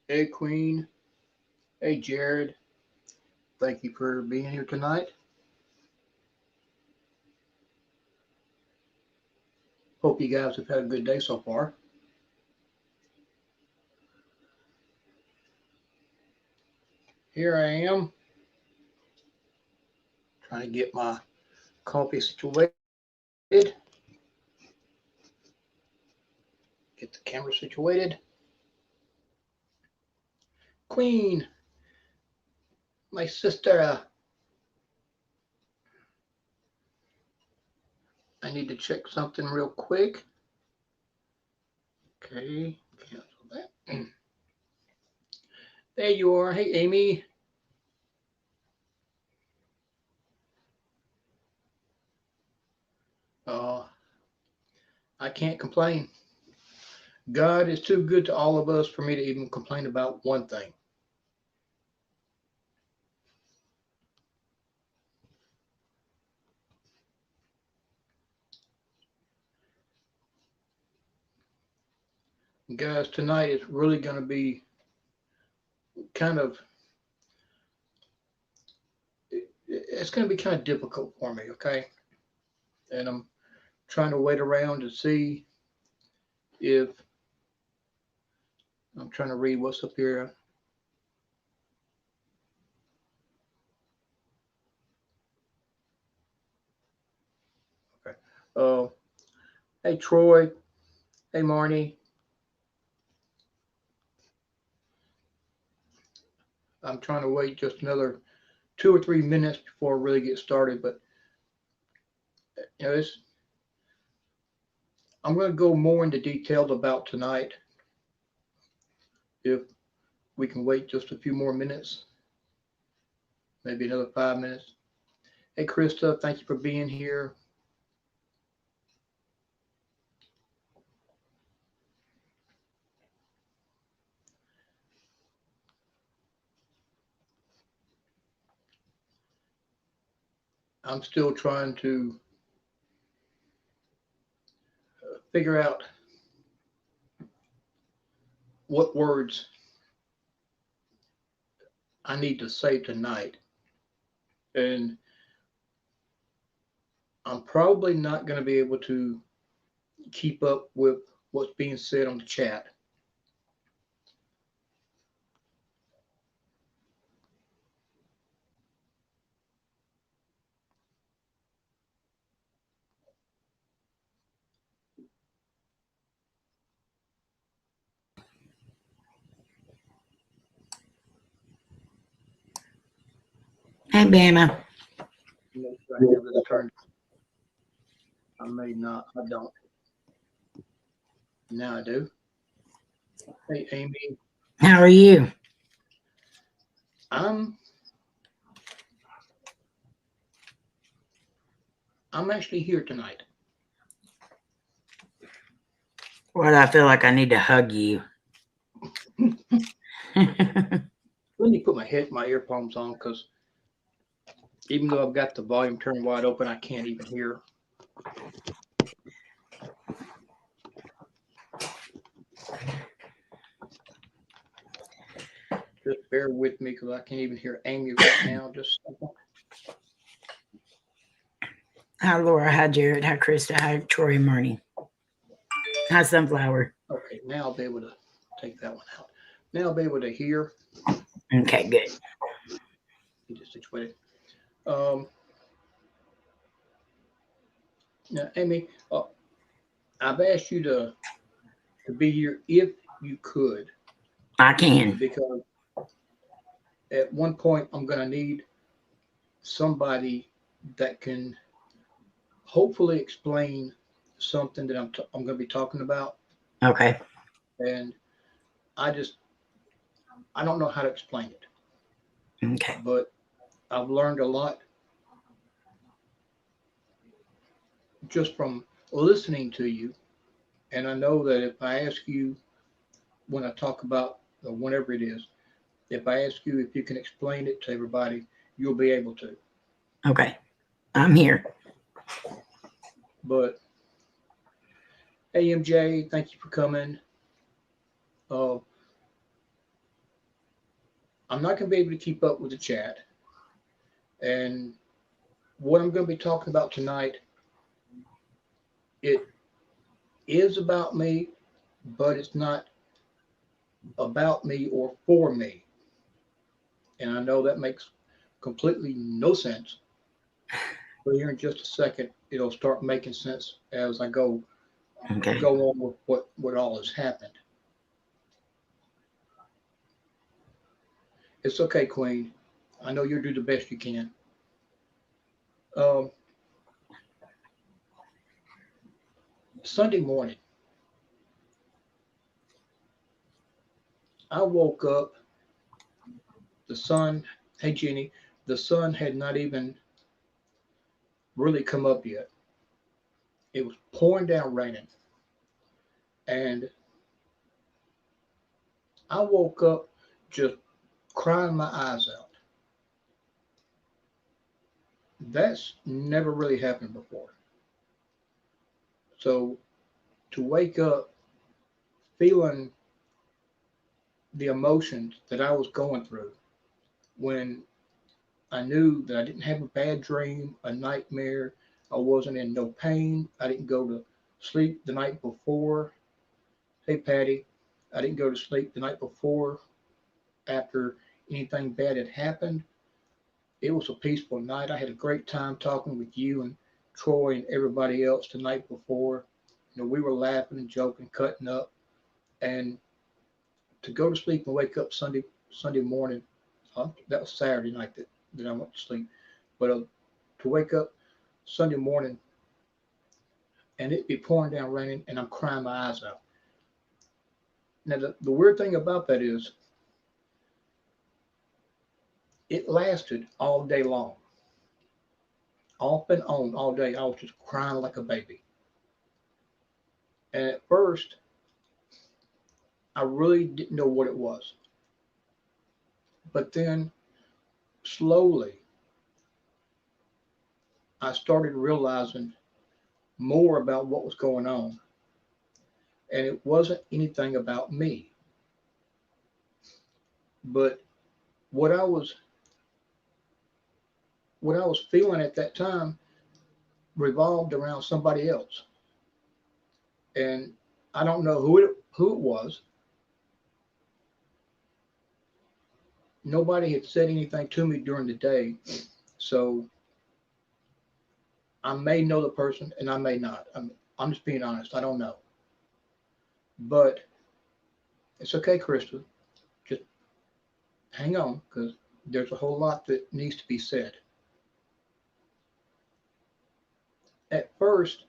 Hey, Queen. Hey, Jared. Thank you for being here tonight. Hope you guys have had a good day so far. Here I am trying to get my coffee situated, get the camera situated. Queen, my sister, I need to check something real quick. Okay, cancel that. There you are. Hey, Amy. Uh, I can't complain. God is too good to all of us for me to even complain about one thing. Guys, tonight is really going to be kind of, it's going to be kind of difficult for me, okay? And I'm trying to wait around to see if I'm trying to read what's up here. Okay. Hey, Troy. Hey, Marnie. I'm trying to wait just another 2 or 3 minutes before I really get started. But you know, I'm going to go more into details about tonight if we can wait just a few more minutes, maybe another 5 minutes. Hey, Krista, thank you for being here. I'm still trying to figure out what words I need to say tonight. And I'm probably not going to be able to keep up with what's being said on the chat. Hey, Bama. Make sure I have this turned. I may not. I don't. Now I do. Hey, Amy. How are you? I'm I'm actually here tonight. What, I feel like I need to hug you. Let me put my earphones on because even though I've got the volume turned wide open, I can't even hear. Just bear with me because I can't even hear Amy right now. Just Hi, Laura. Hi, Jared. Hi, Krista. Hi, Troy and Marnie. Hi, Sunflower. okay. Now I'll be able to take that one out. Now I'll be able to hear. Okay, good. Get it situated. Um, Now, Amy, I've asked you to be here if you could, I can. because at one point I'm going to need somebody that can hopefully explain something that I'm going to be talking about, Okay. and I just I don't know how to explain it, Okay. but I've learned a lot just from listening to you, and I know that if I ask you when I talk about or whenever it is, if I ask you if you can explain it to everybody, you'll be able to. Okay. I'm here. But AMJ, thank you for coming. Uh, I'm not going to be able to keep up with the chat. And what I'm going to be talking about tonight, it is about me, but it's not about me or for me. And I know that makes completely no sense. But here in just a second, it'll start making sense as I Okay. go on with what all has happened. It's okay, Queen. I know you'll do the best you can. Um, Sunday morning, I woke up. The sun, hey Jenny, the sun had not even really come up yet. It was pouring down raining, and I woke up just crying my eyes out. That's never really happened before. So to wake up feeling the emotions that I was going through when I knew that I didn't have a bad dream, a nightmare, I wasn't in no pain, I didn't go to sleep the night before. Hey, Patty, I didn't go to sleep the night before after anything bad had happened. It was a peaceful night. I had a great time talking with you and Troy and everybody else the night before. We were laughing and joking, cutting up, and to go to sleep and wake up Sunday morning. That was Saturday night that I went to sleep, but to wake up Sunday morning and it be pouring down raining and I'm crying my eyes out. Now the weird thing about that is it lasted all day long, off and on all day. I was just crying like a baby. And at first, I really didn't know what it was. But then slowly, I started realizing more about what was going on. And it wasn't anything about me. But what I was what I was feeling at that time revolved around somebody else. And I don't know who it was. Nobody had said anything to me during the day. So I may know the person and I may not. I'm just being honest. I don't know. But it's okay, Krista. Just hang on because there's a whole lot that needs to be said. At first,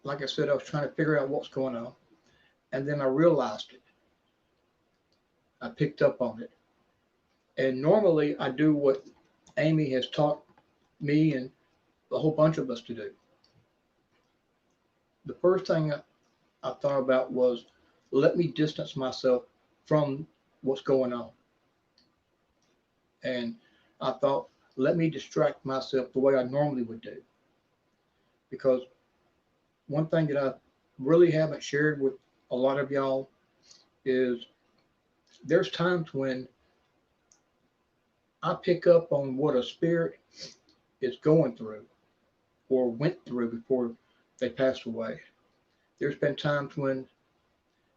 like I said, I was trying to figure out what's going on. And then I realized it. I picked up on it. And normally I do what Amy has taught me and a whole bunch of us to do. The first thing I thought about was let me distance myself from what's going on. And I thought, let me distract myself the way I normally would do. Because one thing that I really haven't shared with a lot of y'all is there's times when I pick up on what a spirit is going through or went through before they passed away. There's been times when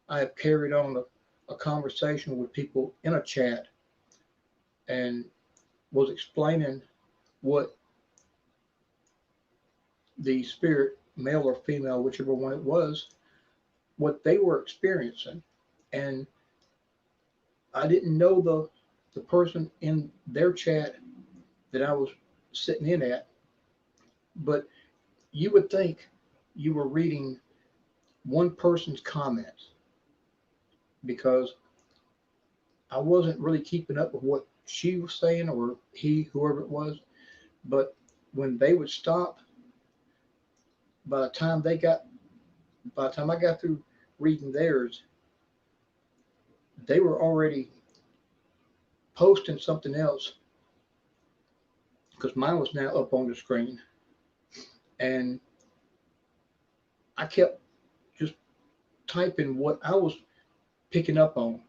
I have carried on a conversation with people in a chat and was explaining what the spirit, male or female, whichever one it was, what they were experiencing. And I didn't know the person in their chat that I was sitting in at, but you would think you were reading one person's comments because I wasn't really keeping up with what she was saying or he, whoever it was. But when they would stop, by the time by the time I got through reading theirs, they were already posting something else because mine was now up on the screen. And I kept just typing what I was picking up on.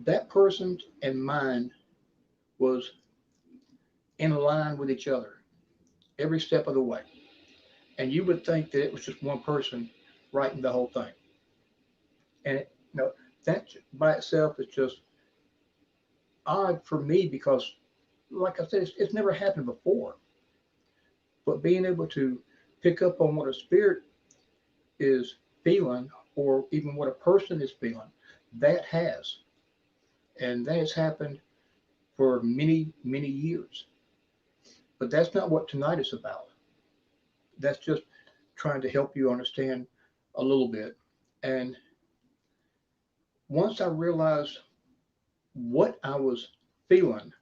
That person and mine was in line with each other every step of the way. And you would think that it was just one person writing the whole thing. And that by itself is just odd for me because, like I said, it's never happened before. But being able to pick up on what a spirit is feeling, or even what a person is feeling, that has. And that has happened for many, many years. But that's not what tonight is about. That's just trying to help you understand a little bit. And once I realized what I was feeling,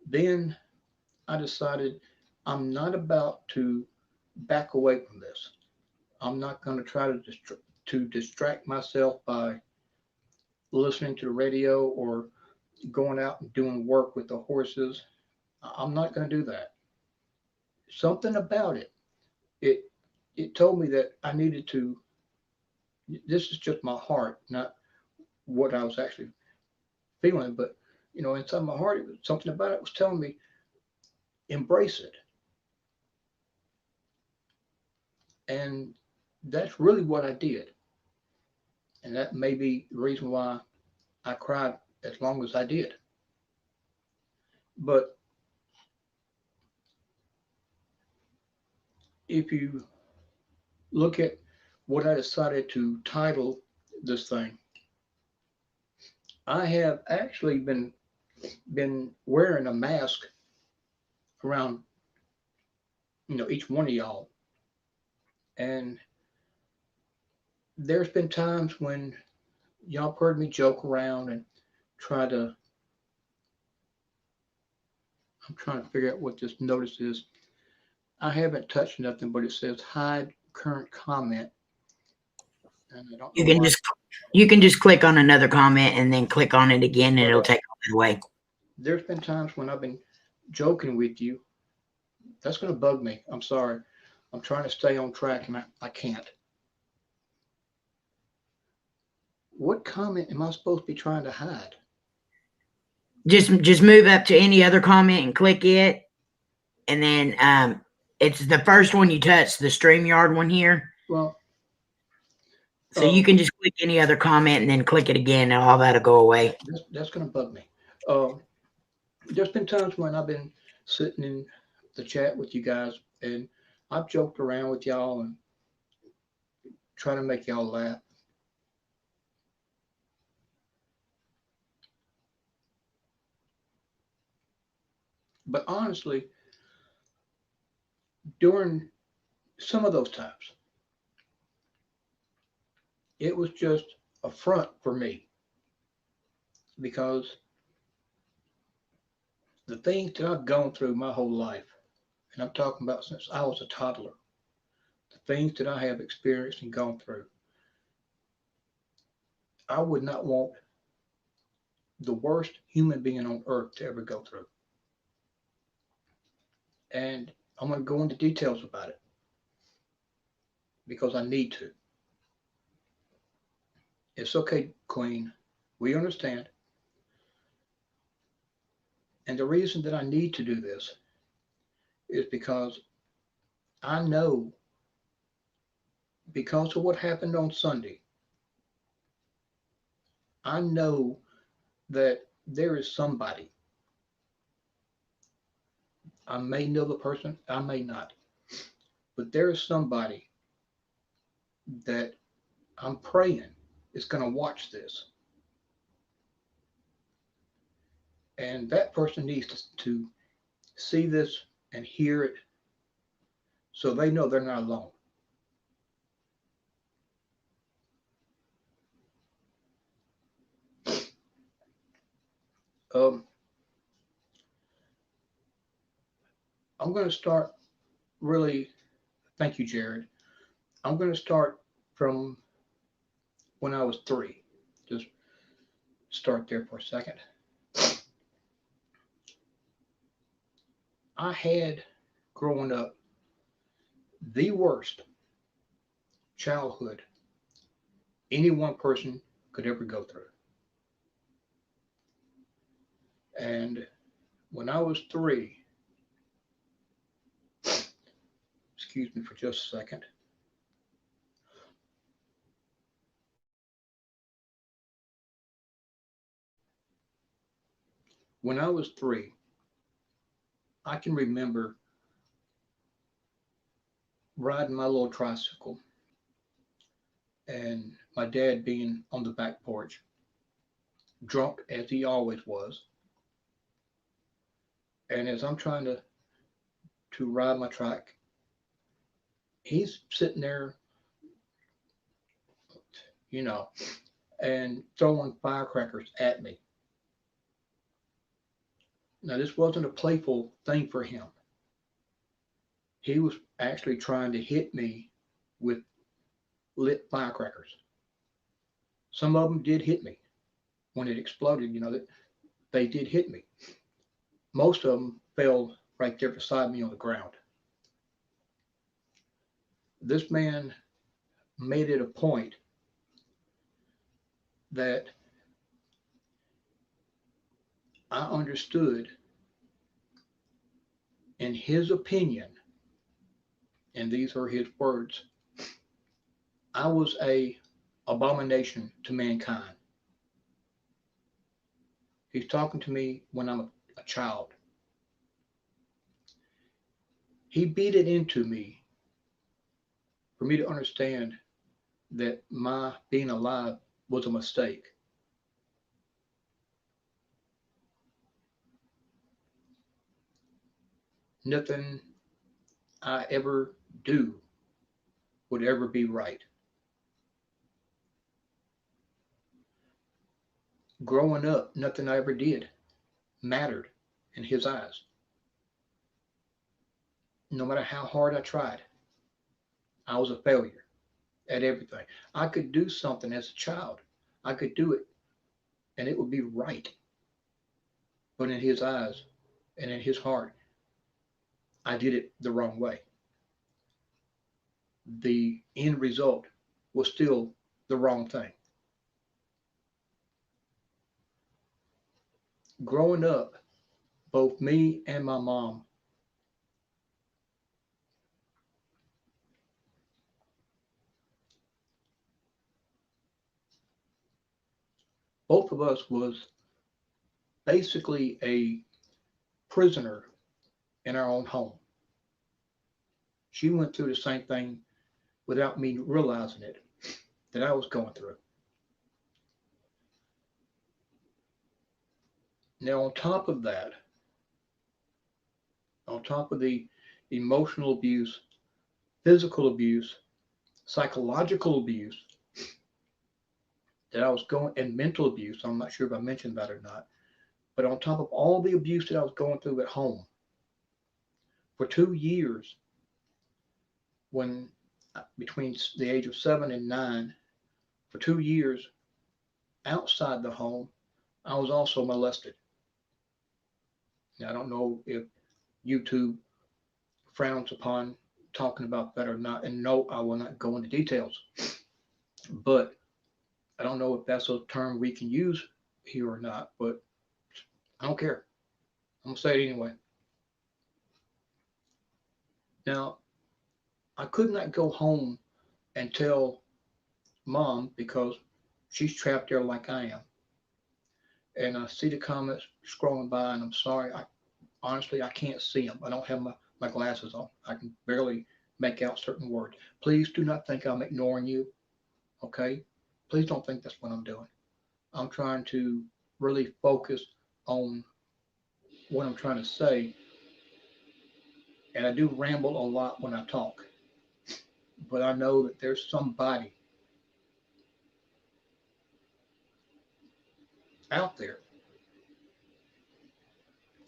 then I decided I'm not about to back away from this. I'm not going to try to distract myself by listening to the radio or going out and doing work with the horses. I'm not going to do that. Something about it it told me that I needed to. This is just my heart, not what I was actually feeling, but inside my heart, something about it was telling me embrace it, and that's really what I did, and that may be the reason why I cried as long as I did. But if you look at what I decided to title this thing, I have actually been wearing a mask around each one of y'all, and there's been times when y'all have heard me joke around and try to. I'm trying to figure out what this notice is. I haven't touched nothing, but it says hide current comment, and I don't You know can why. just you can just click on another comment and then click on it again, and But it'll take all that away. there's been times when I've been joking with you. That's going to bug me. I'm sorry. I'm trying to stay on track, and I can't. What comment am I supposed to be trying to hide? Just move up to any other comment and click it, and then it's the first one you touch, the StreamYard one here. Well, So you can just click any other comment and then click it again, and all that'll go away. that's going to bug me. Um, there's been times when I've been sitting in the chat with you guys, and I've joked around with y'all and trying to make y'all laugh. But honestly, during some of those times, it was just a front for me because the things that I've gone through my whole life, and I'm talking about since I was a toddler, the things that I have experienced and gone through, I would not want the worst human being on earth to ever go through. And I'm going to go into details about it because I need to. It's okay, Queen. We understand. And the reason that I need to do this is because I know, because of what happened on Sunday, I know that there is somebody. I may know the person, I may not, but there is somebody that I'm praying is going to watch this. And that person needs to see this and hear it so they know they're not alone. Um, I'm going to start really, thank you, Jared. I'm going to start from when I was 3. Just start there for a second. I had, growing up, the worst childhood any one person could ever go through. And when I was 3, excuse me for just a second. When I was 3, I can remember riding my little tricycle and my dad being on the back porch, drunk as he always was. And as I'm trying to ride my trike, he's sitting there, you know, and throwing firecrackers at me. Now, this wasn't a playful thing for him. He was actually trying to hit me with lit firecrackers. Some of them did hit me when it exploded, that they did hit me. Most of them fell right there beside me on the ground. This man made it a point that I understood, in his opinion, and these are his words, I was a abomination to mankind. He's talking to me when I'm a child. He beat it into me for me to understand that my being alive was a mistake. Nothing I ever do would ever be right. Growing up, nothing I ever did mattered in his eyes. No matter how hard I tried, I was a failure at everything. I could do something as a child. I could do it and it would be right. But in his eyes and in his heart, I did it the wrong way. The end result was still the wrong thing. Growing up, both me and my mom, both of us was basically a prisoner in our own home. She went through the same thing without me realizing it that I was going through. Now, on top of the emotional abuse, physical abuse, psychological abuse that I was going, and mental abuse, I'm not sure if I mentioned that or not, but on top of all the abuse that I was going through at home for 2 years, when between the age of 7 and 9, for 2 years outside the home, I was also molested. Now, I don't know if YouTube frowns upon talking about that or not, and no, I will not go into details. But I don't know if that's a term we can use here or not, but I don't care. I'm gonna say it anyway. Now, I could not go home and tell mom because she's trapped there like I am. And I see the comments scrolling by, and I'm sorry. Honestly, I can't see them. I don't have my glasses on. I can barely make out certain words. Please do not think I'm ignoring you, okay? Please don't think that's what I'm doing. I'm trying to really focus on what I'm trying to say, and I do ramble a lot when I talk, but I know that there's somebody out there,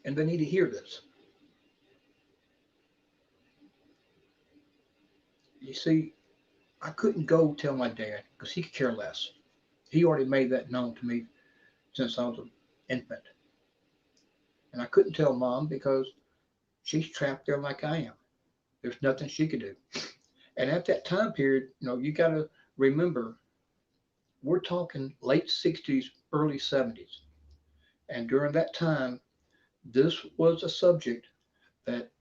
and they need to hear this. You see, I couldn't go tell my dad because he could care less. He already made that known to me since I was an infant. And I couldn't tell mom because she's trapped there like I am. There's nothing she could do. And at that time period, you got to remember, we're talking late 60s, early 70s. And during that time, this was a subject that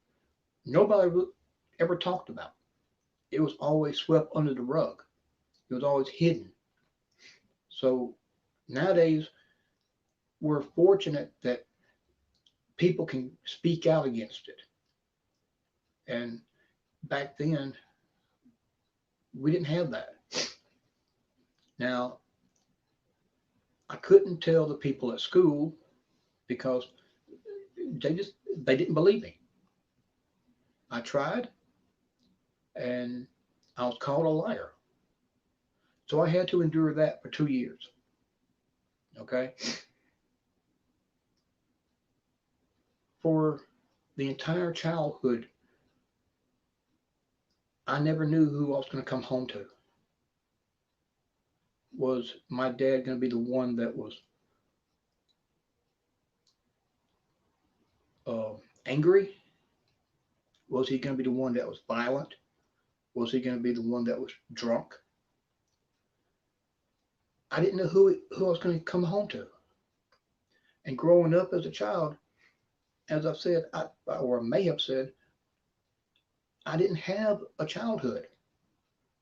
nobody ever talked about. It was always swept under the rug. It was always hidden. So nowadays, we're fortunate that people can speak out against it. And back then, we didn't have that. Now, I couldn't tell the people at school because they didn't believe me. I tried, and I was called a liar. So I had to endure that for 2 years. Okay, for the entire childhood, I never knew who I was going to come home to. Was my dad going to be the one that was uh, angry? Was he going to be the one that was violent? Was he going to be the one that was drunk? I didn't know who I was going to come home to. And growing up as a child, as I've said, or may have said, I didn't have a childhood.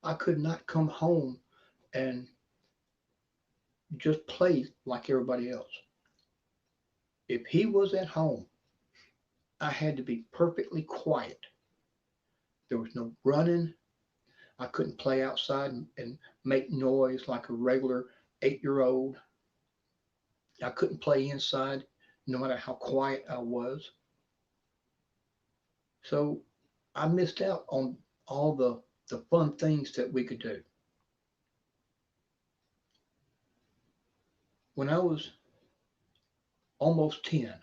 I could not come home and just play like everybody else. If he was at home, I had to be perfectly quiet. There was no running. I couldn't play outside and make noise like a regular 8-year old. I couldn't play inside no matter how quiet I was. So I missed out on all the fun things that we could do. When I was almost 10,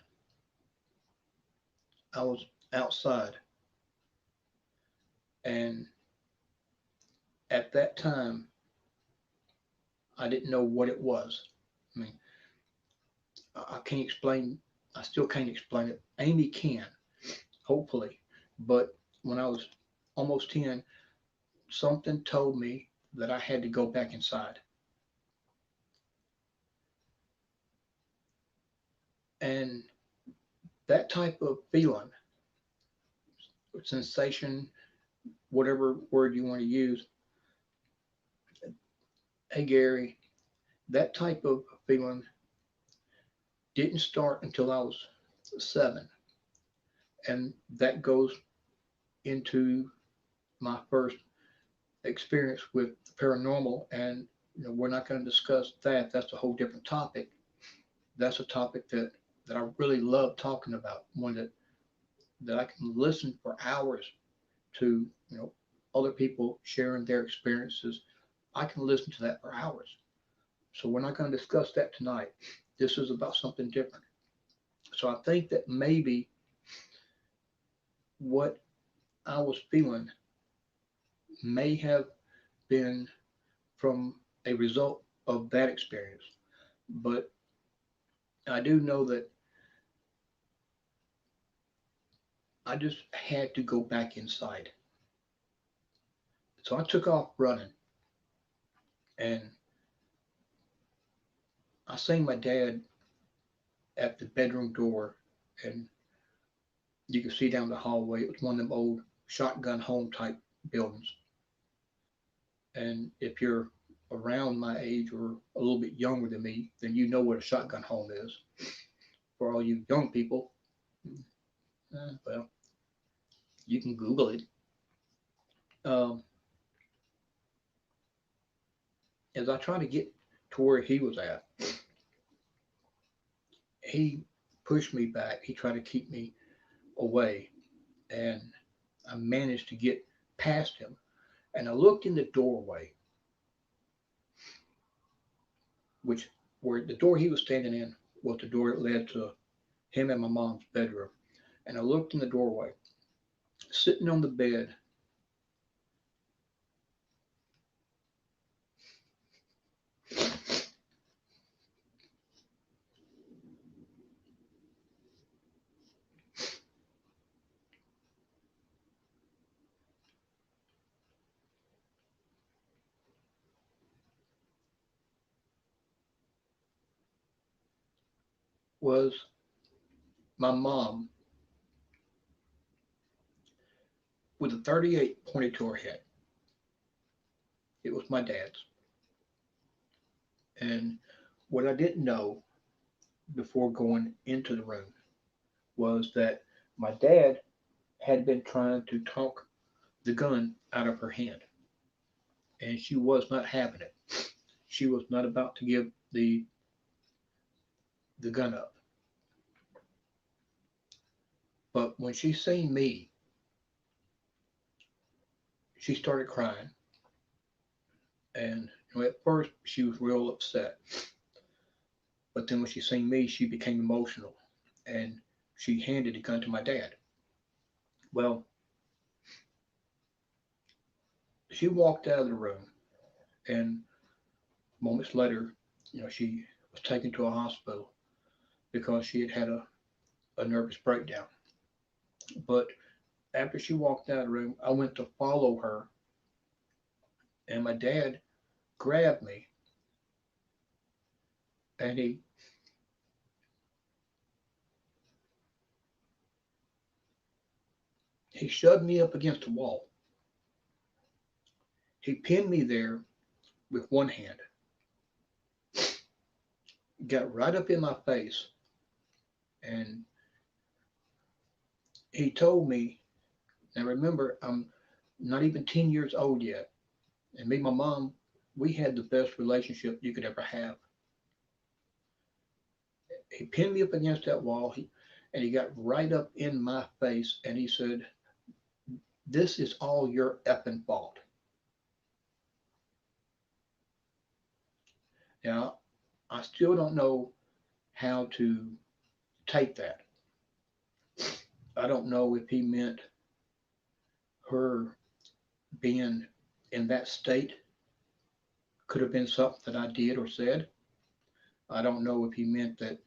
I was outside, and at that time, I didn't know what it was. I mean, I can't explain, I still can't explain it. Amy can, hopefully. But when I was almost 10, something told me that I had to go back inside. And that type of feeling, sensation, whatever word you want to use, hey Gary, that type of feeling didn't start until I was 7. And that goes into my first experience with paranormal. And we're not going to discuss that. That's a whole different topic. That's a topic that I really love talking about. One that I can listen for hours to, other people sharing their experiences. I can listen to that for hours. So we're not going to discuss that tonight. This is about something different. So I think that maybe what I was feeling may have been from a result of that experience. But I do know that I just had to go back inside. So I took off running, and I seen my dad at the bedroom door, and you could see down the hallway. It was one of them old shotgun home type buildings. And if you're around my age or a little bit younger than me, then you know what a shotgun home is. For all you young people, well, you can Google it. Um, as I try to get to where he was at, he pushed me back. He tried to keep me away, and I managed to get past him. And I looked in the doorway, which where the door he was standing in was the door that led to him and my mom's bedroom. And I looked in the doorway, sitting on the bed. was my mom with a 38 pointed to her head. It was my dad's. And what I didn't know before going into the room was that my dad had been trying to talk the gun out of her hand, and she was not having it. She was not about to give the gun up. But when she seen me, she started crying, and at first she was real upset. But then when she seen me, she became emotional, and she handed the gun to my dad. Well, she walked out of the room, and moments later, she was taken to a hospital because she had had a nervous breakdown. But after she walked out of the room, I went to follow her, and my dad grabbed me, and he shoved me up against the wall. He pinned me there with one hand, got right up in my face, and he told me, and remember, I'm not even 10 years old yet, and me and my mom, we had the best relationship you could ever have. He pinned me up against that wall, and he got right up in my face, and he said, "This is all your effing fault." Now, I still don't know how to take that. I don't know if he meant her being in that state could have been something that I did or said. I don't know if he meant that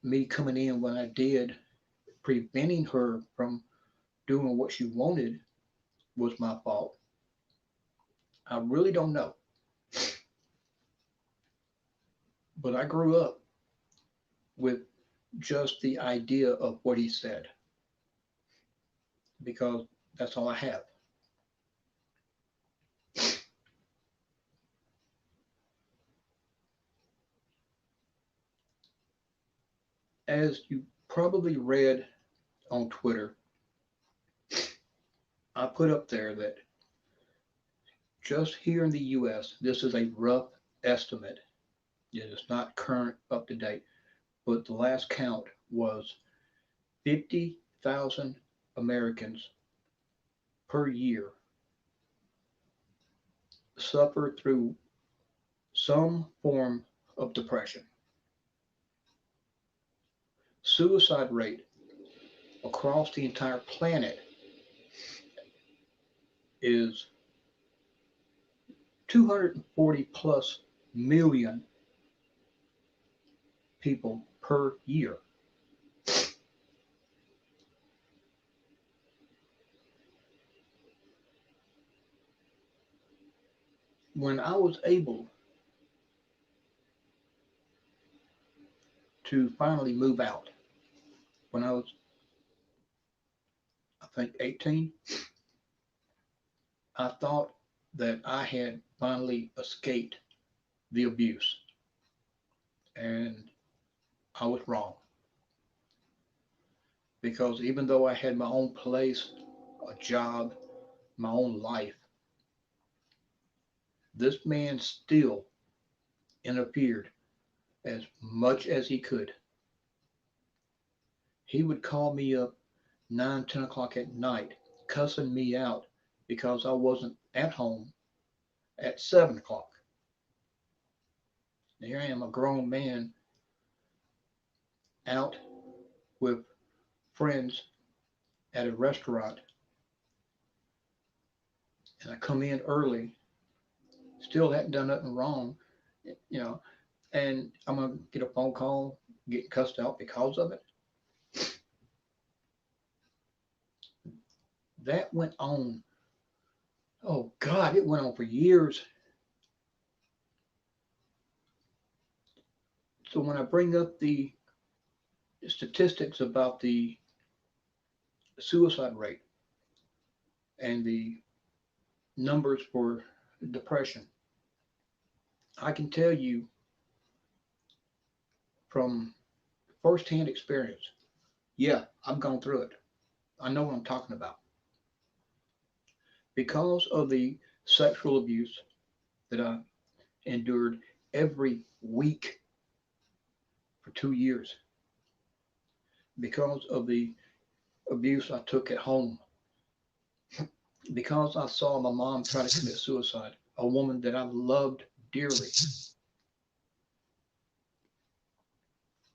me coming in when I did, preventing her from doing what she wanted, was my fault. I really don't know. But I grew up with just the idea of what he said because that's all I have. As you probably read on Twitter, I put up there that just here in the US, this is a rough estimate. It is not current, up to date, but the last count was 50,000 Americans per year suffer through some form of depression. Suicide rate across the entire planet is 240 plus million people per year. When I was able to finally move out, when I was, I think, 18, I thought that I had finally escaped the abuse, and I was wrong. Because even though I had my own place, a job, my own life, this man still interfered as much as he could. He would call me up 9, 10 o'clock at night, cussing me out because I wasn't at home at 7 o'clock. Here I am, a grown man, out with friends at a restaurant, and I come in early, still hadn't done nothing wrong, you know, and I'm gonna get a phone call, get cussed out because of it. That went on. Oh God, it went on for years. So when I bring up the statistics about the suicide rate and the numbers for depression, I can tell you from firsthand experience. Yeah, I've gone through it. I know what I'm talking about. Because of the sexual abuse that I endured every week for 2 years, because of the abuse I took at home, because I saw my mom try to commit suicide, a woman that I loved dearly,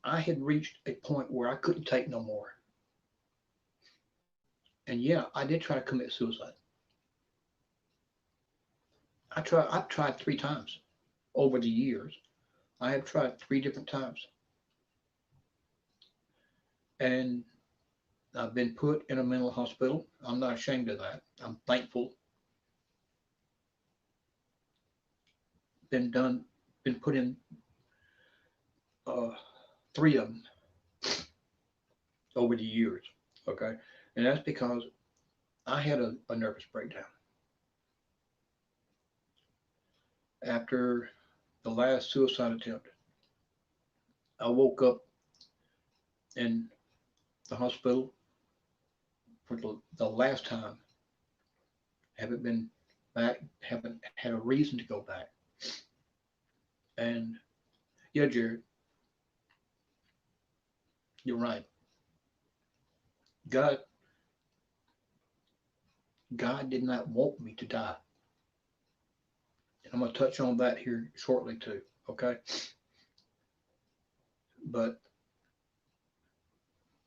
I had reached a point where I couldn't take no more. And yeah, I did try to commit suicide. I've tried 3 times over the years. I have tried 3 different times. And I've been put in a mental hospital. I'm not ashamed of that. I'm thankful. Been done, been put in uh, 3 of them over the years. Okay. And that's because I had a nervous breakdown. After the last suicide attempt, I woke up in the hospital for the last time. Haven't been back, haven't had a reason to go back. And yeah, Jared, you're right. God, God did not want me to die. And I'm going to touch on that here shortly too. Okay. But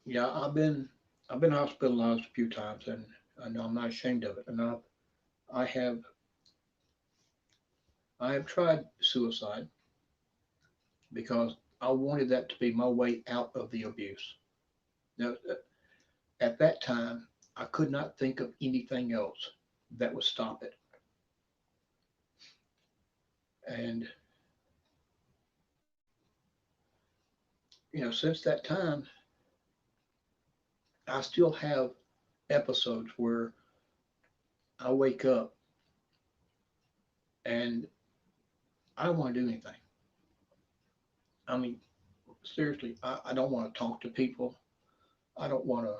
yeah, I've been hospitalized a few times, and I know I'm not ashamed of it. And I have I have tried suicide because I wanted that to be my way out of the abuse. Now, at that time, I could not think of anything else that would stop it. And since that time, I still have episodes where I wake up and I don't want to do anything. I mean, seriously, I don't want to talk to people. I don't want to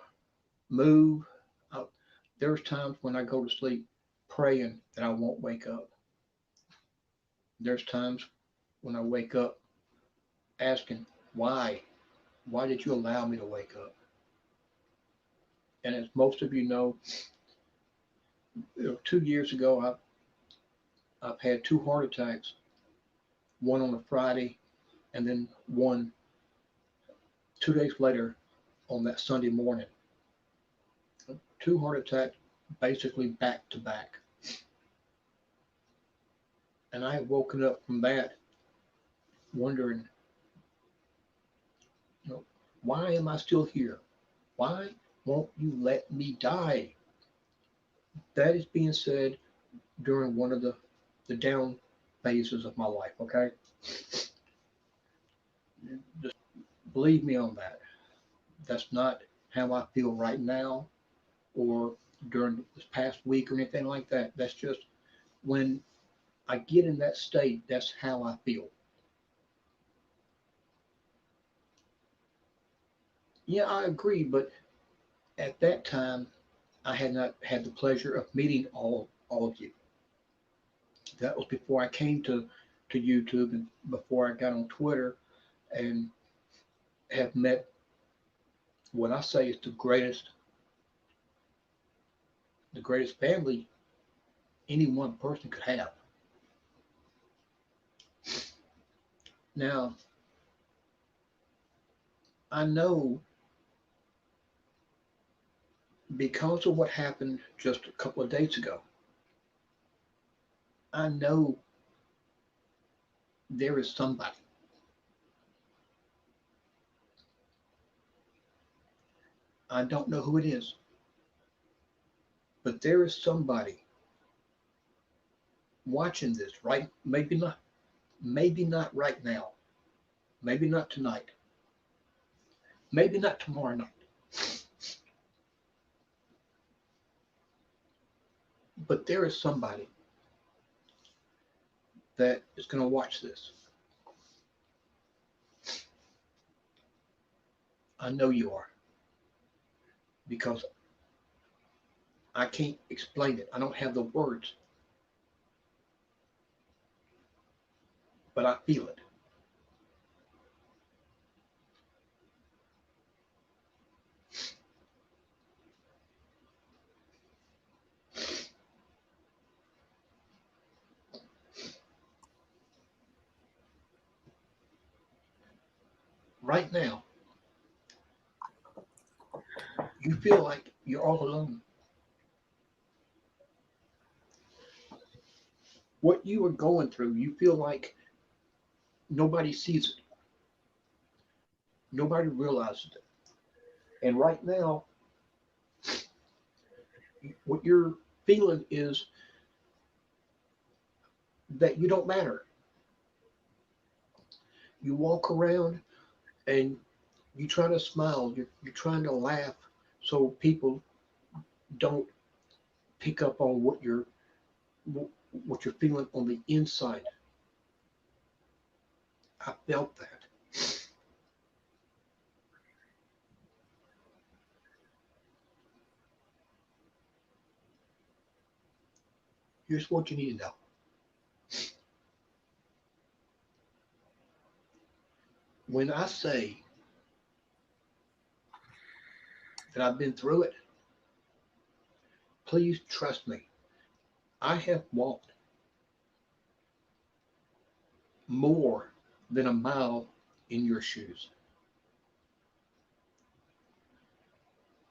move. I, there's times when I go to sleep praying that I won't wake up. There's times when I wake up asking, why? Why did you allow me to wake up? And as most of you know, 2 years ago, I've had 2 heart attacks, one on a Friday, and then one 2 days later on that Sunday morning. 2 heart attacks basically back to back. And I have woken up from that wondering, you know, why am I still here? Why won't you let me die? That is being said during one of the down phases of my life, okay? Just believe me on that. That's not how I feel right now or during this past week or anything like that. That's just when I get in that state, that's how I feel. Yeah, I agree, but at that time, I had not had the pleasure of meeting all of you. That was before I came to YouTube and before I got on Twitter and have met what I say is the greatest family any one person could have. Now, I know because of what happened just a couple of days ago, I know there is somebody. I don't know who it is, but there is somebody watching this, right? Maybe not right now, maybe not tonight, Maybe not tomorrow night, but there is somebody that is going to watch this. I know you are because I can't explain it. I don't have the words, but I feel it. Right now, you feel like you're all alone. What you are going through, you feel like nobody sees it, nobody realizes it. And right now, what you're feeling is that you don't matter. You walk around and you try to smile, you're trying to laugh so people don't pick up on what you're feeling on the inside. I felt that. Here's what you need to know. When I say that I've been through it, please trust me. I have walked more than a mile in your shoes.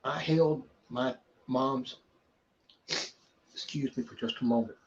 I held my mom's, excuse me for just a moment.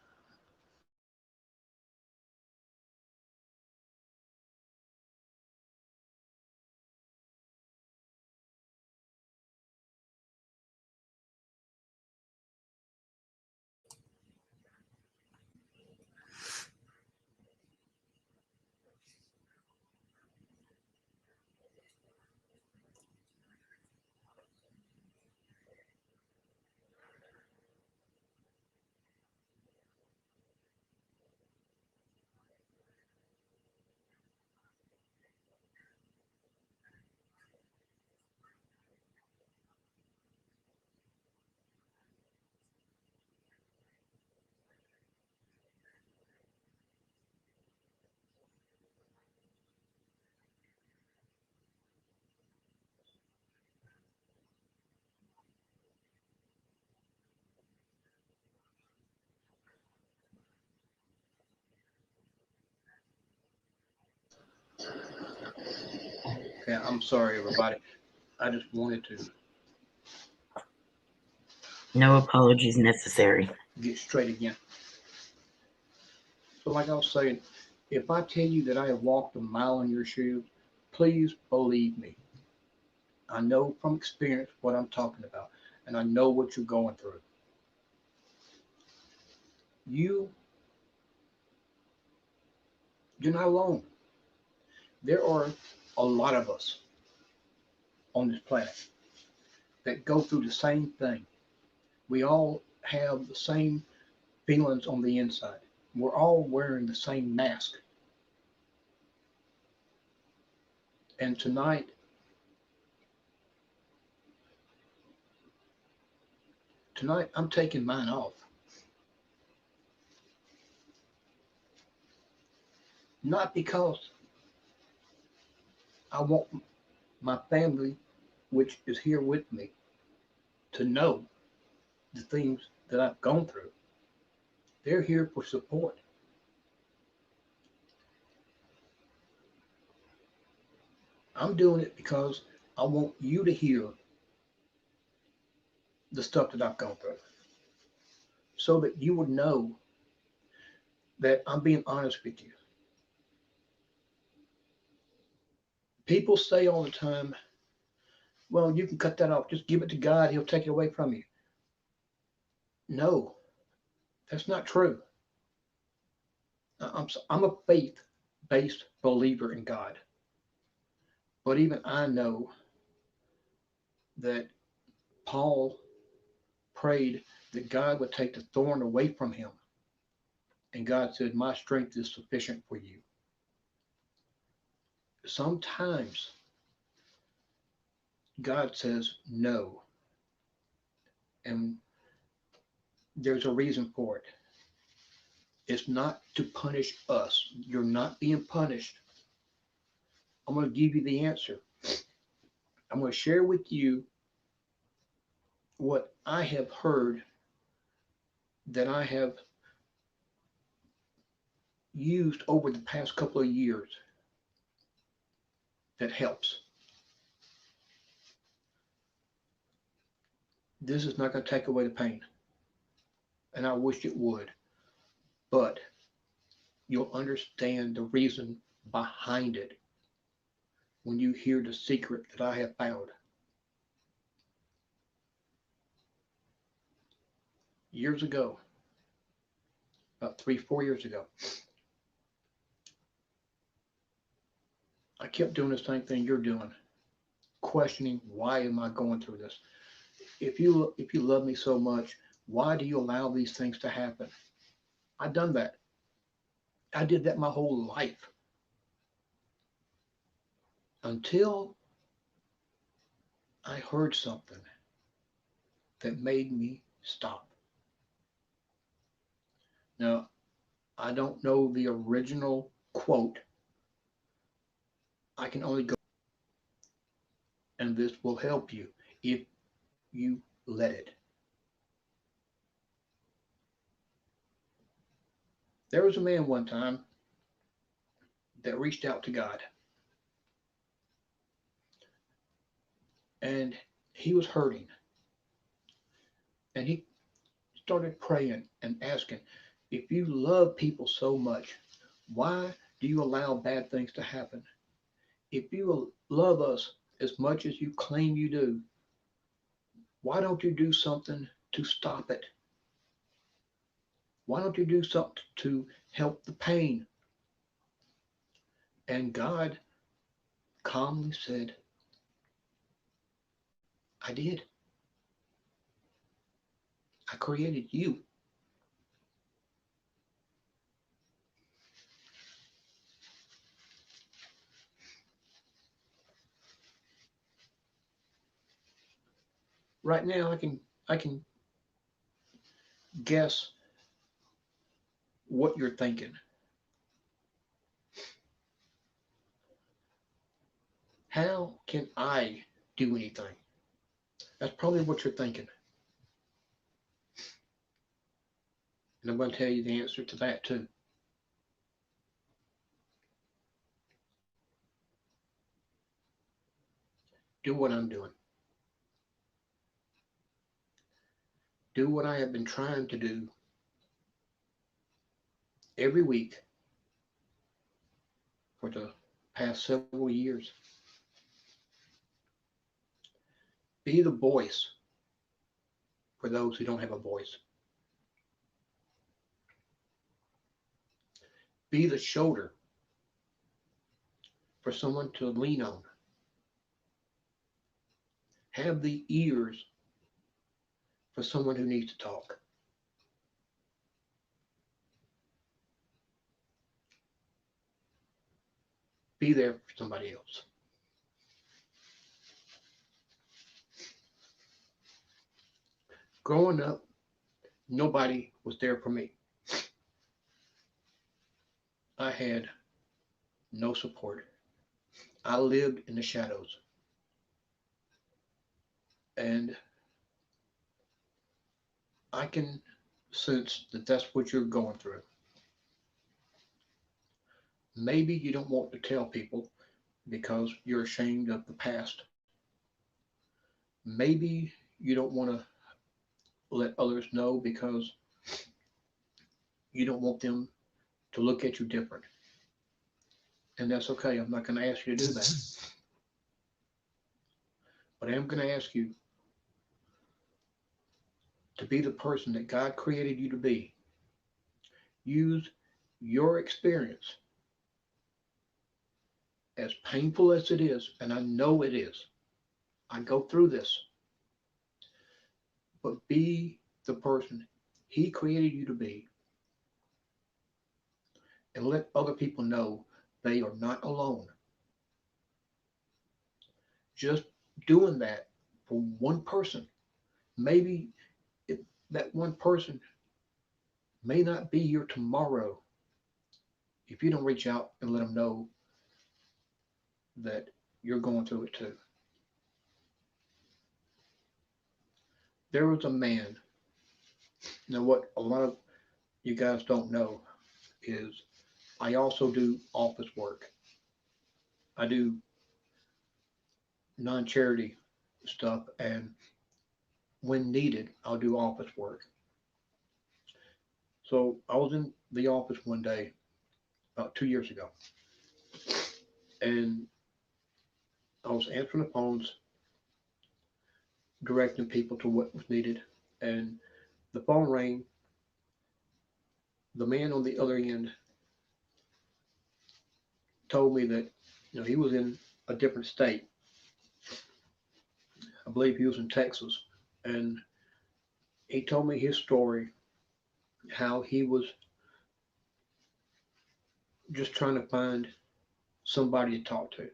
Okay, I'm sorry, everybody. I just wanted to No apologies necessary. get straight again. So, like I was saying, if I tell you that I have walked a mile in your shoes, please believe me. I know from experience what I'm talking about, and I know what you're going through. You, you're not alone. There are a lot of us on this planet that go through the same thing. We all have the same feelings on the inside. We're all wearing the same mask. And tonight I'm taking mine off. Not because I want my family, which is here with me, to know the things that I've gone through. They're here for support. I'm doing it because I want you to hear the stuff that I've gone through so that you would know that I'm being honest with you. People say all the time, well, you can cut that off. Just give it to God. He'll take it away from you. No, that's not true. I'm a faith based believer in God. But even I know that Paul prayed that God would take the thorn away from him. And God said, my strength is sufficient for you. Sometimes God says no. And there's a reason for it. It's not to punish us. You're not being punished. I'm going to give you the answer. I'm going to share with you what I have heard that I have used over the past couple of years that helps. This is not going to take away the pain, and I wish it would, but you'll understand the reason behind it when you hear the secret that I have found. Years ago, about 3-4 years ago, I kept doing the same thing you're doing, questioning, why am I going through this? If you love me so much, why do you allow these things to happen? I've done that. I did that my whole life until I heard something that made me stop. Now, I don't know the original quote. I can only go, and this will help you if you let it. There was a man one time that reached out to God, and he was hurting, and he started praying and asking, if you love people so much, why do you allow bad things to happen? If you love us as much as you claim you do, why don't you do something to stop it? Why don't you do something to help the pain? And God calmly said, I did. I created you. Right now I can guess what you're thinking. How can I do anything? That's probably what you're thinking. And I'm going to tell you the answer to that too. Do what I'm doing. Do what I have been trying to do every week for the past several years. Be the voice for those who don't have a voice. Be the shoulder for someone to lean on. Have the ears for someone who needs to talk. Be there for somebody else. Growing up, nobody was there for me. I had no support. I lived in the shadows. And I can sense that that's what you're going through. Maybe you don't want to tell people because you're ashamed of the past. Maybe you don't want to let others know because you don't want them to look at you different. And that's okay. I'm not going to ask you to do that. But I am going to ask you to be the person that God created you to be. Use your experience, as painful as it is, and I know it is. I go through this. but be the person He created you to be, and let other people know they are not alone. Just doing that for one person. Maybe it, that one person may not be here tomorrow if you don't reach out and let them know that you're going through it too. There was a man. Now, what a lot of you guys don't know is I also do office work. I do non charity stuff, and when needed, I'll do office work. So I was in the office one day about 2 years ago, and I was answering the phones, directing people to what was needed, and the phone rang. The man on the other end told me that he was in a different state. I believe he was in Texas, and he told me his story, how he was just trying to find somebody to talk to.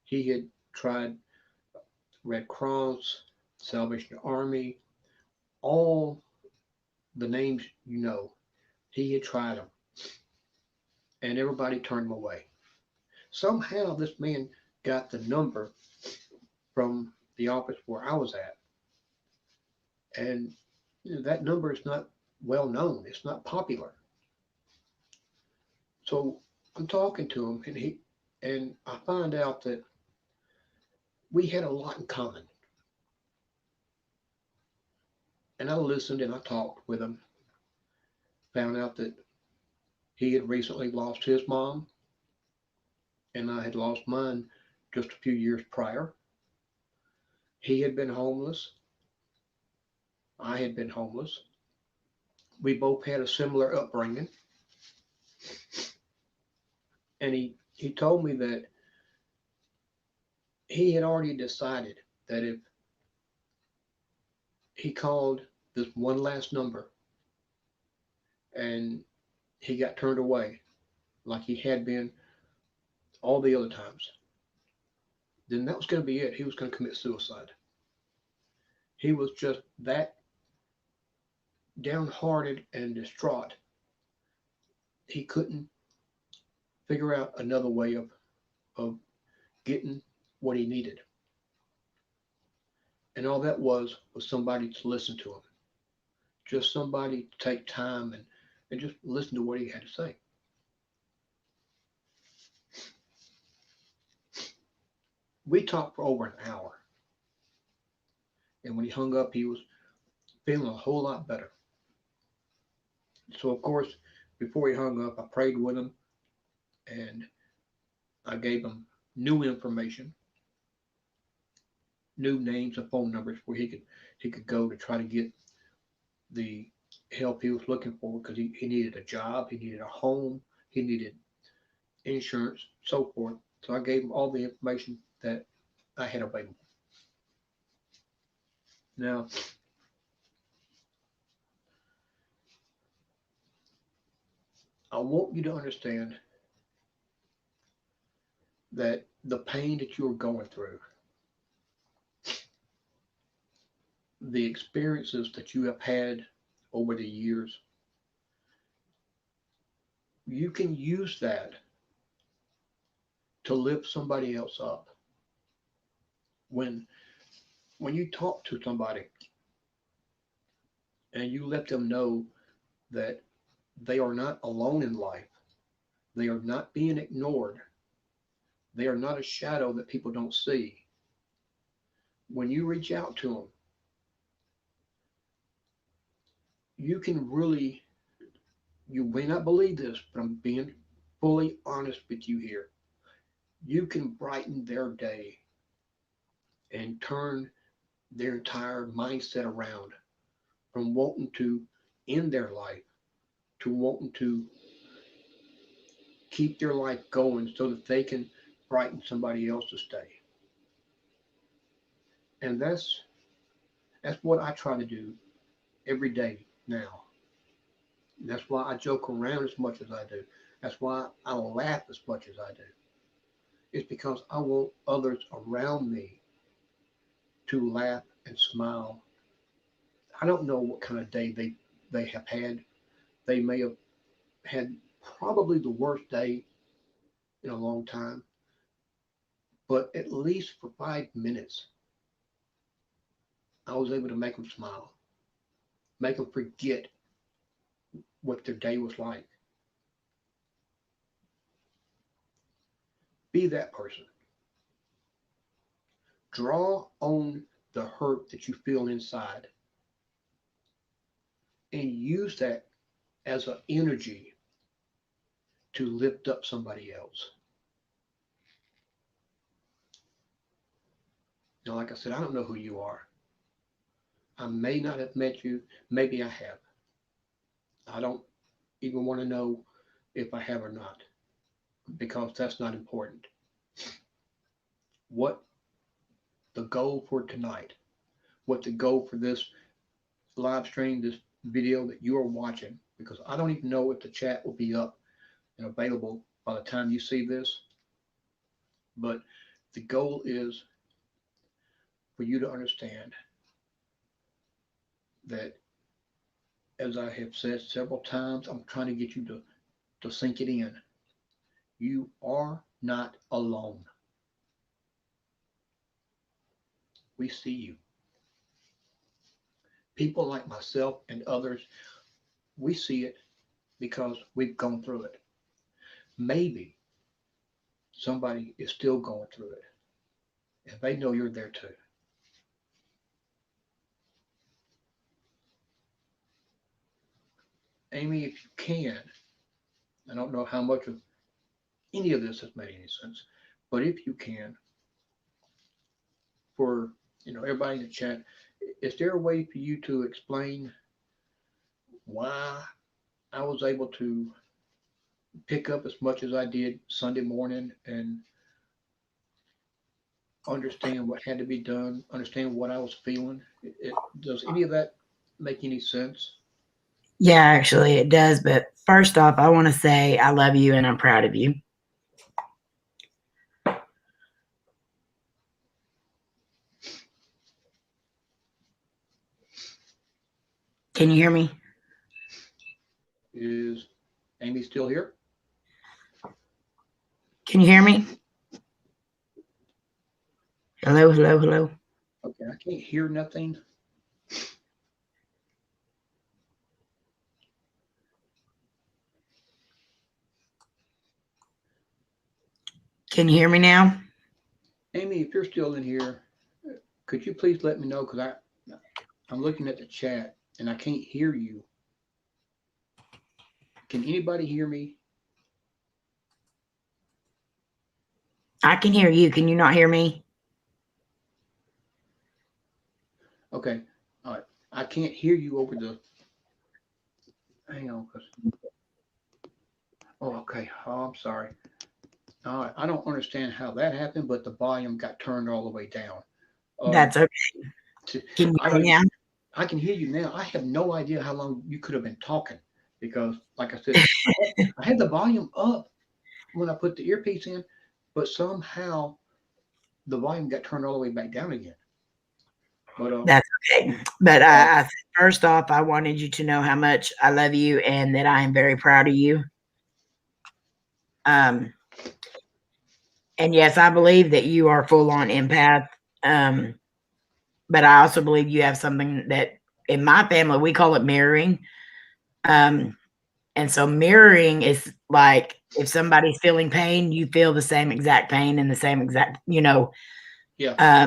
He had tried Red Cross, Salvation Army, all the names you know. He had tried them, and everybody turned him away. Somehow, this man got the number from the office where I was at, and that number is not well known. It's not popular. So I'm talking to him, and I find out that we had a lot in common. And I listened and I talked with him. Found out that he had recently lost his mom, and I had lost mine just a few years prior. He had been homeless. I had been homeless. We both had a similar upbringing. And he told me that he had already decided that if he called this one last number and he got turned away like he had been all the other times, then that was going to be it. He was going to commit suicide. He was just that downhearted and distraught. He couldn't figure out another way of getting what he needed. And all that was somebody to listen to him. Just somebody to take time and just listen to what he had to say. We talked for over an hour. And when he hung up, he was feeling a whole lot better. So, of course, before he hung up, I prayed with him and I gave him new information, new names and phone numbers where he could go to try to get the help he was looking for because he needed a job, he needed a home, he needed insurance, so forth. So I gave him all the information that I had available. Now, I want you to understand that the pain that you're going through, the experiences that you have had over the years, you can use that to lift somebody else up. When when you talk to somebody and you let them know that they are not alone in life, they are not being ignored, they are not a shadow that people don't see. When you reach out to them, you can really, you may not believe this, but I'm being fully honest with you here. You can brighten their day and turn their entire mindset around from wanting to end their life to wanting to keep their life going so that they can brighten somebody else's day. And that's what I try to do every day now. That's why I joke around as much as I do. That's why I laugh as much as I do. It's because I want others around me to laugh and smile. I don't know what kind of day they have had. They may have had probably the worst day in a long time, but at least for 5 minutes, I was able to make them smile, make them forget what their day was like. Be that person. Draw on the hurt that you feel inside and use that as an energy to lift up somebody else. Now, like I said, I don't know who you are. I may not have met you. Maybe I have. I don't even want to know if I have or not because that's not important. What the goal for tonight, what the goal for this live stream, this video that you are watching, because I don't even know if the chat will be up and available by the time you see this, but the goal is for you to understand that, as I have said several times, I'm trying to get you to sink it in. You are not alone. We see you. People like myself and others, we see it because we've gone through it. Maybe somebody is still going through it, and they know you're there too. Amy, if you can, I don't know how much of any of this has made any sense, but if you can, for everybody in the chat, is there a way for you to explain why I was able to pick up as much as I did Sunday morning and understand what had to be done, understand what I was feeling? Does any of that make any sense? Yeah, actually, it does. But first off, I want to say I love you and I'm proud of you. Can you hear me? Is Amy still here? Can you hear me? Hello, hello, hello. Okay, I can't hear nothing. Can you hear me now? Amy, if you're still in here, could you please let me know? Because I'm looking at the chat and I can't hear you. Can anybody hear me? I can hear you. Can you not hear me? Okay, all right. I can't hear you over the. Hang on, oh, okay. Oh, I'm sorry. All right, I don't understand how that happened, but the volume got turned all the way down. That's okay. Can you hear me now? I can hear you now. I have no idea how long you could have been talking because, like I said, I had the volume up when I put the earpiece in, but somehow the volume got turned all the way back down again. But that's okay. But first off, I wanted you to know how much I love you and that I am very proud of you. And yes, I believe that you are full on empath. But I also believe you have something that in my family we call it mirroring. And so mirroring is like if somebody's feeling pain, you feel the same exact pain and the same exact, yeah.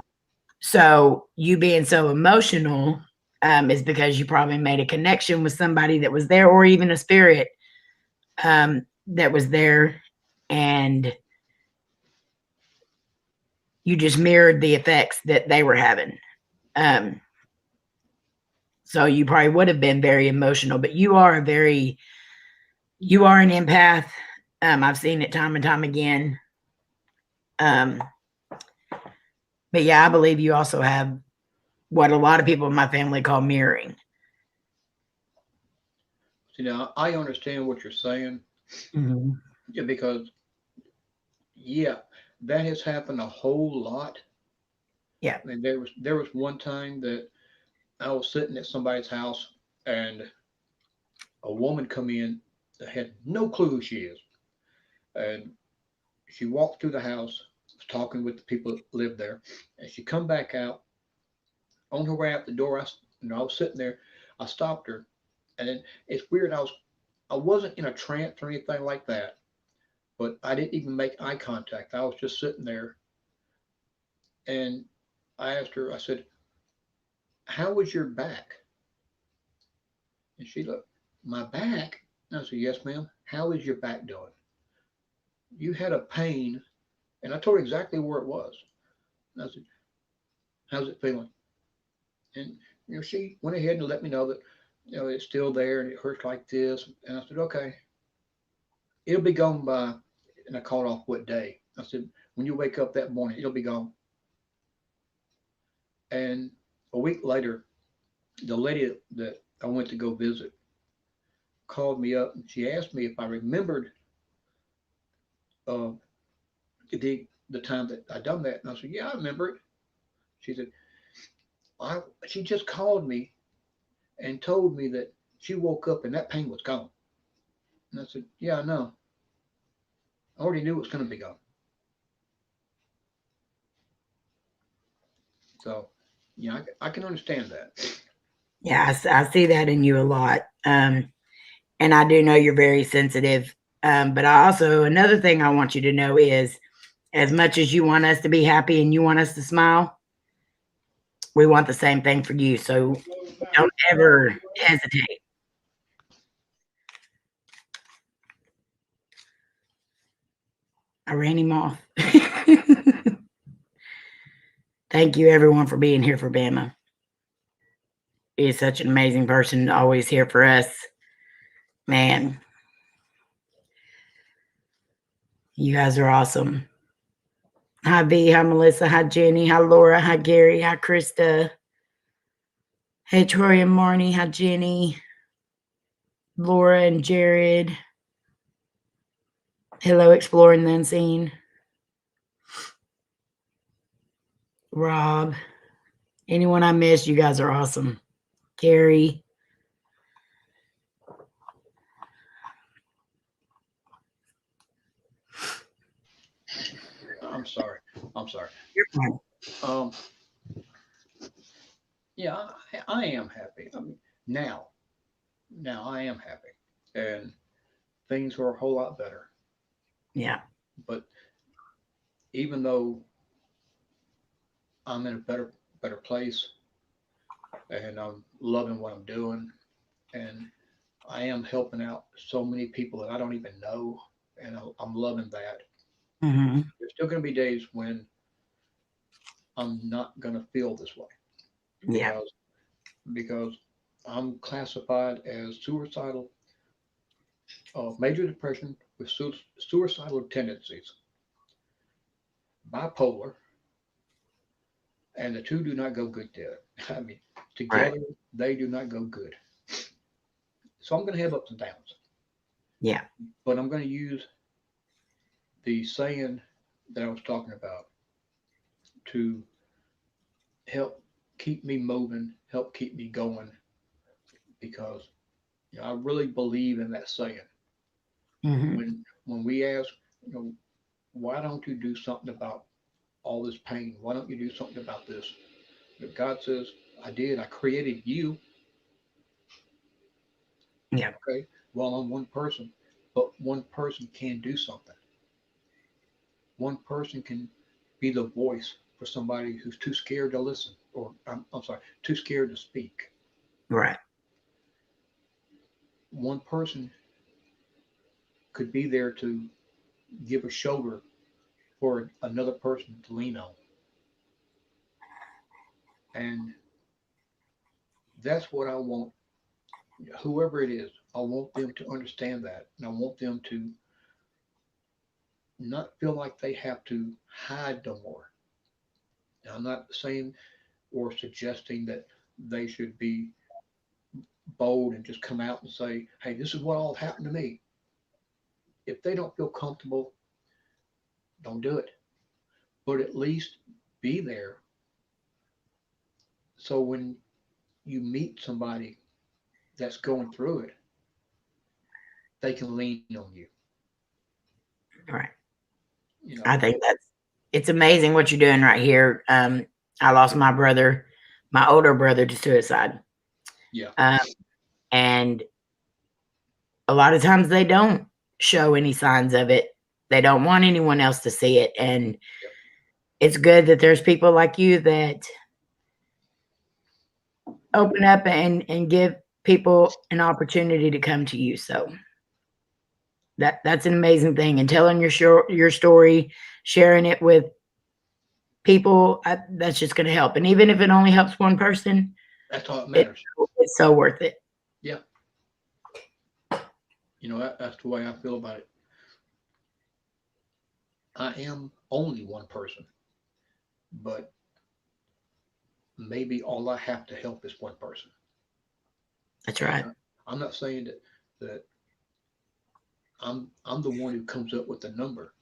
So you being so emotional is because you probably made a connection with somebody that was there, or even a spirit that was there, and you just mirrored the effects that they were having. So you probably would have been very emotional, but you are an empath. I've seen it time and time again. But yeah, I believe you also have what a lot of people in my family call mirroring. I understand what you're saying. Hmm. Yeah, because yeah, that has happened a whole lot. Yeah. I mean, there was one time that I was sitting at somebody's house and a woman come in that had no clue who she is, and she walked through the house, was talking with the people that lived there, and she come back out. On her way out the door, I was sitting there. I stopped her, and then it's weird. I wasn't in a trance or anything like that, but I didn't even make eye contact. I was just sitting there, and I asked her. I said, "How was your back?" And she looked, "My back?" And I said, "Yes, ma'am. How is your back doing? You had a pain," and I told her exactly where it was. And I said, "How's it feeling?" And she went ahead and let me know that it's still there and it hurts like this. And I said, "Okay, it'll be gone by." And I called off what day. I said, "When you wake up that morning, it'll be gone." And a week later, the lady that I went to go visit called me up and she asked me if I remembered uh, the time that I done that. And I said, "Yeah, I remember it." She said, I, she just called me and told me that she woke up and that pain was gone. And I said, "Yeah, I know. I already knew it was going to be gone." So, I can understand that. Yeah, I see that in you a lot. And I do know you're very sensitive. But I also, another thing I want you to know is as much as you want us to be happy and you want us to smile, we want the same thing for you. So don't ever hesitate. I ran him off. Thank you, everyone, for being here for Bama. He's such an amazing person, always here for us. Man, you guys are awesome. Hi, V. Hi, Melissa. Hi, Jenny. Hi, Laura. Hi, Gary. Hi, Krista. Hey, Troy and Marnie. Hi, Jenny. Laura and Jared. Hello, Exploring the Unseen. Rob. Anyone I missed, you guys are awesome. Gary. I'm sorry. I'm sorry. You're fine. Um, yeah, I am happy. I mean, now, now I am happy, and things are a whole lot better. Yeah. But even though I'm in a better place, and I'm loving what I'm doing, and I am helping out so many people that I don't even know, and I'm loving that. Hmm. There's still going to be days when I'm not going to feel this way Yeah. because I'm classified as suicidal, major depression with suicidal tendencies, bipolar, and the two do not go good together. I mean, Right. together they do not go good. So I'm going to have ups and downs, Yeah. but I'm going to use the saying that I was talking about to help keep me moving, help keep me going, because I really believe in that saying. Hmm. When we ask, you know, why don't you do something about all this pain? Why don't you do something about this? But God says, I did. I created you. Yeah. Okay. Well, I'm one person, but one person can do something. One person can be the voice for somebody who's too scared to listen, or I'm sorry, too scared to speak. Right. One person could be there to give a shoulder for another person to lean on. And that's what I want, whoever it is, I want them to understand that. And I want them to not feel like they have to hide no more. Now, I'm not saying or suggesting that they should be bold and just come out and say, hey, this is what all happened to me. If they don't feel comfortable, don't do it. But at least be there so when you meet somebody that's going through it, they can lean on you. Right. You know, I think it's amazing what you're doing right here. I lost my brother, my older brother, to suicide. yeah, Um, and a lot of times they don't show any signs of it. They don't want anyone else to see it. And yeah, it's good that there's people like you that open up and give people an opportunity to come to you. So that's an amazing thing. And telling your story, sharing it with people, that's just going to help. And even if it only helps one person, that's all that it, matters. it's so worth it. Yeah, that's the way I feel about it. I am only one person, but maybe all I have to help is one person. That's And right. I'm not saying that I'm the one who comes up with the number.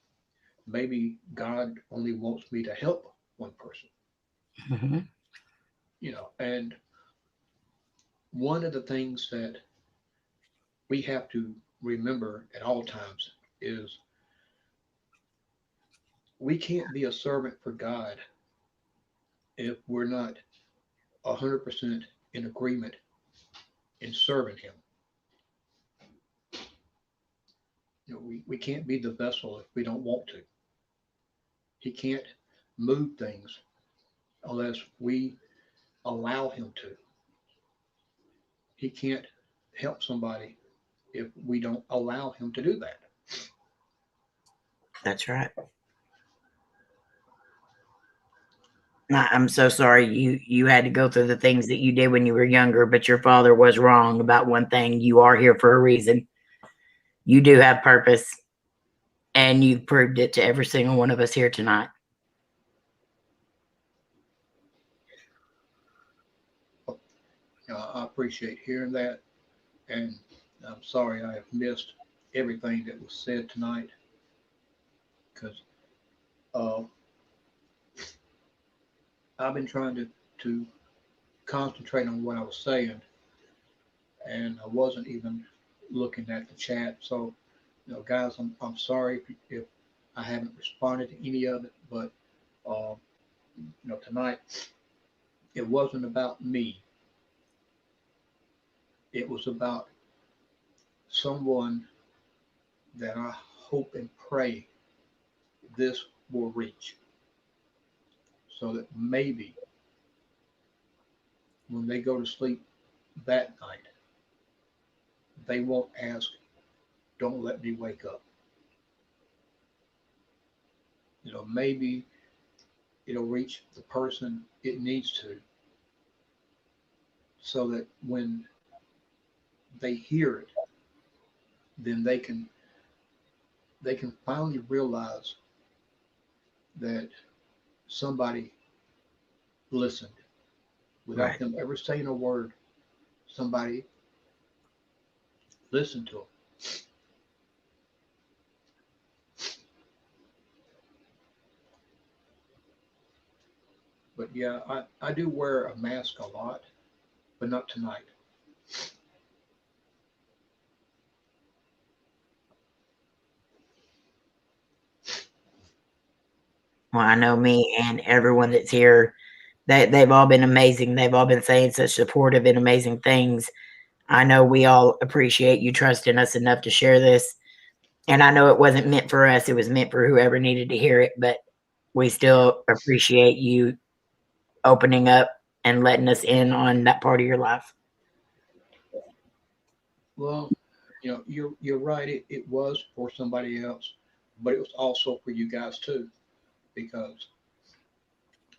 Maybe God only wants me to help one person. Hmm. And one of the things that we have to remember at all times is we can't be a servant for God if we're not 100% in agreement in serving Him. We can't be the vessel if we don't want to. He can't move things unless we allow Him to. He can't help somebody if we don't allow Him to do that. That's right. I'm so sorry you had to go through the things that you did when you were younger, but your father was wrong about one thing. You are here for a reason. You do have purpose, and you've proved it to every single one of us here tonight. I appreciate hearing that, and I'm sorry I have missed everything that was said tonight because uh, I've been trying to concentrate on what I was saying, and I wasn't even looking at the chat. So, guys, I'm sorry if I haven't responded to any of it, but uh, tonight it wasn't about me. It was about someone that I hope and pray this will reach, so that maybe when they go to sleep that night, they won't ask, "Don't let me wake up." Maybe it'll reach the person it needs to, so that when they hear it, then they can finally realize that somebody listened without Right. them ever saying a word. Somebody listened to them. But yeah, I do wear a mask a lot, but not tonight. Well, I know me and everyone that's here, they've all been amazing. They've all been saying such supportive and amazing things. I know we all appreciate you trusting us enough to share this. And I know it wasn't meant for us, it was meant for whoever needed to hear it, but we Yeah. still appreciate you opening up and letting us in on that part of your life. Well, you're right. It was for somebody else, but it was also for you guys too, because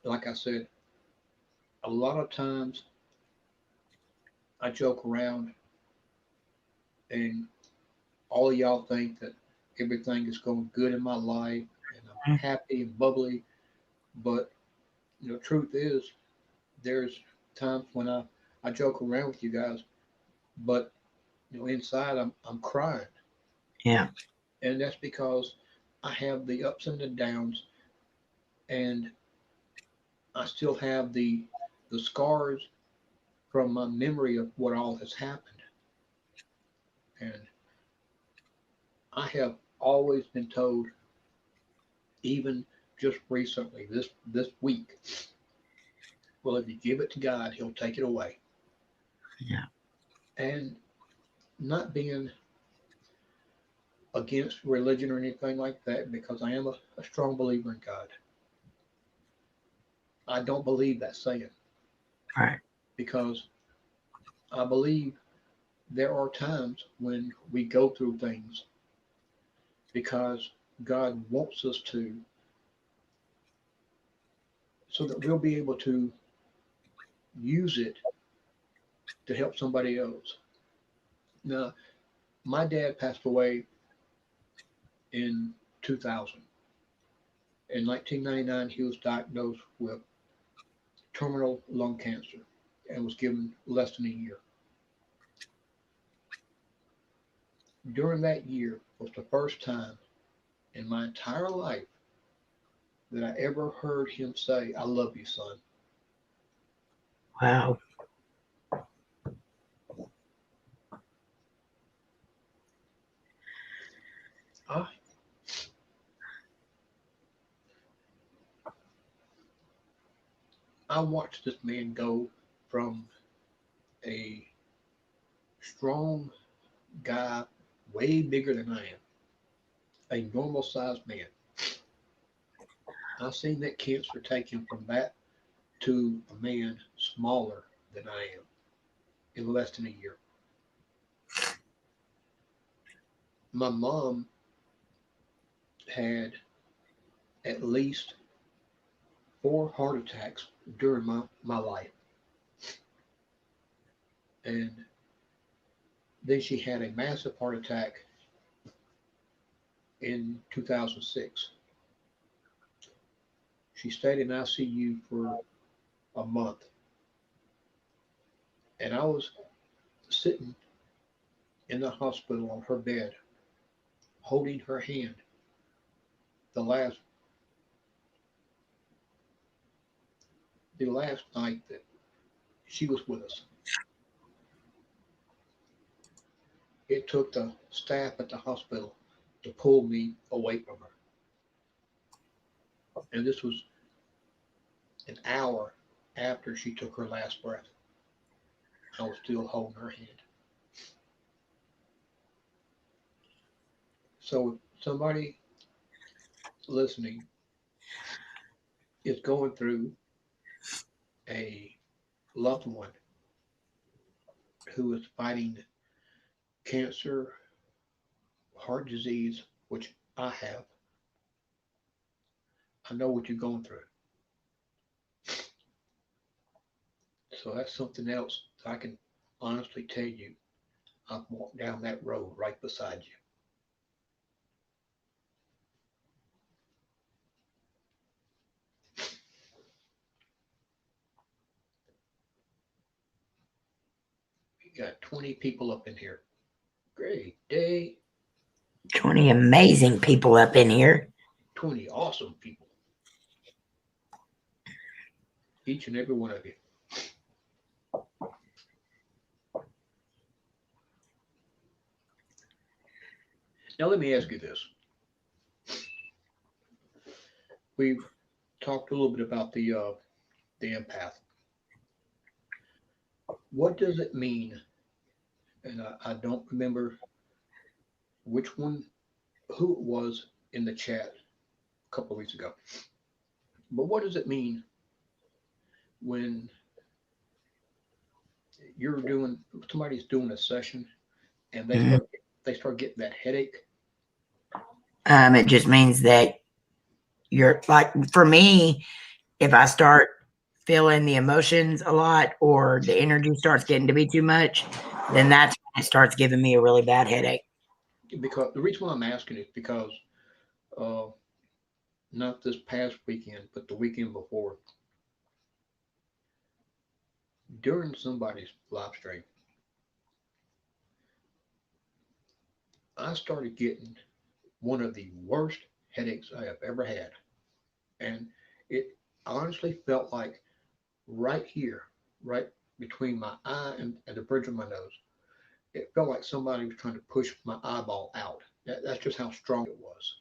like I said, a lot of times I joke around and all of y'all think that everything is going good in my life and I'm happy and bubbly. But truth is, there's times when I joke around with you guys but inside I'm crying, Yeah. and that's because I have the ups and the downs, and I still have the scars from my memory of what all has happened. And I have always been told, even just recently, this week, well, if you give it to God, He'll take it away. Yeah. And not being against religion or anything like that, because I am a strong believer in God. I don't believe that saying, Right. because I believe there are times when we go through things because God wants us to, so that we'll be able to use it to help somebody else. Now, my dad passed away in 2000. In 1999, he was diagnosed with terminal lung cancer and was given less than a year. During that year was the first time in my entire life that I ever heard him say, "I love you, son." Wow. I, I watched this man go from a strong guy, way bigger than I am, a normal sized man. I've seen that cancer take him from that to a man smaller than I am in less than a year. My mom had at least 4 heart attacks during my life. And then she had a massive heart attack in 2006. She stayed in ICU for a month. And I was sitting in the hospital on her bed, holding her hand the last the last night that she was with us. It took the staff at the hospital to pull me away from her. And this was an hour after she took her last breath. I was still holding her hand. So if somebody listening is going through a loved one who is fighting cancer, heart disease, which I have, I know what you're going through. So that's something else that I can honestly tell you. I've walked down that road right beside you. We got 20 people up in here. Great day. 20 amazing people up in here. 20 awesome people. Each and every one of you. Now let me ask you this. We've talked a little bit about the empath. What does it mean? And I don't remember which one, who it was in the chat a couple of weeks ago. But what does it mean when you're doing somebody's doing a session and Mhm. they start getting that headache? It just means that you're like, for me, if I start feeling the emotions a lot or the energy starts getting to be too much, then that's when it starts giving me a really bad headache. Because the reason why I'm asking is because uh, not this past weekend, but the weekend before, during somebody's live stream, I started getting one of the worst headaches I have ever had. And it honestly felt like right here, right between my eye and the bridge of my nose, it felt like somebody was trying to push my eyeball out. That's just how strong it was.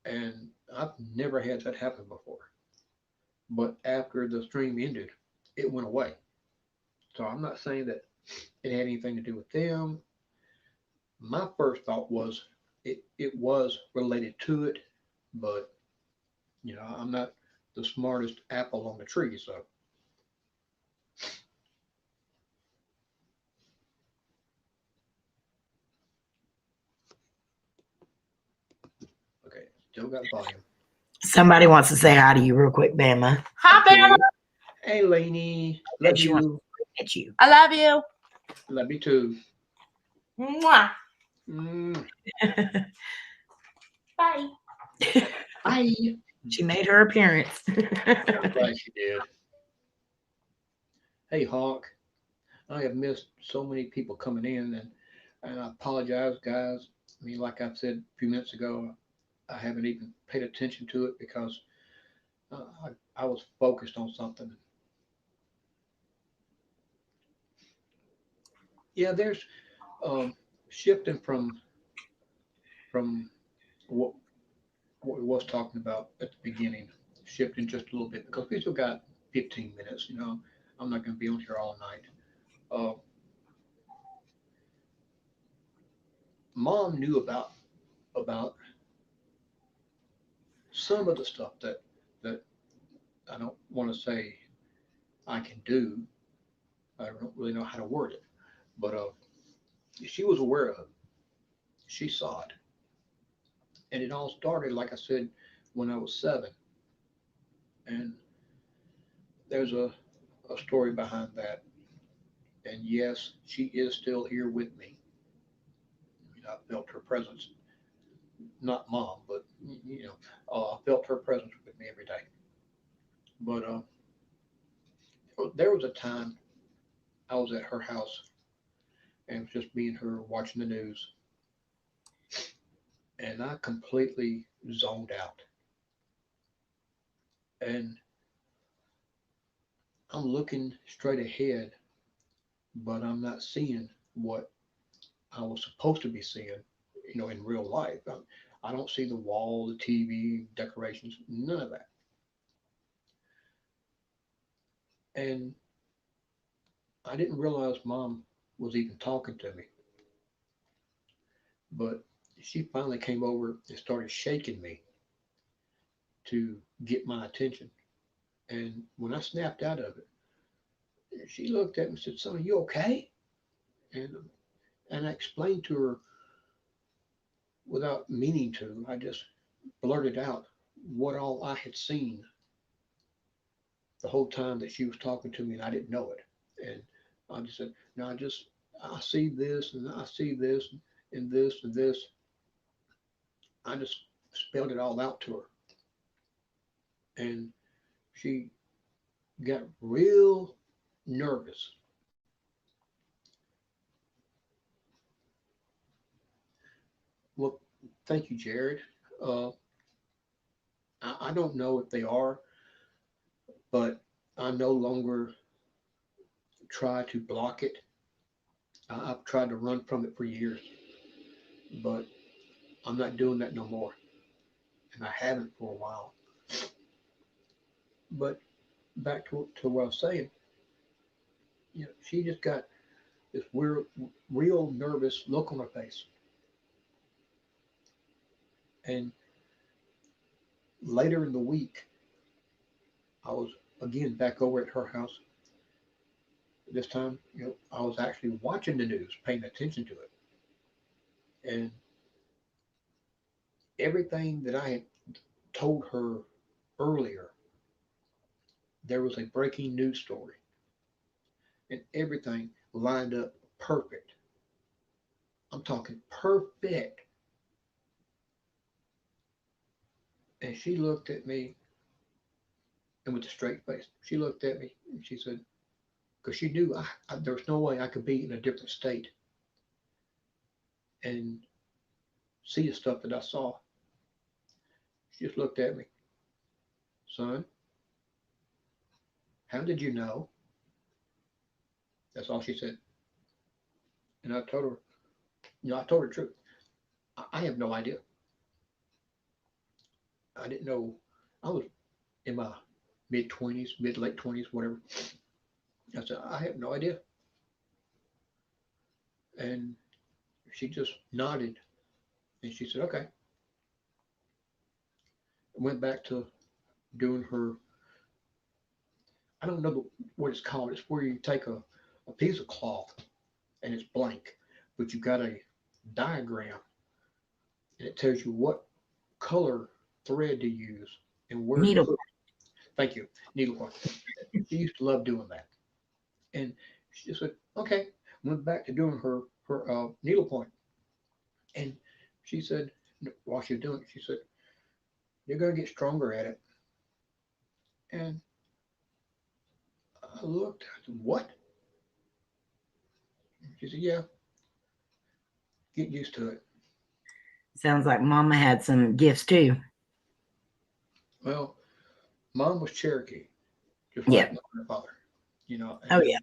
And I've never had that happen before. But after the stream ended, it went away. So I'm not saying that it had anything to do with them. My first thought was it was related to it, but I'm not the smartest apple on the tree. So okay, still got volume. Somebody wants to say hi to you real quick, Bama. Hi, Bama. Okay. Hey, Lainey, Okay, love she wants you. to at you. I love you. Love you too. Mwah. Mm, Bye. bye. She made her appearance. I'm glad she did. Hey, Hawk. I have missed so many people coming in, and I apologize, guys. I mean, like I said a few minutes ago, I haven't even paid attention to it because I was focused on something. Yeah, there's um, shifting from what what we was talking about at the beginning, shifting just a little bit because we still got 15 minutes. I'm not going to be on here all night. Uh, Mom knew about some of the stuff that I don't want to say I can do. I don't really know how to word it, but she was aware of it. She saw it, and it all started, like I said, when I was 7. And there's a story behind that. And yes, she is still here with me. I felt her presence, not mom, but I felt her presence with me every day. But there was a time I was at her house and it was just me and her watching the news, and I completely zoned out. And I'm looking straight ahead, but I'm not seeing what I was supposed to be seeing, in real life. I don't see the wall, the TV, decorations, none of that. And I didn't realize mom was even talking to me, but she finally came over and started shaking me to get my attention. And when I snapped out of it, she looked at me and said, "Son, are you okay?" And I explained to her without meaning to. I just blurted out what all I had seen the whole time that she was talking to me, and I didn't know it. And I just said, "No, I see this, and I see this, and this, and this." I just spelled it all out to her, and she got real nervous. Well, thank you, Jared. Uh, I don't know if they are, but I no longer try to block it. I've tried to run from it for years, but I'm not doing that no more, and I haven't for a while. But back to what I was saying, she just got this weird, real nervous look on her face, and later in the week, I was again back over at her house. This time, I was actually watching the news, paying attention to it, and everything that I had told her earlier, there was a breaking news story, and everything lined up perfect. I'm talking perfect. And she looked at me, and with a straight face, she looked at me and she said, because she knew there was no way I could be in a different state. and see the stuff that I saw. She just looked at me. Son, how did you know? That's all she said. And I told her, I told her the truth. I have no idea. I didn't know. I was in my mid 20s, mid late 20s, whatever. I said, I have no idea. And she just nodded and she said, okay. Went back to doing her, I don't know what it's called. It's where you take a piece of cloth and it's blank, but you've got a diagram and it tells you what color thread to use and where to Needle. put. Thank you, needlepoint. She used to love doing that, and she just said, "Okay." Went back to doing her needlepoint, and she said, while she was doing it, she said, "You're gonna get stronger at it." And I looked. I said, "What?" She said, "Yeah, get used to it." Sounds like Mama had some gifts too. Well, Mom was Cherokee, just like Yeah. my grandfather, Oh and yeah.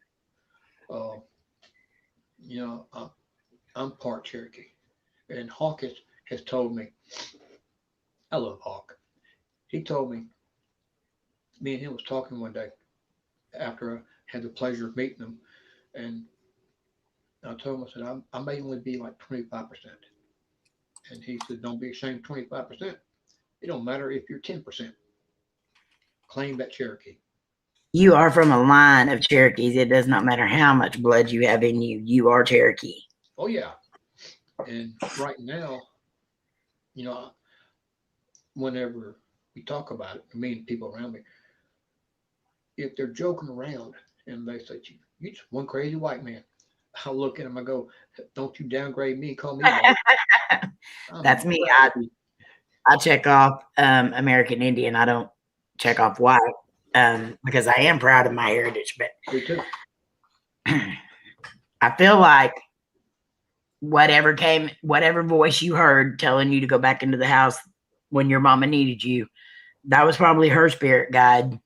uh, you know, I'm part Cherokee, and Hawk has told me, I love Hawk. He told me, me and him was talking one day after I had the pleasure of meeting him, and I told him, I said, I may only be like 25%. And he said, don't be ashamed of 25%. It don't matter if you're 10%. Claim that Cherokee. You are from a line of Cherokees. It does not matter how much blood you have in you. You are Cherokee. Oh, yeah. And right now, you know, whenever we talk about it, me and people around me, if they're joking around and they say, you just one crazy white man, I'll look at them, I go, don't you downgrade me, call me white. I'm That's me. crazy. I check off American Indian. I don't check off white because I am proud of my heritage. But Me too. I feel like whatever voice you heard telling you to go back into the house when your mama needed you, that was probably her spirit guide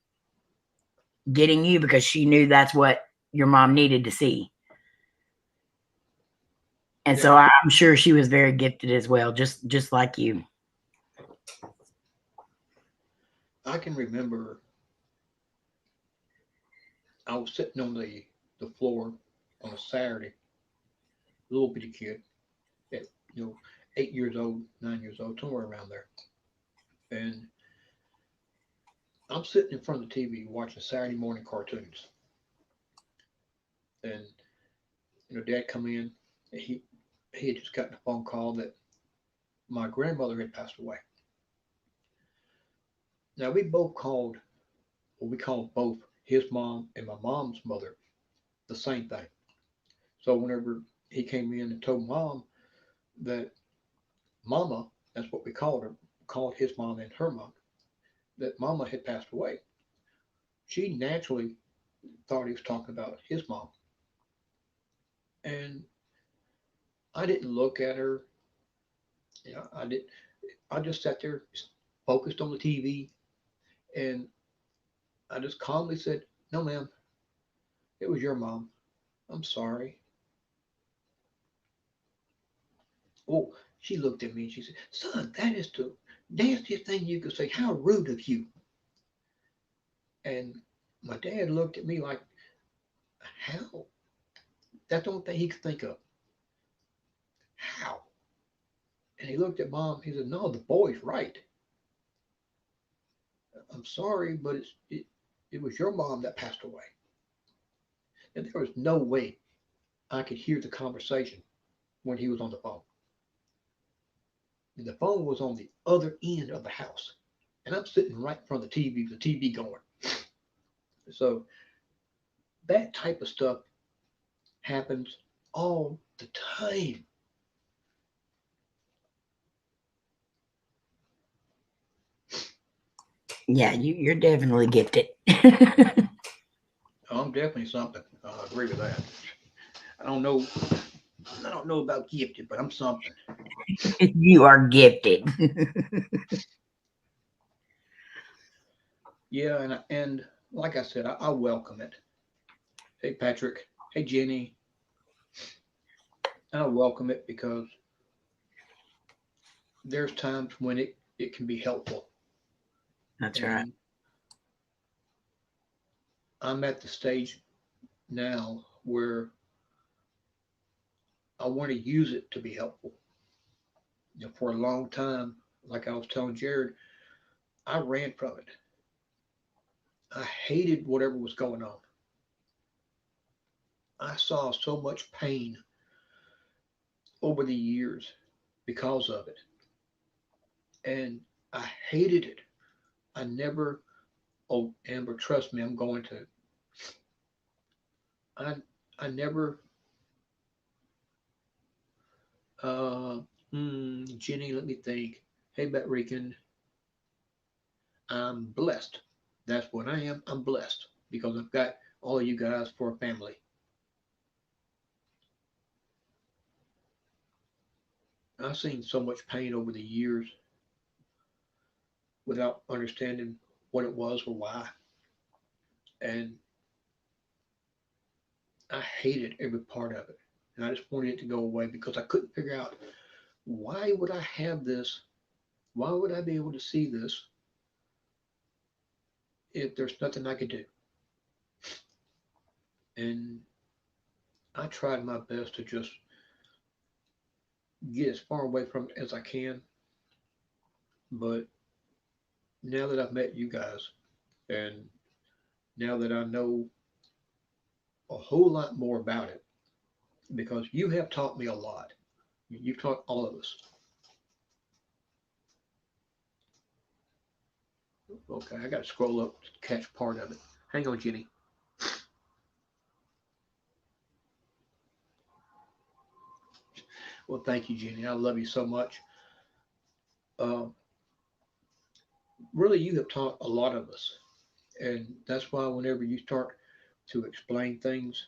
getting you because she knew that's what your mom needed to see. And Yeah. so I'm sure she was very gifted as well, just like you. I can remember I was sitting on the floor on a Saturday, little bitty kid at 8 years old, 9 years old, somewhere around there, and I'm sitting in front of the TV watching Saturday morning cartoons, and Dad come in, and he had just gotten a phone call that my grandmother had passed away. Now we called both his mom and my mom's mother the same thing. So whenever he came in and told Mom that Mama, that's what we called her, called his mom and her mom, that Mama had passed away, she naturally thought he was talking about his mom. And I didn't look at her. I did. I just sat there, focused on the TV, and I just calmly said, "No, ma'am, it was your mom. I'm sorry." Oh, she looked at me and she said, "Son, that is the nastiest thing you could say. How rude of you." And my dad looked at me like, "How?" That's the only thing he could think of. How? And he looked at Mom. He said, "No, the boy's right. I'm sorry, but it was your mom that passed away." And there was no way I could hear the conversation when he was on the phone. And the phone was on the other end of the house. And I'm sitting right in front of the TV going. So that type of stuff happens all the time. Yeah, you're definitely gifted. I'm definitely something. I agree with that. I don't know I don't know about gifted, but I'm something. You are gifted. Yeah, and like I said, I welcome it. Hey Patrick, hey Jenny, I welcome it because there's times when it can be helpful, That's right. and I'm at the stage now where I want to use it to be helpful. For a long time, like I was telling Jared, I ran from it. I hated whatever was going on. I saw so much pain over the years because of it, and I hated it. I never, oh, Amber, trust me, I'm going to. I I never, uh, Jenny, let me think. Hey, Bet Rican, I'm blessed. That's what I am. I'm blessed because I've got all of you guys for a family. I've seen so much pain over the years without understanding what it was or why. And I hated every part of it. And I just wanted it to go away because I couldn't figure out why would I have this? Why would I be able to see this if there's nothing I could do? And I tried my best to just get as far away from it as I can. But now that I've met you guys and now that I know a whole lot more about it, because you have taught me a lot. You've taught all of us. Okay, I got to scroll up to catch part of it. Hang on, Jenny. Well, thank you, Jenny. I love you so much. Uh, really, you have taught a lot of us. And that's why whenever you start to explain things,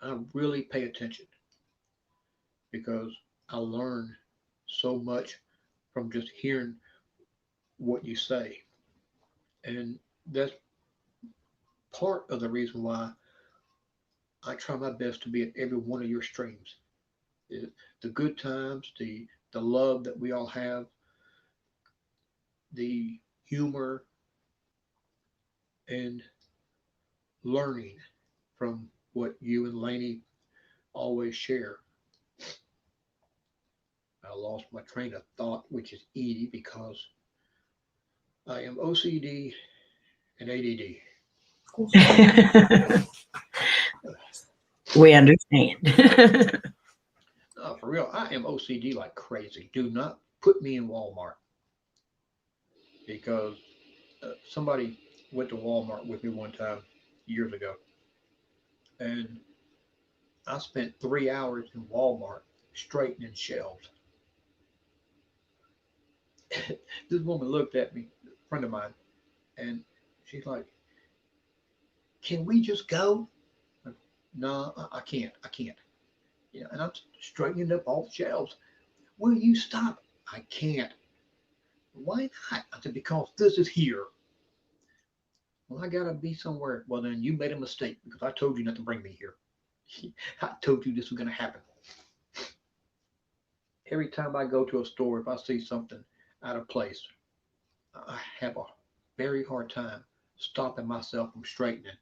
I really pay attention because I learn so much from just hearing what you say. And that's part of the reason why I try my best to be at every one of your streams. The good times, the love that we all have, the humor, and learning from what you and Lainey always share. I lost my train of thought, which is Edie, because I am OCD and ADD. We understand. For real, I am OCD like crazy. Do not put me in Walmart because somebody went to Walmart with me one time years ago, and I spent 3 hours in Walmart straightening shelves. This woman looked at me, a friend of mine, and she's like, "Can we just go?" No, I can't. I can't. And I'm straightening up all the shelves. Will you stop? I can't. Why not? I said, because this is here. Well, I gotta be somewhere. Well, then you made a mistake because I told you not to bring me here. I told you this was gonna happen. Every time I go to a store, if I see something out of place, I have a very hard time stopping myself from straightening.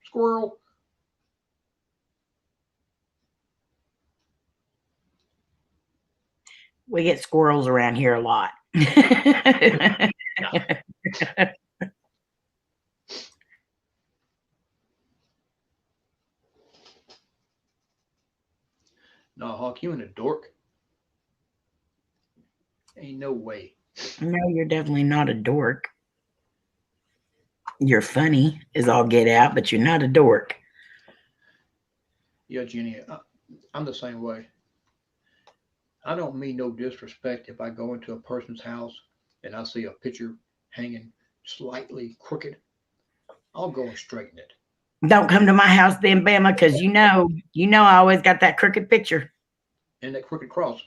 Squirrel. We get squirrels around here a lot. Yeah. No, Hawk, you and a dork. Ain't no way. No, you're definitely not a dork. You're funny as all get out, but you're not a dork. Yeah, Jenny, I'm the same way. I don't mean no disrespect if I go into a person's house and I see a picture hanging slightly crooked. I'll go and straighten it. Don't come to my house then, Bama, because I always got that crooked picture. And that crooked cross.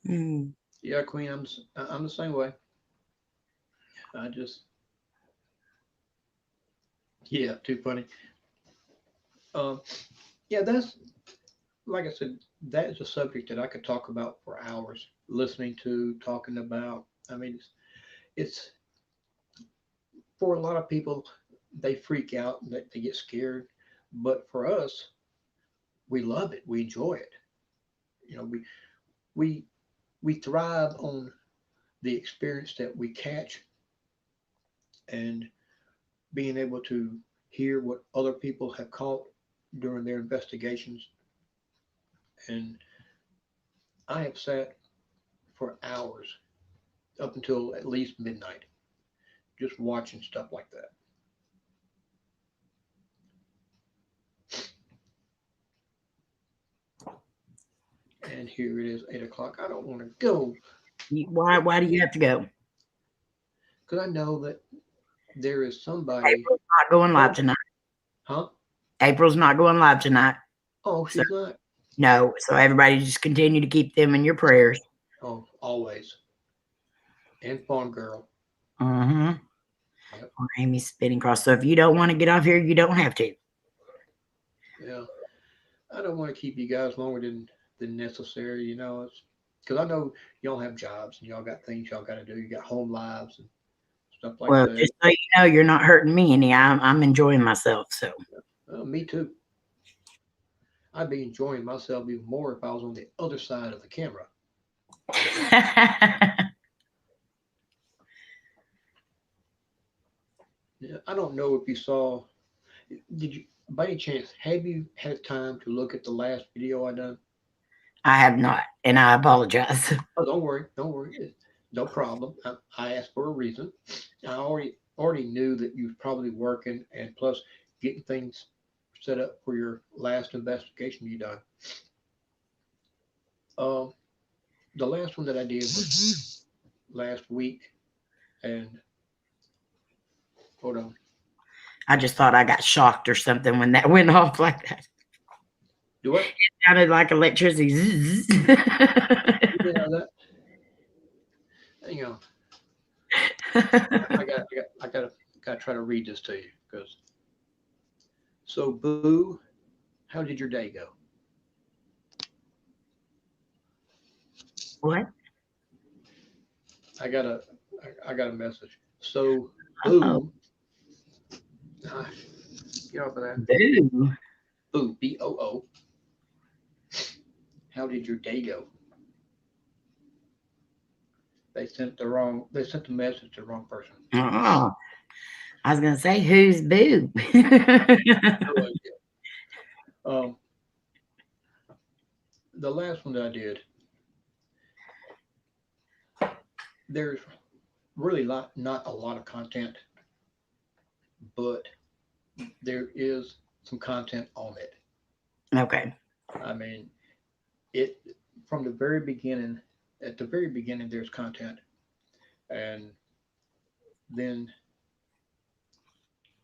Mm. Yeah, Queen, I'm the same way. I just, yeah, too funny. Um, yeah, that's like I said, that is a subject that I could talk about for hours, listening to, talking about. I mean, it's for a lot of people, they freak out, they get scared, but for us, we love it, we enjoy it. You know, we we thrive on the experience that we catch and being able to hear what other people have caught during their investigations. And I have sat for hours up until at least midnight just watching stuff like that. And here it is, 8 o'clock. I don't want to go Why do you have to go? because I know that there is somebody. April's not going live Oh, tonight. huh? April's not going live tonight. Oh, So she's not. no. So everybody just continue to keep them in your prayers. Oh, always. And Farm Girl. Mm-hmm. Yep. Or Amy's spinning cross. So if you don't want to get off here, you don't have to. Yeah. I don't want to keep you guys longer than necessary. It's because I know y'all have jobs and y'all got things y'all got to do. You got home lives and stuff like Well, that. just so you know, you're not hurting me any. I'm enjoying myself. So Me too. I'd be enjoying myself even more if I was on the other side of the camera. Yeah, I don't know if you saw. Did you, by any chance, have you had time to look at the last video I done? I have not, and I apologize. Oh, don't worry, don't worry. No problem. I asked for a reason. I already knew that you was probably working, and plus getting things set up for your last investigation you done. Um, the last one that I did was last week, and hold on. I just thought I got shocked or something when that went off like that. Do what? It sounded like electricity. You did have that? Hang on. I gotta try to read this to you because. So, Boo, how did your day go? What? I got a, I got a message. So, Oh, Boo, ah, get off of that. boo. Boo, BOO. How did your day go? They sent the message to the wrong person. Oh, I was gonna say, who's boo? No idea. Um, the last one that I did, there's really not a lot of content, but there is some content on it. Okay. I mean, it from the very beginning. At the very beginning, there's content, and then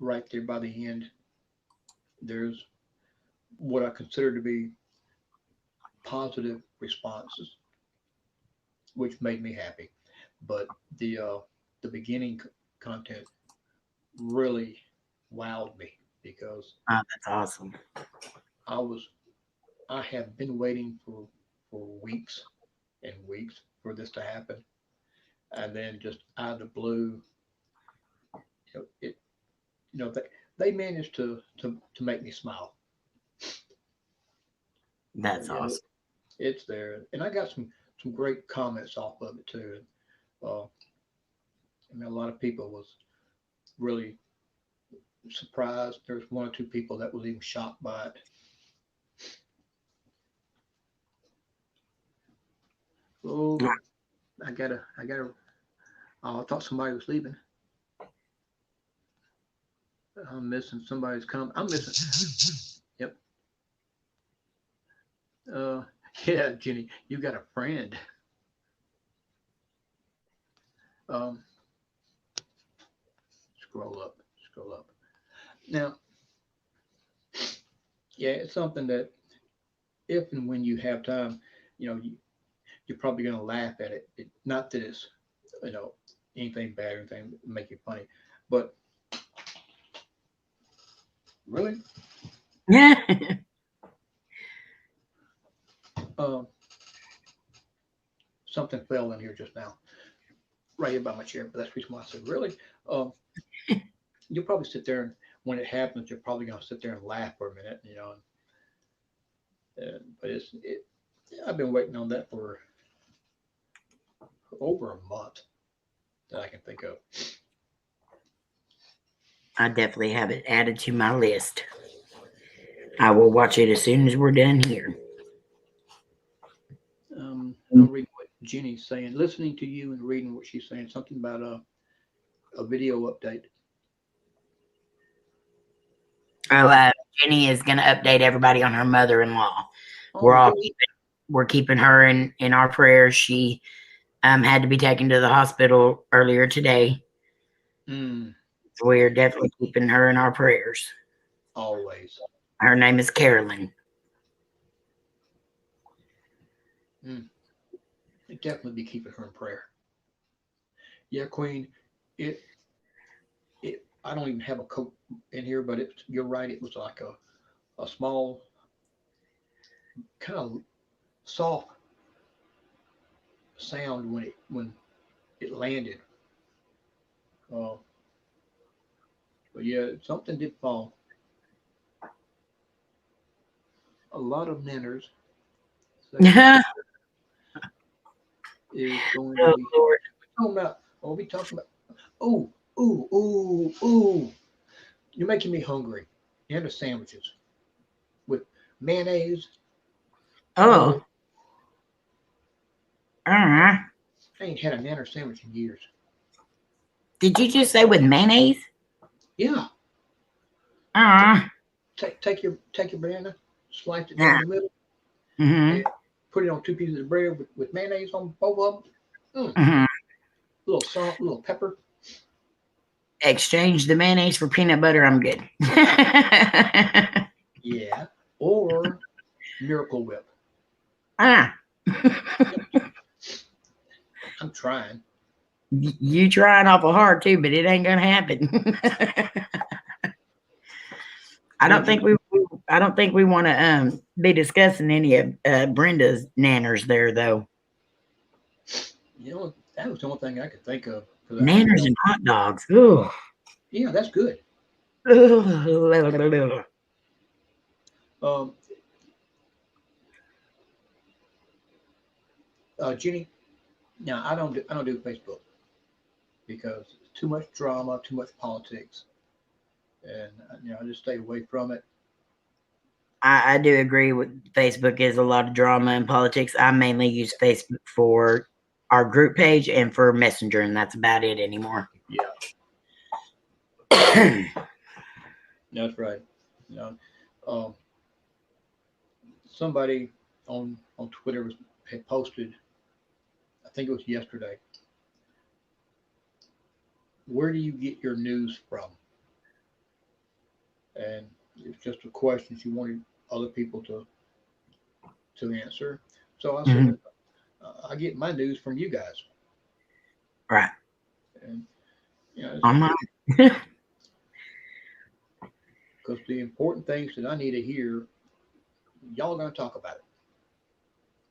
right there by the end, there's what I consider to be positive responses, which made me happy. But the beginning content really wowed me because Oh, that's awesome. I was I have been waiting for weeks and weeks for this to happen, and then just out of the blue, it they managed to make me smile. That's Yeah, awesome. it's there, and I got some great comments off of it too. I mean, a lot of people was really surprised. There's one or two people that was even shocked by it. Oh, I gotta. Oh, I thought somebody was leaving. I'm missing somebody's come. I'm missing. Yep. Uh, yeah, Jenny, you got a friend. Um, scroll up, scroll up. Now, yeah, it's something that if and when you have time, you know, you're probably going to laugh at it. Not that it's, you know, anything bad or anything that make you funny, but really, Yeah. um, something fell in here just now, right here by my chair. But that's the reason why I said, really, um, you'll probably sit there and when it happens, you're probably going to sit there and laugh for a minute, you know. But I've been waiting on that for over a month that I can think of. I definitely have it added to my list. I will watch it as soon as we're done here. I'm reading what Jenny's saying, listening to you and reading what she's saying. Something about a video update. Oh, Jenny is going to update everybody on her mother-in-law. Oh, good. We're keeping her in our prayers. She had to be taken to the hospital earlier today. Mm, So we are definitely keeping her in our prayers. always. Her name is Carolyn. Mm, definitely be keeping her in prayer. Yeah, Queen. It I don't even have a coat in here, but you're right. It was like a small, kind of soft sound when it landed. Uh, but yeah, something did fall. A lot of nanners say Oh, is going to be Lord. talking about. What are we talking about? Oh, ooh, ooh, ooh! You're making me hungry. Nanner sandwiches with mayonnaise. Oh, Oh, uh, I ain't had a nanner sandwich in years. did you just say with mayonnaise? Yeah, Uh, take your banana, slice it down yeah. the middle, Mm-hmm. and put it on two pieces of bread with mayonnaise on both of them. Mm, Mm-hmm. little salt, little pepper. Exchange the mayonnaise for peanut butter. I'm good. Yeah, or Miracle Whip. Ah. I'm trying. You trying awful hard too, but it ain't gonna happen. I Yeah, don't think Jenny. we want to be discussing any of Brenda's nanners there though. That was the only thing I could think of because I Nanners know. and hot dogs. Ooh. Yeah, that's good. Um, Jenny. Now I don't do Facebook because it's too much drama, too much politics, and I just stay away from it. I do agree with Facebook is a lot of drama and politics. I mainly use Facebook for our group page and for Messenger, and that's about it anymore. Yeah, that's right. You know, um, somebody on Twitter had posted. I think it was yesterday. Where do you get your news from? And it's just a question she wanted other people to answer. So I said, Mhm. well, I get my news from you guys, Right. and On my because the important things that I need to hear, y'all gonna talk about it.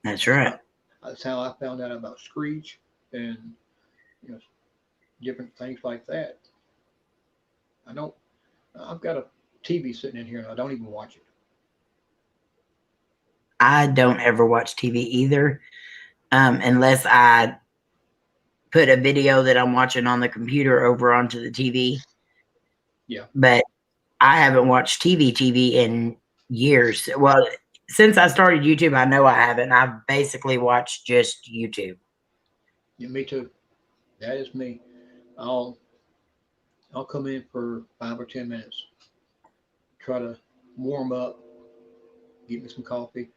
That's That's right. how that's how I found out about Screech and you know different things like that. I don't. I've got a TV sitting in here and I don't even watch it. I don't ever watch TV either, unless I put a video that I'm watching on the computer over onto the TV. Yeah. But I haven't watched TV in years. Well, since I started YouTube, I know I haven't. I've basically watched just YouTube. Yeah, me too. That is me. I'll I'll come in for 5 or 10 minutes, try to warm up, get me some coffee,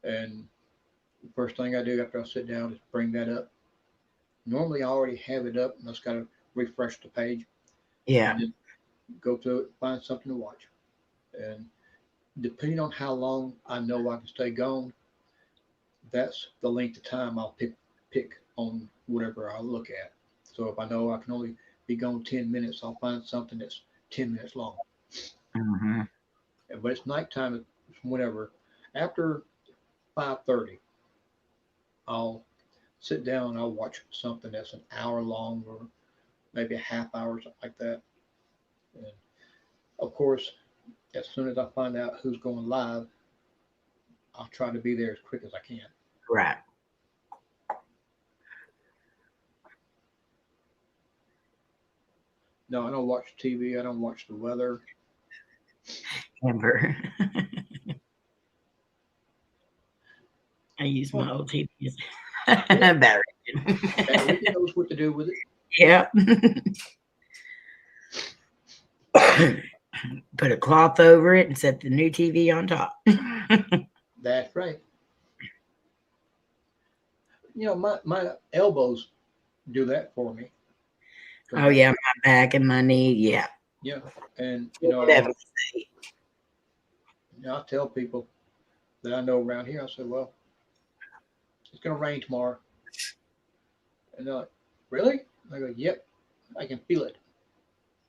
and the first thing I do after I sit down is bring that up. Normally, I already have it up, and I just got to refresh the page. Yeah. and then go through it, find something to watch. And depending on how long I know I can stay gone, that's the length of time I'll pick on whatever I look at. So if I know I can only be gone 10 minutes, I'll find something that's 10 minutes long. Mm-hmm. But it's nighttime. It's whenever after 5:30, I'll sit down and I'll watch something that's an hour long or maybe a half hour, something like that. And of course, as soon as I find out who's going live, I'll try to be there as quick as I can. Right. No, I don't watch TV. I don't watch the weather. Amber. I use my Oh, old TVs. yeah, Battery. that Ricky knows what to do with it. Yeah. Put a cloth over it and set the new TV on top. That's right. My elbows do that for me. Oh yeah, my back and my knee. Yeah. Yeah, and Whatever. I tell people that I know around here. I say, well, it's going to rain tomorrow, and they're like, really? I go, yep. I can feel it.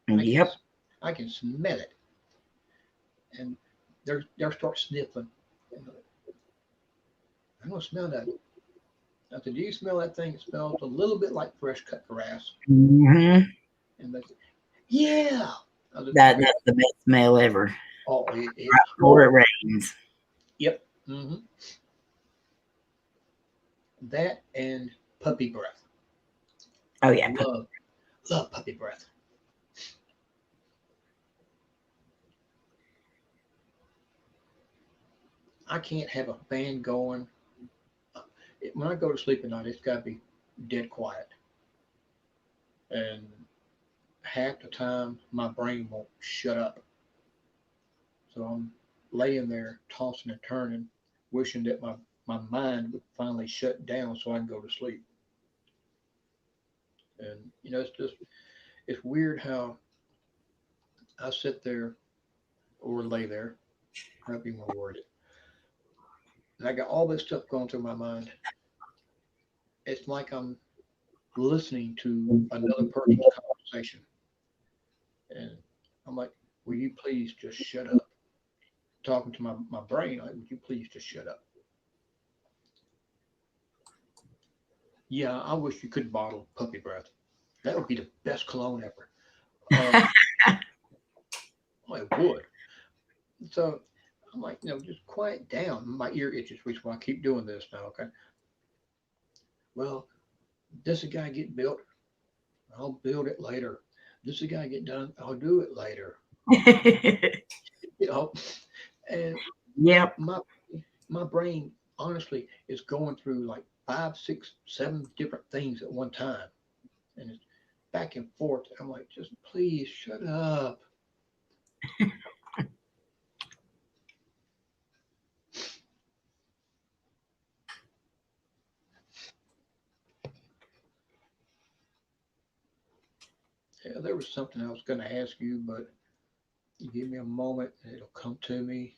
I can Yep. I can smell it, and they'll start sniffling. And they're like, I don't smell that. I said, do you smell that thing? It smells a little bit like fresh cut grass. Hmm. And they said, yeah. I said, okay. That's the best smell ever. Oh, it's Before it horrible. rains. Yep. That and puppy breath. Oh yeah. Love puppy breath. I can't have a fan going. When I go to sleep at night, it's got to be dead quiet. And half the time, my brain won't shut up. So I'm laying there tossing and turning, wishing that my mind would finally shut down so I can go to sleep. And it's weird how I sit there or lay there, however you want to word it, and I got all this stuff going through my mind. It's like I'm listening to another person's conversation, and I'm like, "Will you please just shut up?" Talking to my brain, like, "Would you please just shut up?" Yeah, I wish you could bottle puppy breath. That would be the best cologne ever. Um, well, it would. So I'm like, just quiet down. My ear itches, which is why I keep doing this now. Okay. Well, this guy get built. I'll build it later. This guy get done. I'll do it later. You know, and Yep. my brain honestly is going through like five, six, seven different things at one time, and it's back and forth. I'm like, just please shut up. Yeah, there was something I was going to ask you, but you give me a moment and it'll come to me.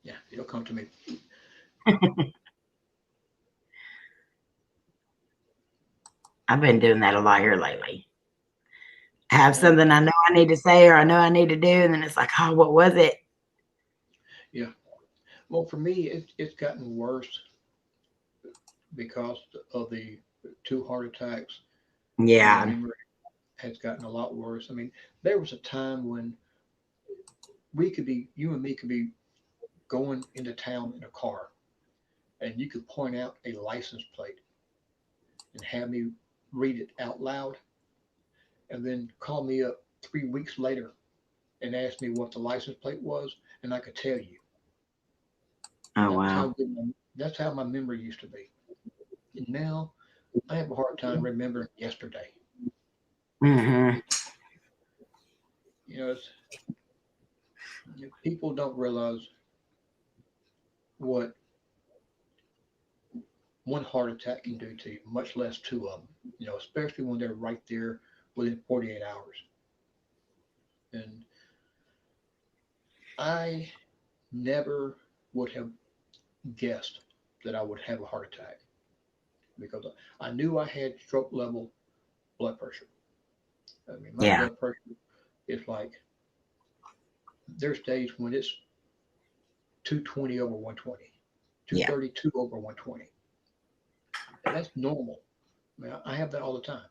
Yeah, it'll come to me. I've been doing that a lot here lately. I have Uh, something I know I need to say or I know I need to do, and then it's like, oh, what was it? yeah. Well, for me, it's gotten worse because of the two heart attacks. My Yeah. memory has gotten a lot worse. I mean, there was a time when you and me could be going into town in a car, and you could point out a license plate and have me read it out loud, and then call me up 3 weeks later and ask me what the license plate was, and I could tell you. Oh That was wow. how good that's how my memory used to be. And now I have a hard time remembering yesterday. Hmm. You know, people don't realize what one heart attack can do to you, much less two of them. Especially when they're right there within 48 hours. And I never would have guessed that I would have a heart attack because I knew I had stroke level blood pressure. I mean, my Yeah. blood pressure is like there's days when it's 220 over 120, Yeah. 232 over 120. And that's normal. I mean, I have that all the time.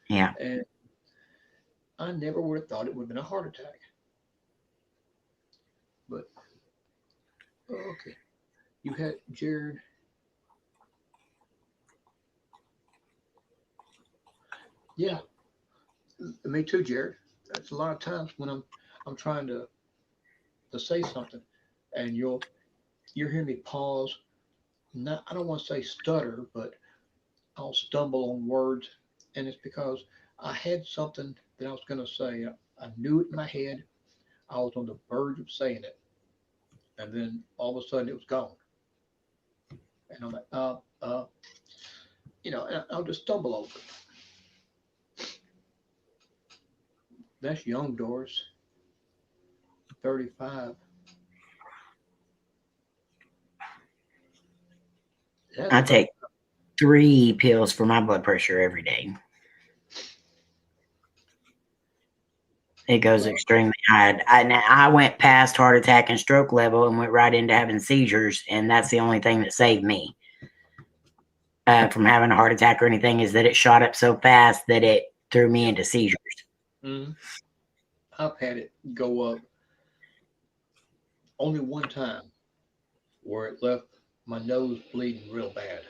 Yeah. And I never would have thought it would have been a heart attack. But, okay. You had Jared. Yeah, me too, Jared. That's a lot of times when I'm trying to say something and you're hearing me pause. Not, I don't want to say stutter, but I'll stumble on words, and it's because I had something that I was going to say. I knew it in my head. I was on the verge of saying it, and then all of a sudden it was gone. And I'm like, and I'll just stumble over it. That's young Doris, 35. That's I about take 3 pills for my blood pressure every day. It goes well. extremely high. I went past heart attack and stroke level and went right into having seizures, and that's the only thing that saved me from having a heart attack or anything. Is that it shot up so fast that it threw me Yeah. into seizures. Mm-hmm. I've had it go up only one time where it left my nose bleeding real bad.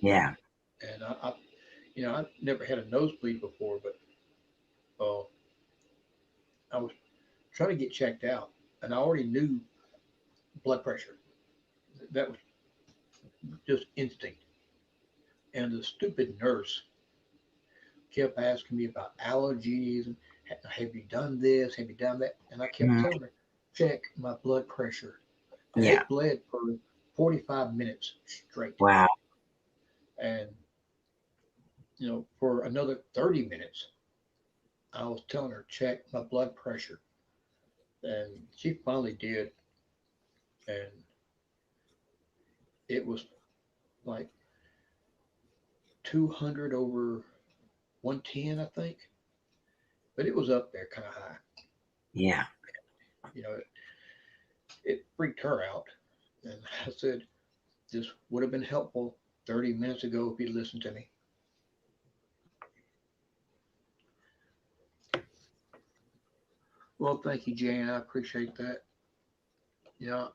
Yeah. And I've never had a nosebleed before, but uh, I was trying to get checked out, and I already knew blood pressure. That was just instinct. And the stupid nurse kept asking me about allergies and have you done this? Have you done that? And I kept Mhm. telling her, check my blood pressure. And Yeah. it bled for 45 minutes straight. Wow. And, for another 30 minutes, I was telling her, check my blood pressure. And she finally did. And it was like 200 over 110, I think. But it was up there kind of high. Yeah. It freaked her out. And I said, this would have been helpful 30 minutes ago if you'd listened to me. Well, thank you, Jane. I appreciate that. You know,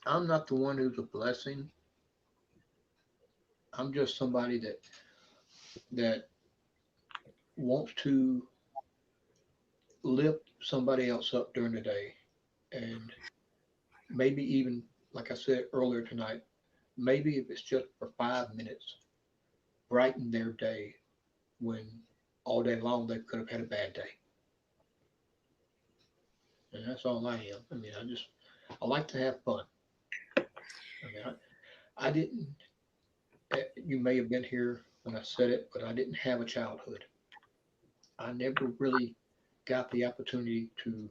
I'm not the one who's a blessing. I'm just somebody that wants to lift somebody else up during the day, and maybe even, like I said earlier tonight, maybe if it's just for 5 minutes, brighten their day when all day long they could have had a bad day. And that's all I am. I mean, I like to have fun. I mean, I didn't. You may have been here when I said it, but I didn't have a childhood. I never really got the opportunity to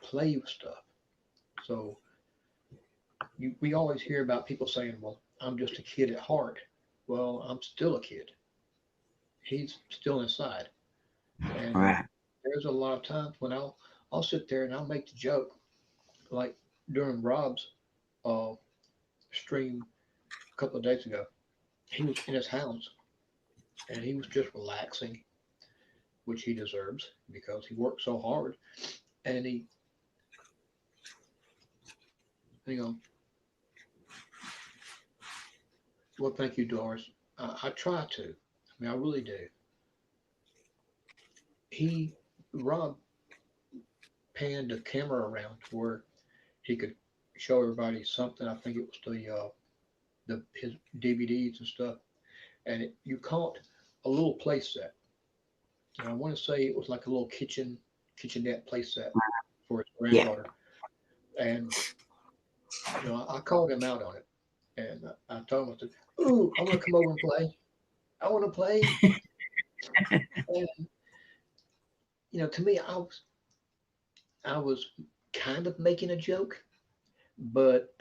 play with stuff. So we always hear about people saying, "Well, I'm just a kid at heart." Well, I'm still a kid. He's still inside, and Right. there's a lot of times when I'll sit there and I'll make the joke, like during Rob's uh, stream a couple of days ago. He was in his house and he was just relaxing, which he deserves because he worked so hard. And you know, well, thank you, Doris. I try to. I mean, I really do. He, Rob, panned the camera around to where he could show everybody something. I think it was the his DVDs and stuff, and you caught a little play set. And I want to say it was like a little kitchenette play set for his Yeah. granddaughter. And I called him out on it, and I told him, I said, "Ooh, I want to come over and play. I want to play." And to me, I was kind of making a joke, but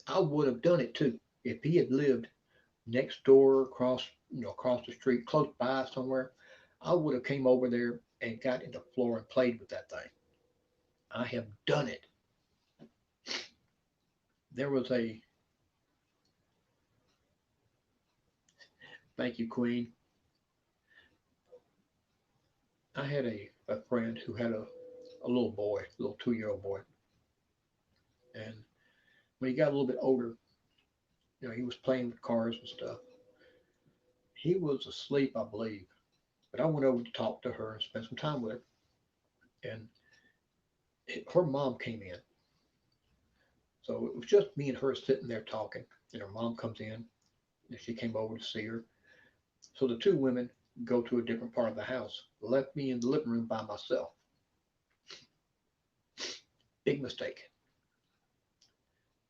I would have done it too if he had lived next door, across the street, close by somewhere. I would have came over there and got in the floor and played with that thing. I have done it. There was a Thank you, Queen. I had a friend who had a little boy, a little 2-year-old boy, and when he got a little bit older, he was playing with cars and stuff. He was asleep, I believe, but I went over to talk to her and spend some time with her, and her mom came in. So it was just me and her sitting there talking, and her mom comes in, and she came over to see her. So the two women go to a different part of the house, left me in the living room by myself. Big mistake,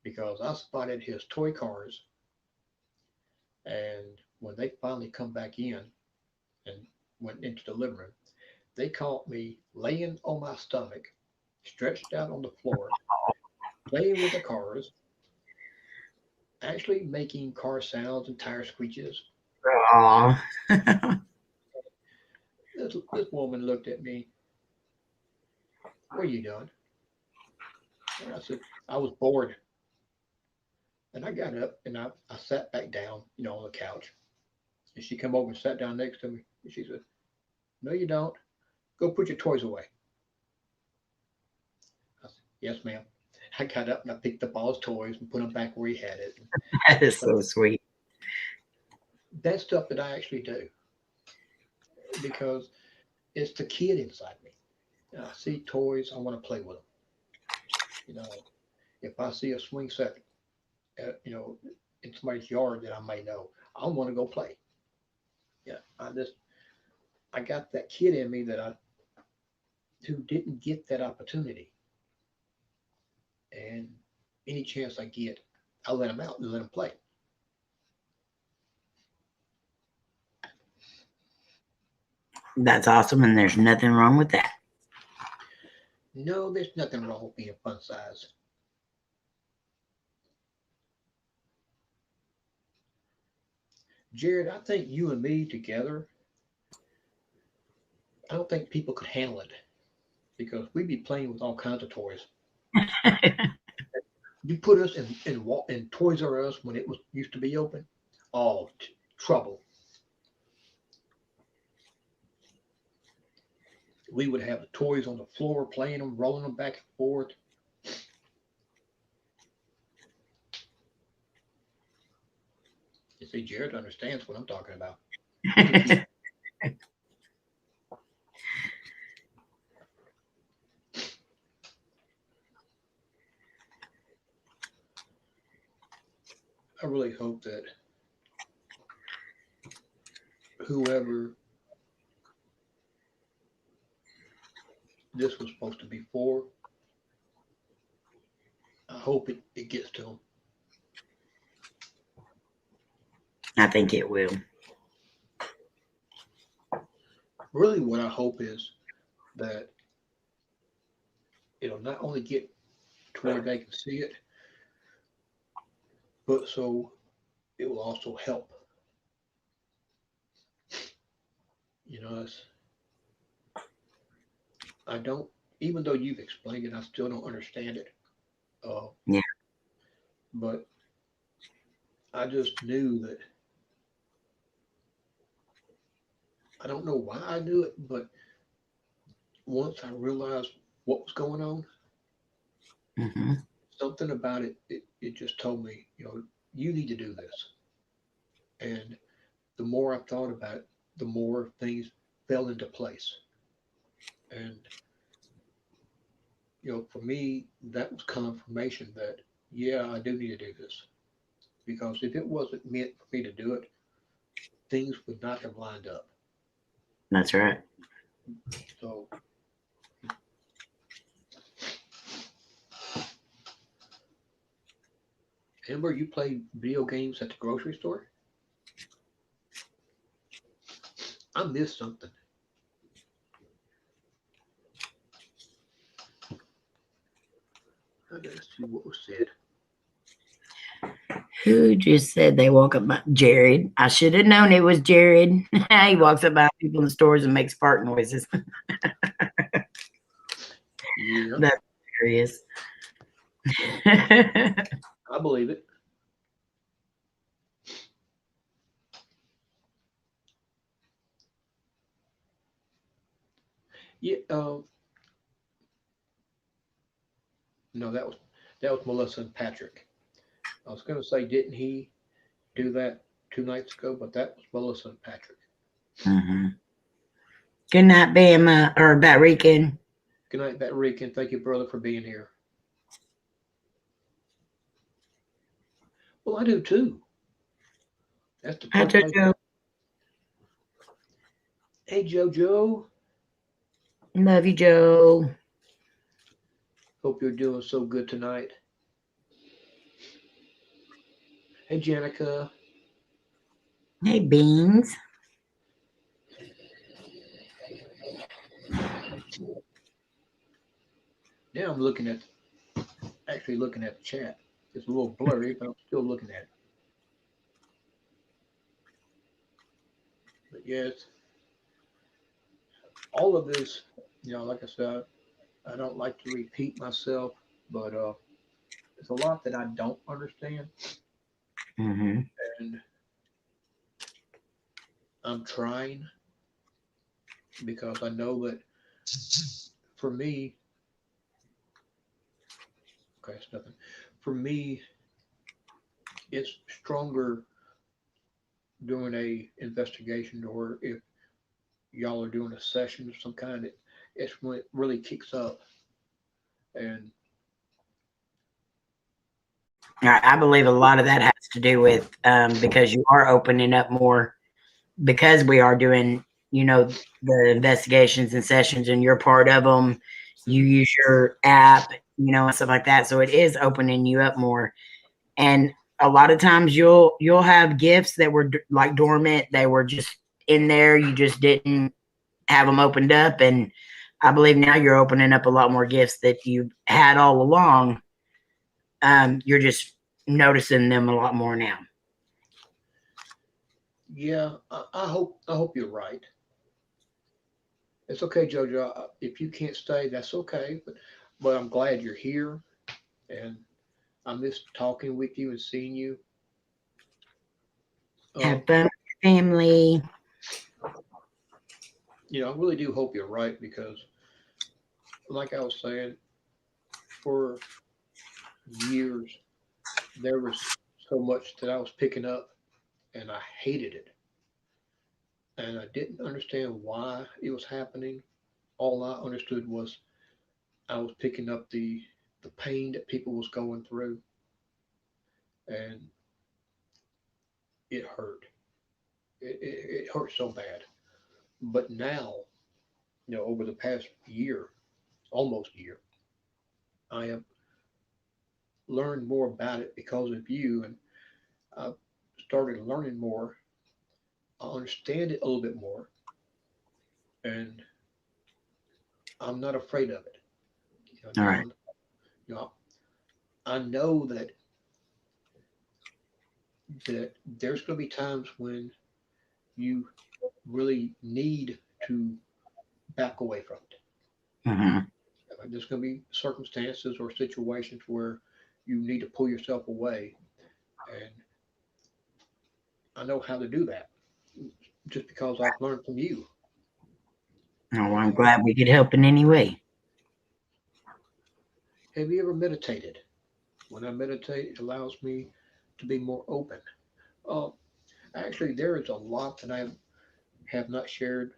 because I spotted his toy cars, and when they finally come back in and went into the living room, they caught me laying on my stomach, stretched out on the floor, playing with the cars, actually making car sounds and tire screeches. Aw. This woman looked at me. "What are you doing?" And I said, "I was bored." And I got up and I sat back down, on the couch. And she came over and sat down next to me. And she said, "No, you don't. Go put your toys away." I said, "Yes, ma'am." I got up and I picked up all his toys and put them back where he had it. That is so sweet. That's stuff that I actually do because it's the kid inside me. I see toys, I want to play with them. If I see a swing set, in somebody's yard that I may know, I want to go play. Yeah, I got that kid in me that I who didn't get that opportunity, and any chance I get, I let him out and let him play. That's awesome, and there's nothing wrong with that. No, there's nothing wrong with being fun size. Jared, I think you and me together, I don't think people could handle it because we'd be playing with all kinds of toys. You put us in Toys R Us when it was used to be open, oh, trouble. We would have the toys on the floor, playing them, rolling them back and forth. You see, Jared understands what I'm talking about. I really hope that whoever this was supposed to be for, I hope it gets to them. I think it will. Really, what I hope is that it'll not only get to where they can see it, but so it will also help. It's, I don't, even though you've explained it, I still don't understand it. Uh, Yeah. but I just knew that I don't know why I knew it, but once I realized what was going on, Hmm. something about it just told me, you need to do this. And the more I thought about it, the more things fell into place. And, for me, that was confirmation that, yeah, I do need to do this. Because if it wasn't meant for me to do it, things would not have lined up. That's right. So, Amber, you play video games at the grocery store? I missed something. I gotta see what was said. Who just said they walk up by Jared? I should have known it was Jared. He walks up by people in the stores and makes fart noises. Yeah, That's hilarious. I believe it. Yeah. No, that was Melissa and Patrick. I was gonna say, didn't he do that 2 nights ago? But that was Melissa and Patrick. Mhm. Good night, Bama or Rican. Good night, Bat Rick, and thank you, brother, for being here. Well, I do too. That's the Hi, perfect place. Jojo. Hey, JoJo. Love you, Joe. Hope you're doing so good tonight. Hey, Janica. Hey, Beans. Now I'm actually looking at the chat. It's a little blurry, but I'm still looking at it. But yes, all of this, like I said, I don't like to repeat myself, but there's a lot that I don't understand, Mm-hmm. and I'm trying because I know that for me, okay, it's nothing. For me, it's stronger doing a investigation, or if y'all are doing a session of some kind, it's when it really kicks up. And I believe a lot of that has to do with because you are opening up more because we are doing, the investigations and sessions and you're part of them. You use your app, and stuff like that. So it is opening you up more. And a lot of times you'll have gifts that were like dormant. They were just in there. You just didn't have them opened up. And I believe now you're opening up a lot more gifts that you had all along. You're just noticing them a lot more now. yeah, I hope you're right. It's okay, Jojo. If you can't stay, that's okay. But I'm glad you're here, and I miss talking with you and seeing you. Have Um, fun with your family. I really do hope you're right because, like I was saying, for years there was so much that I was picking up, and I hated it, and I didn't understand why it was happening. All I understood was I was picking up the pain that people was going through, and it hurt. It hurt so bad. But now, over the past year, almost year, I have learned more about it because of you, and I've started learning more. I understand it a little bit more, and I'm not afraid of it. All Now, right. you know, I know that there's going to be times when you really need to back away from it. Mm-hmm. There's going to be circumstances or situations where you need to pull yourself away, and I know how to do that just because I've learned from you. Oh, I'm And glad we could help in any way. have you ever meditated? When I meditate, it allows me to be more open. Uh, Actually, there is a lot that I have not shared,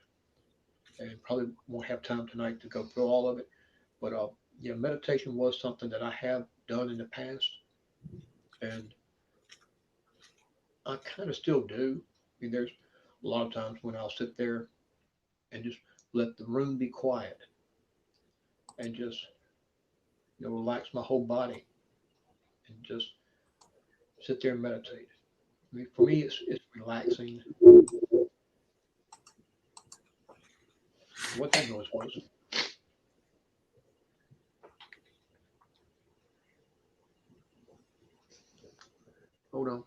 and probably won't have time tonight to go through all of it. But meditation was something that I have done in the past, and I kind of still do. I mean, there's a lot of times when I'll sit there and just let the room be quiet and just relax my whole body and just sit there and meditate. I mean, for me, it's relaxing. What that noise was. Hold on.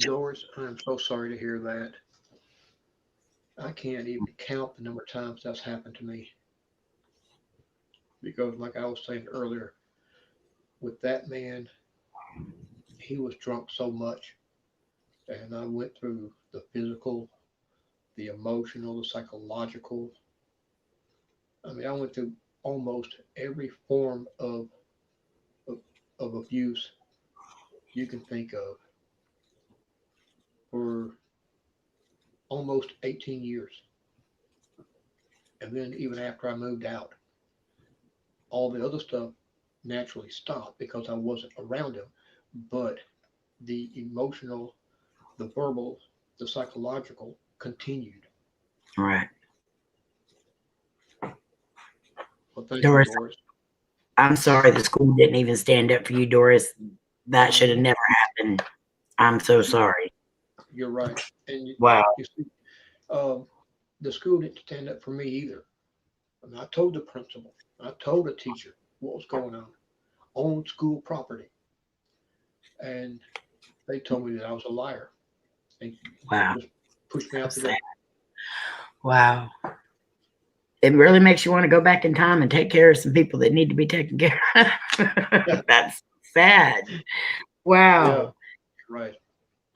Doris, I'm so sorry to hear that. I can't even count the number of times that's happened to me because, like I was saying earlier, with that man, he was drunk so much, and I went through the physical, the emotional, the psychological. I mean, I went through almost every form of, of abuse you can think of for almost 18 years. And then even after I moved out, all the other stuff naturally stopped because I wasn't around him. But the emotional, the verbal, the psychological continued. Right. Well, thank you, Doris, Doris. I'm sorry the school didn't even stand up for you, Doris. That should have Mhm. never happened. I'm so sorry. You're right. And Wow. you see, um, the school didn't stand up for me either. And I told the principal, I told the teacher what was going on school property. And they told me that I was a liar. They Wow. just pushed me So out the sad. door. Wow. It really makes you want to go back in time and take care of some people that need to be taken care of. That's sad. Yeah, Wow. right.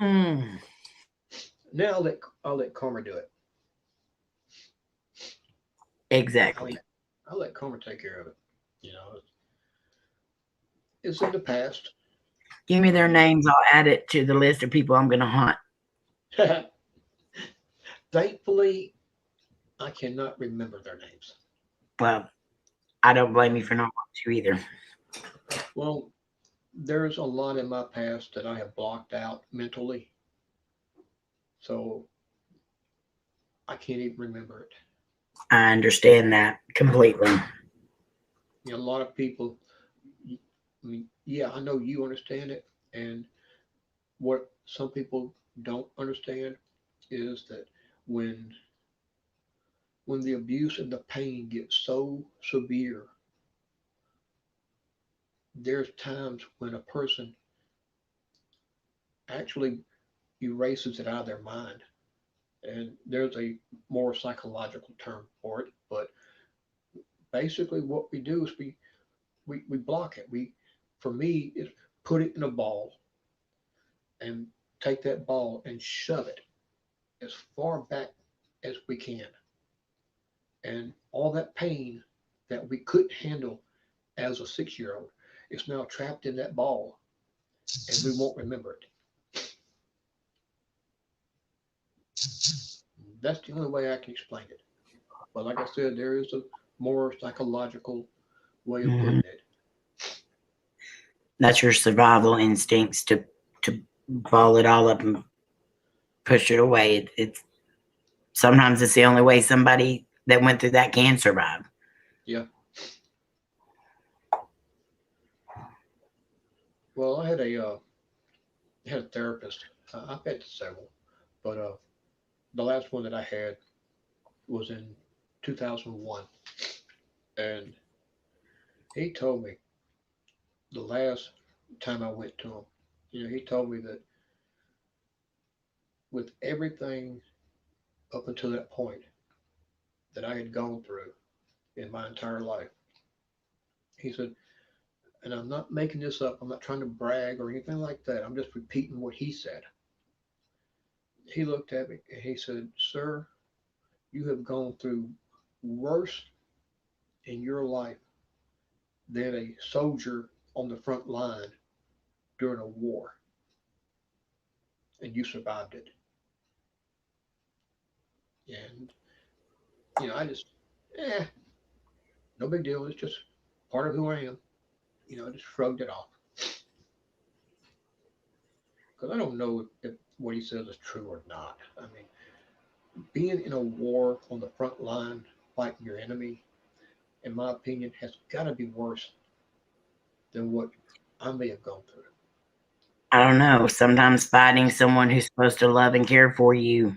Mm, Now I'll let Comer do it. I'll exactly. let, I'll let Comer take care of it. You know, it's in the past. Give me their Um, names. I'll add it to the list of people I'm going to hunt. thankfully, I cannot remember their names. Well, I don't blame you for not wanting to either. Well, there's a lot in my past that I have blocked out mentally, so I can't even remember it. I understand that completely. You know, a lot of people. I mean, yeah, I know you understand it, and what some people don't understand is that when when the abuse and the pain gets so severe, there's times when a person actually erases it out of their mind. And there's a more psychological term for it, but basically what we do is we block it. For me, is put it in a ball and take that ball and shove it as far back as we can. And all that pain that we couldn't handle as a 6 year old is now trapped in that ball and we won't remember it. That's the only way I can explain it. But like I said, there is a more psychological way of Mhm. putting it. That's your survival instincts to ball it all up and push it away. It's sometimes it's the only way somebody that went through that can survive. Yeah. Well, I had a therapist. I've had several, but the last one that I had was in 2001, and he told me the last time I went to him, he told me that with everything up until that point that I had gone through in my entire life, he said, and I'm not making this up. I'm not trying to brag or anything like that. I'm just repeating what he said. He looked at me and he said, "Sir, you have gone through worse in your life than a soldier on the front line during a war, and you survived it." And I just, eh, no big deal. It's just part of who I am. I just shrugged it off because I don't know if what he says is true or not. I mean, being in a war on the front line fighting your enemy, in my opinion, has got to be worse than what I may have gone through. I don't know. Sometimes fighting someone who's supposed to love and care for you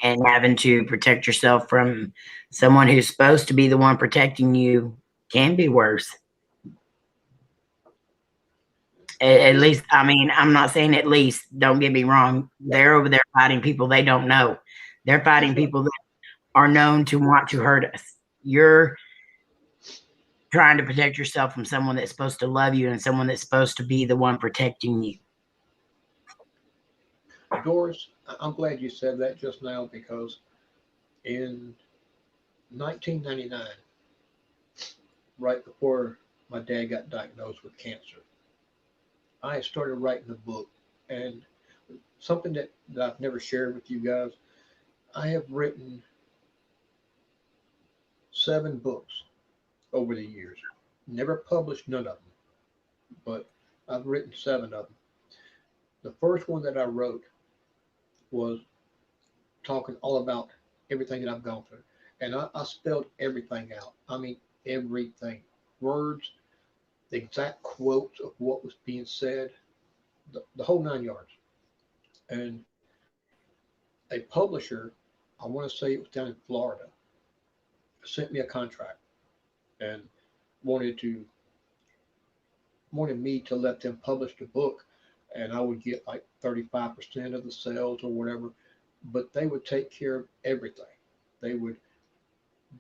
and having to protect yourself from someone who's supposed to be the one protecting you can be worse. At This, least, I mean, I'm not saying at least, don't get me wrong. yeah, They're over there fighting people they don't know. They're that's fighting right. people that are known to want to hurt us. You're trying to protect yourself from someone that's supposed to love you and someone that's supposed to be the one protecting you. Doris, I'm glad you said that just now because in 1999, right before my dad got diagnosed with cancer, I started writing a book. And something that I've never shared with you guys, I have written 7 books over the years. Never published none of them, but I've written 7 of them. The first one that I wrote was talking all about everything that I've gone through. And I spelled everything out. I mean, everything. Words, the exact quotes of what was being said, the whole 9 yards. And a publisher, I want to say it was down in Florida, sent me a contract and wanted to wanted me to let them publish the book, and I would get like 35% of the sales or whatever. But they would take care of everything. They would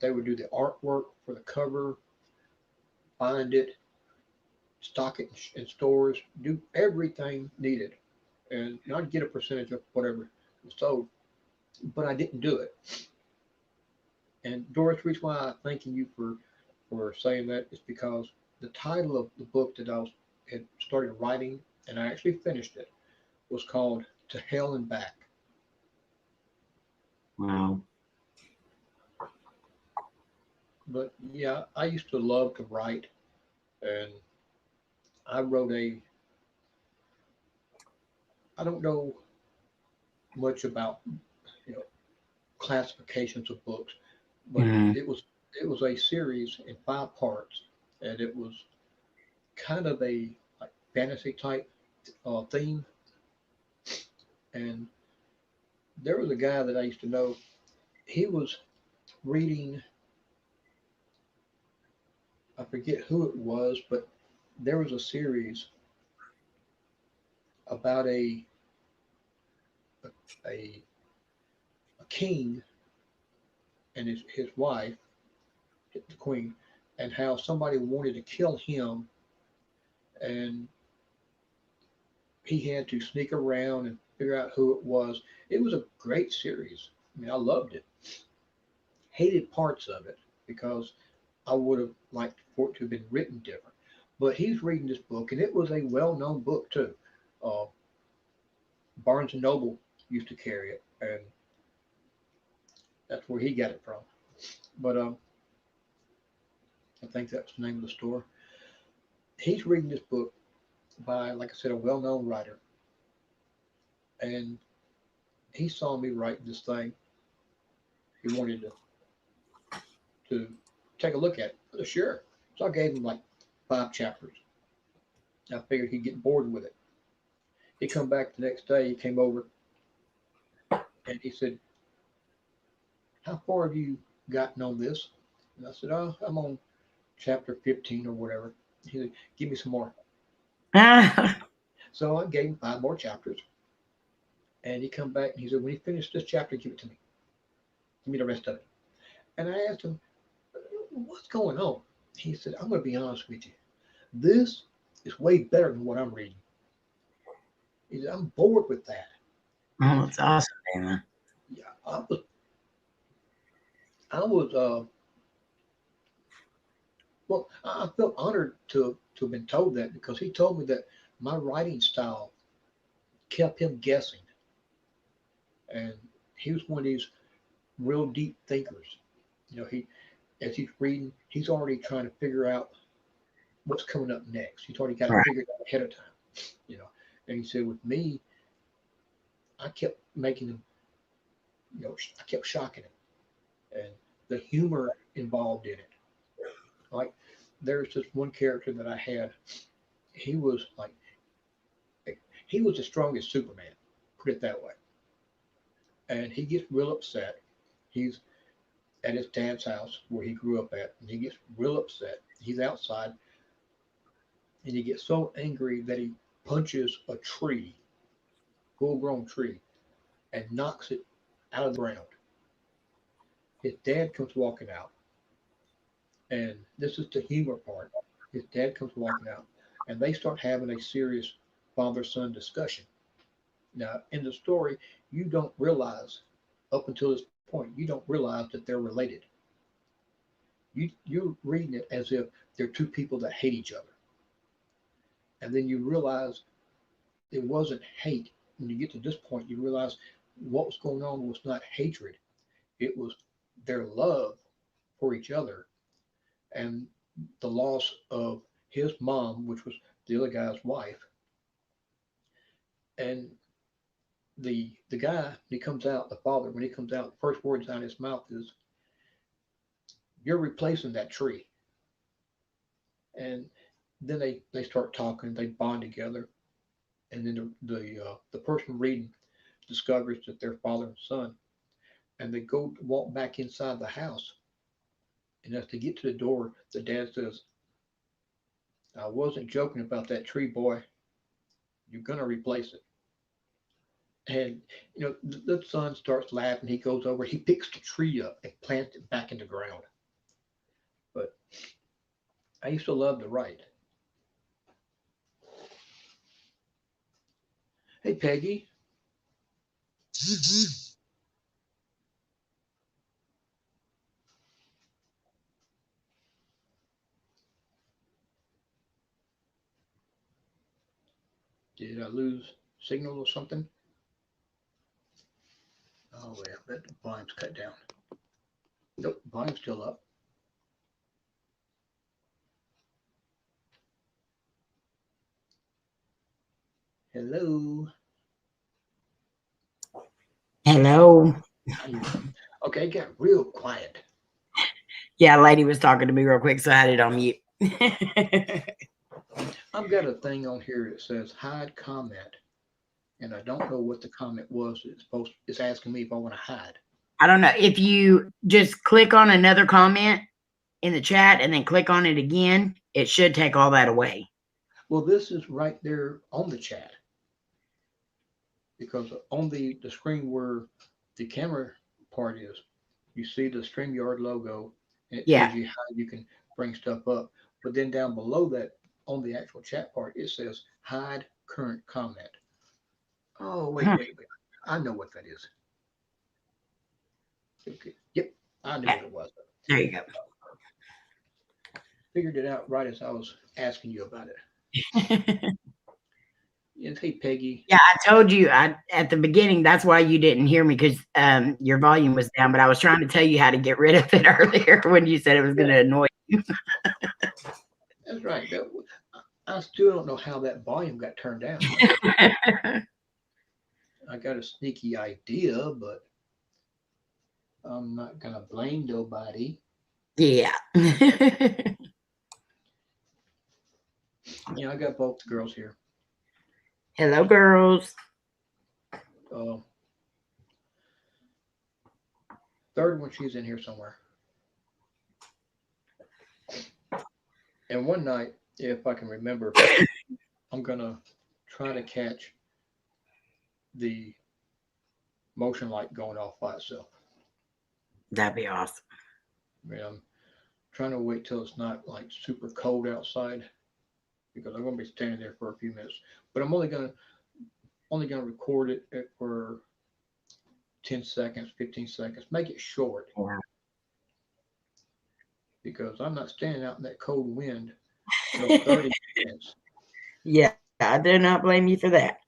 they would do the artwork for the cover, bind it, stock it in stores, do everything needed, and I'd get a percentage of whatever was sold. But I didn't do it. And Doris, the reason why I'm thanking you for saying that is because the title of the book that had started writing and I actually finished it was called To Hell and Back. Wow. But yeah, I used to love to write, and I wrote a. I don't know much about you know classifications of books, but Mhm. it was a series in 5 parts, and it was kind of a like fantasy type theme. And there was a guy that I used to know. He was reading. I forget who it was, but there was a series about a, a king and his wife, the queen, and how somebody wanted to kill him, and he had to sneak around and figure out who it was. It was a great series. I mean, I loved it. Hated parts of it because I would have liked for it to have been written different. But he's reading this book, and it was a well-known book too. Uh, Barnes and Noble used to carry it, and that's where he got it from. But I think that's the name of the store. He's reading this book by, like I said, a well-known writer, and he saw me writing this thing. He wanted to take a look at it. I said, sure. So I gave him like 5 chapters. I figured he'd get bored with it. He come back the next day. He came over and he said, "How far have you gotten on this?" And I said, "Oh, I'm on chapter 15 or whatever." He said, "Give me some more." So I gave him 5 more chapters, and he come back and he said, "When you finish this chapter, give it to me. Give me the rest of it." And I asked him, "What's going on?" He said, "I'm going to be honest with you. This is way better than what I'm reading." He said, "I'm bored with that." Oh, that's awesome, man. Yeah, I was well, I felt honored to have been told that because he told me that my writing style kept him guessing, and he was one of these real deep thinkers. He as he's reading, he's already trying to figure out what's coming up next. He's already got it Right. figured out ahead of time. You know, and he said with me, I kept making him, I kept shocking him, and the humor involved in it. Like there's this one character that I had. He was like he was the strongest Superman, put it that way. And he gets real upset. He's at his dad's house where he grew up at, and he gets real upset. He's outside, and he gets so angry that he punches a tree, full-grown tree, and knocks it out of the ground. His dad comes walking out, and this is the humor part. His dad comes walking out, and they start having a serious father-son discussion. Now, in the story, you don't realize up until this point, you don't realize that they're related. You're reading it as if they're two people that hate each other, and then you realize it wasn't hate. When you get to this point, you realize what was going on was not hatred; it was their love for each other and the loss of his mom, which was the other guy's wife. And the guy, when he comes out, the father, when he comes out, the first words out of his mouth is, "You're replacing that tree." And then they start talking, they bond together, and then the person reading discovers that they're father and son, and they go to walk back inside the house. And as they get to the door, the dad says, "I wasn't joking about that tree, boy. You're gonna replace it." And the son starts laughing. He goes over, he picks the tree up and plants it back in the ground. But I used to love to write. Hey, Peggy, did I lose signal or something? Oh, yeah, but the volume's cut down. Nope, volume's still up. Hello. Hello. I hear you. Okay, it got real quiet. Yeah, a lady was talking to me real quick, so I had it on mute. I've got a thing on here that says hide comment, and I don't know what the comment was. It's asking me if I want to hide. I don't know. If you just click on another comment in the chat and then click on it again, it should take all that away. Well, this is right there on the chat because on the screen where the camera part is, you see the StreamYard logo and it Yeah. tells you how you can bring stuff up. But then down below that, on the actual chat part, it says hide current comment. Oh, wait. I know what that is. Okay. Yep, I knew what it was. There you go. Figured it out right as I was asking you about it. Yes, hey, Peggy. Yeah, I told you at the beginning. That's why you didn't hear me because your volume was down. But I was trying to tell you how to get rid of it earlier when you said it was going to annoy you. That's right. I still don't know how that volume got turned down. I got a sneaky idea, but I'm not gonna blame nobody. Yeah. I got both the girls here. Hello, girls. Uh, third one, she's in here somewhere. And one night, if I can remember, I'm gonna try to catch the motion light going off by itself. That'd be awesome. I mean, I'm trying to wait till it's not like super cold outside because I'm gonna be standing there for a few minutes. But I'm only gonna record it for 10 seconds, 15 seconds. Make it short Yeah. because I'm not standing out in that cold wind till 30 minutes. Yeah, I do not blame you for that.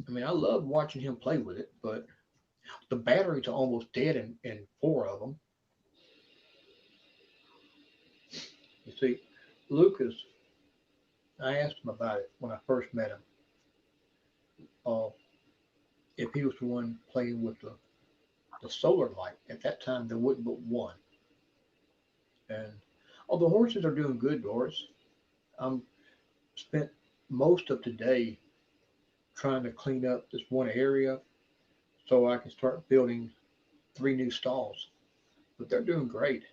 I mean, I love watching him play with it, but the batteries are almost dead in four of them. You see, Lucas, I asked him about it when I first met him. Uh, if he was the one playing with the solar light. At that time, there wasn't but one. And Oh, the horses are doing good, Doris. I'm spent most of today trying to clean up this one area so I can start building 3 new stalls. But they're doing great.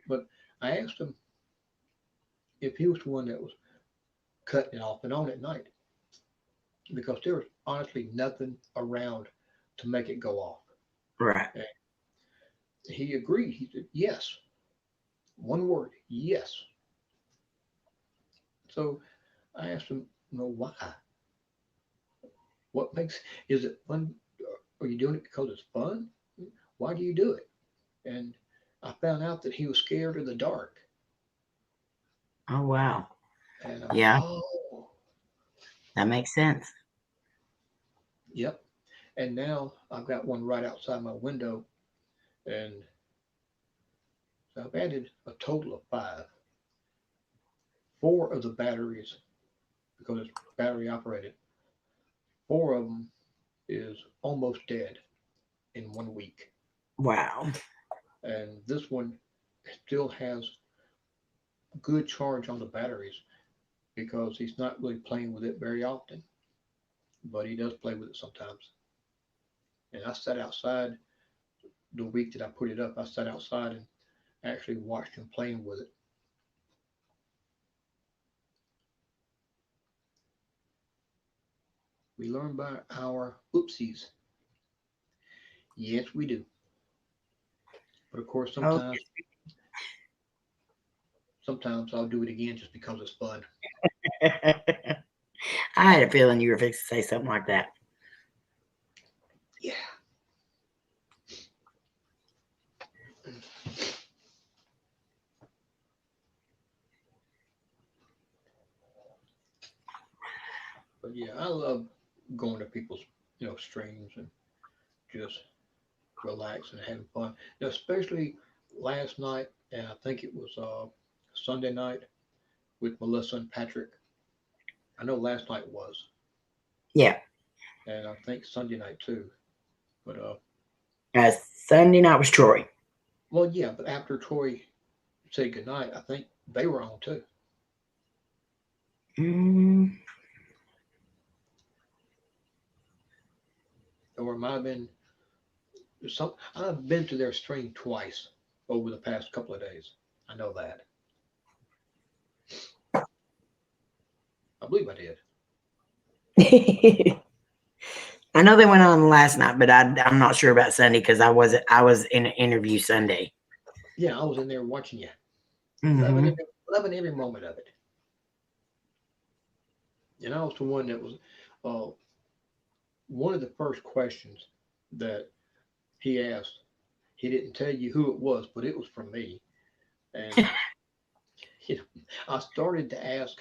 But I asked him if he was the one that was cutting it off and on at night because there was honestly nothing around to make it go off. Right. And he agreed. He said, yes. One word, yes. So I asked him, why? What makes, is it fun? Are you doing it because it's fun? Why do you do it? And I found out that he was scared of the dark. Oh, wow. And I went, Yeah, oh, that makes sense. yep. And now I've got one right outside my window. And so I've added a total of 5. 4 of the batteries, because it's battery operated, 4 of them is almost dead in 1 week. Wow. And this one still has good charge on the batteries because he's not really playing with it very often, but he does play with it sometimes. And I sat outside the week that I put it up. I sat outside and actually watched him playing with it. We learn by our oopsies. Yes, we do. But of course, Oh, sometimes I'll do it again just because it's fun. I had a feeling you were fixing to say something like that. Yeah. But yeah, I love going to people's streams and just relax and having fun. Now, especially last night, and I think it was Sunday night with Melissa and Patrick. I know last night was, Yeah. and I think Sunday night too. But Uh, Sunday night was Troy. well, yeah. But after Troy said goodnight, I think they were on too. Mm, Or it might have been some. I've been to their stream twice over the past couple of days. I know that. I believe I did. I know they went on last night, but I'm not sure about Sunday because I was in an interview Sunday. Yeah, I was in there watching you, Hmm. loving every moment of it. And I was the one that was uh, one of the first questions that he asked. He didn't tell you who it was, but it was from me. And you know, I started to ask.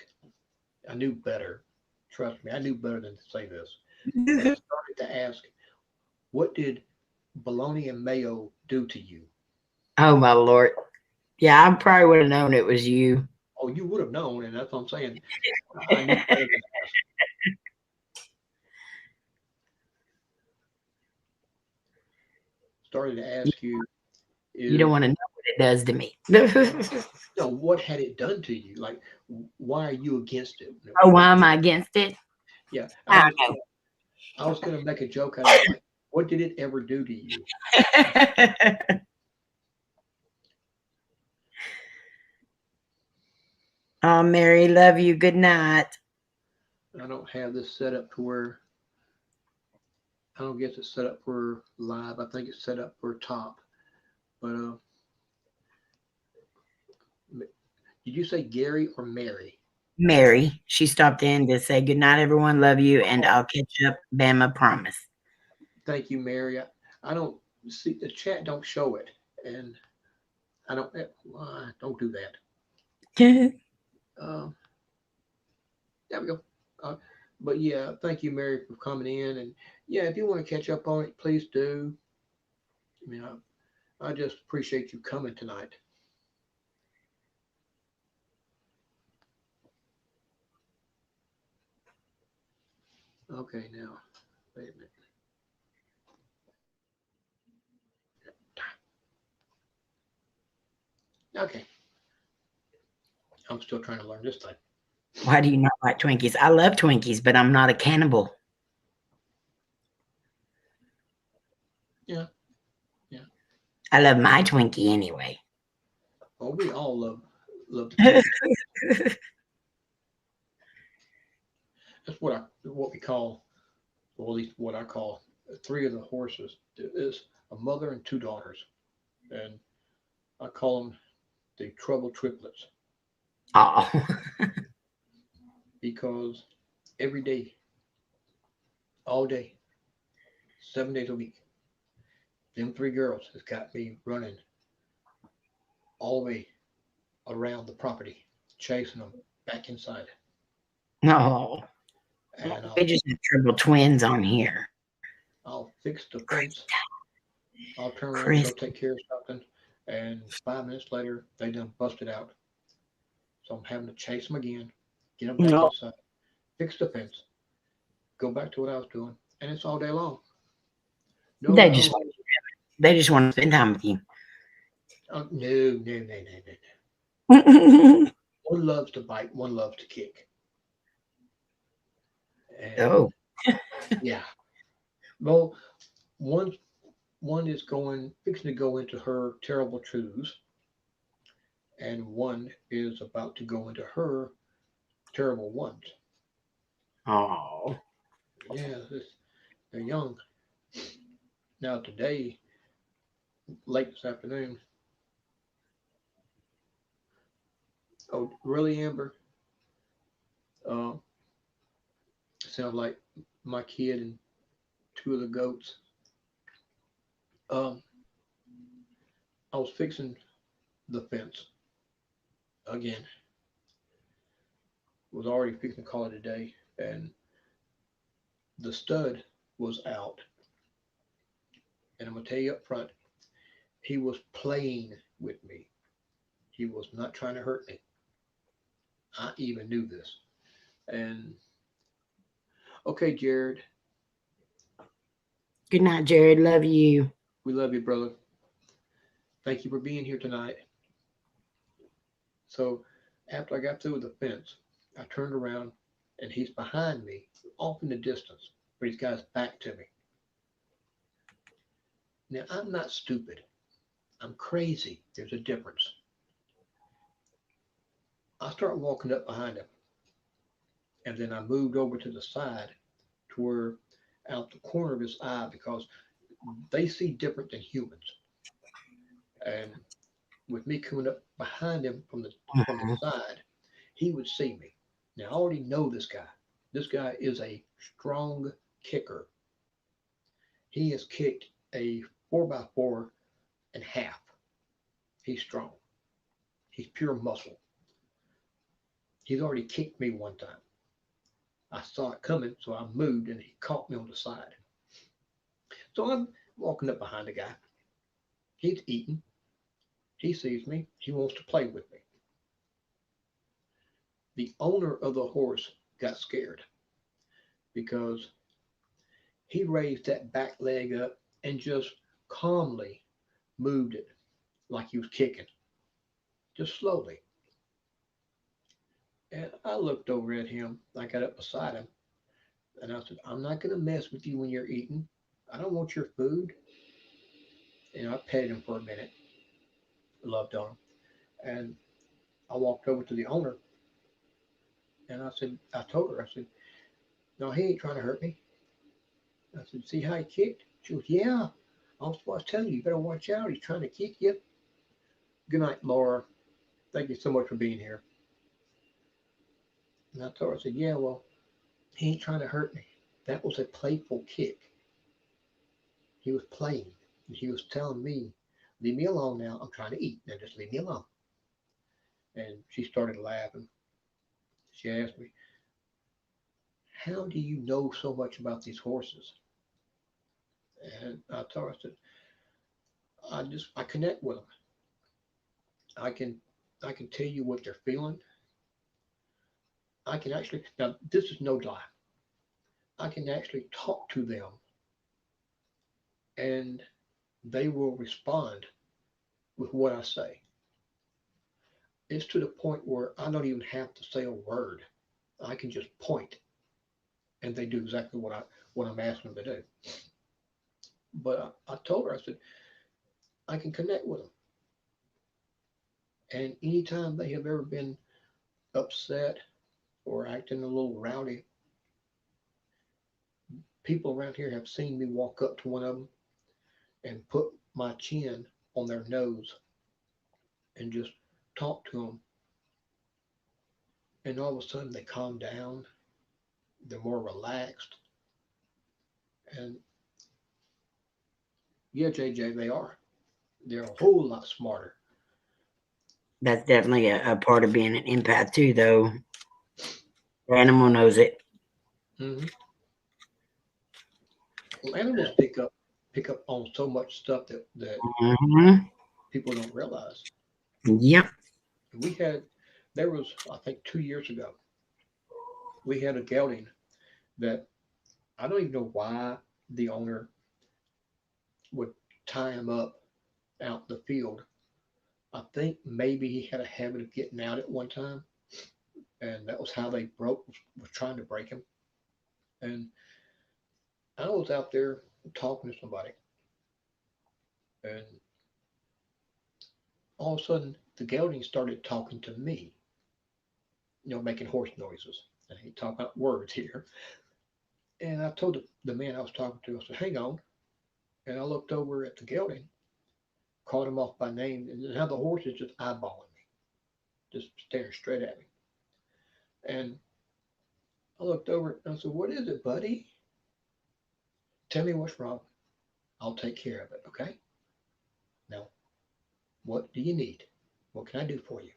I knew better. Trust me, I knew better than to say this. But I started to ask, what did bologna and mayo do to you? Oh my lord! Yeah, I probably would have known it was you. Oh, you would have known, and that's what I'm saying. I knew better than to ask. Started to ask you You don't is, want to know what it does to me. what had it done to you? Like, why are you against it? Oh, why am I against it? Yeah, I I was gonna make a joke out of it, like, what did it ever do to you? don't know. Oh, Mary, love you. Good night. I don't have this set up to where I don't guess it's set up for live. I think it's set up for top. But did you say Gary or Mary? Mary, she stopped in to say good night, everyone. Love you, and Oh, I'll catch up. Bama, promise. thank you, Mary. I don't see the chat. Don't show it, and I don't. Don't do that. Um, there we go. Uh, but yeah, thank you, Mary, for coming in. And yeah, if you want to catch up on it, please do. I mean, I just appreciate you coming tonight. Okay, now wait a minute. Okay. I'm still trying to learn this thing. Why do you not like Twinkies? I love Twinkies, but I'm not a cannibal. Yeah, yeah. I love my Twinkie anyway. Well, we all love the Twinkie. That's what we call, or at least what I call, three of the horses. There is a mother and two daughters, and I call them the trouble triplets Oh, because every day, all day, 7 days a week, them three girls has got me running all the way around the property, chasing them back inside. no. And We just have triple twins on here. I'll fix the Chris, fence. I'll turn around and Chris. go take care of something, and 5 minutes later, they done busted out. So I'm having to chase them again, get them back No, inside, fix the fence, go back to what I was doing, and it's all day long. No, they just no, they just want to spend time with you. no. One loves to bite, one loves to kick, and Oh, yeah. Well, one one is going fixing to go into her terrible twos, and one is about to go into her terrible ones. oh, Yeah, they're young. Now today, late this afternoon. Oh, really, Amber? Uh, sounds like my kid and two of the goats. Um, I was fixing the fence again. Was already fixing to call it a day, and the stud was out. And I'm gonna tell you up front, he was playing with me. He was not trying to hurt me. I even knew this. And okay, Jared, good night, Jared. Love you. we love you, brother. Thank you for being here tonight. So after I got through with the fence, I turned around and he's behind me, off in the distance, but he's got his back to me. Now I'm not stupid. I'm crazy. There's a difference. I start walking up behind him, and then I moved over to the side to where out the corner of his eye because they see different than humans. And with me coming up behind him from the Mhm. side, he would see me. Now I already know this guy. This guy is a strong kicker. He has kicked a 4x4 and half. He's strong. He's pure muscle. He's already kicked me one time. I saw it coming, so I moved and he caught me on the side. So I'm walking up behind the guy. He's eating. He sees me. He wants to play with me. The owner of the horse got scared because he raised that back leg up and just calmly moved it like he was kicking, just slowly. And I looked over at him. I got up beside him and I said, I'm not going to mess with you when you're eating. I don't want your food. And I petted him for a minute, loved on him. And I walked over to the owner and I told her, I said, no, he ain't trying to hurt me. I said, see how he kicked? She goes, yeah. I was telling you, you better watch out. He's trying to kick you. Good night, Laura. Thank you so much for being here. And I told her, I said, yeah, well, he ain't trying to hurt me. That was a playful kick. He was playing. And he was telling me, leave me alone now. I'm trying to eat. Now just leave me alone. And she started laughing. She asked me, how do you know so much about these horses? And I told her, I said, I connect with them. I can I can tell you what they're feeling. I can actually now this is no lie. I can actually talk to them and they will respond with what I say. It's to the point where I don't even have to say a word. I can just point, and they do exactly what I'm asking them to do. But I told her, I said, I can connect with them. And anytime they have ever been upset or acting a little rowdy, people around here have seen me walk up to one of them and put my chin on their nose and just talk to them. And all of a sudden they calm down, they're more relaxed. And yeah, JJ, they are. They're a whole lot smarter. That's definitely a part of being an empath too, though. The animal knows it. Hmm. Well, animals pick up on so much stuff that Hmm. people don't realize. Yep. We had there was I think 2 years ago we had a gelding that I don't even know why the owner would tie him up out in the field. I think maybe he had a habit of getting out at one time, and that was how they was trying to break him. And I was out there talking to somebody, and all of a sudden the gelding started talking to me, making horse noises. And he talked about words here. And I told the man I was talking to, I said, hang on. And I looked over at the gelding, called him off by name, and now the horse is just eyeballing me, just staring straight at me. And I looked over and I said, what is it, buddy? Tell me what's wrong. I'll take care of it, okay? Now, what do you need? What can I do for you?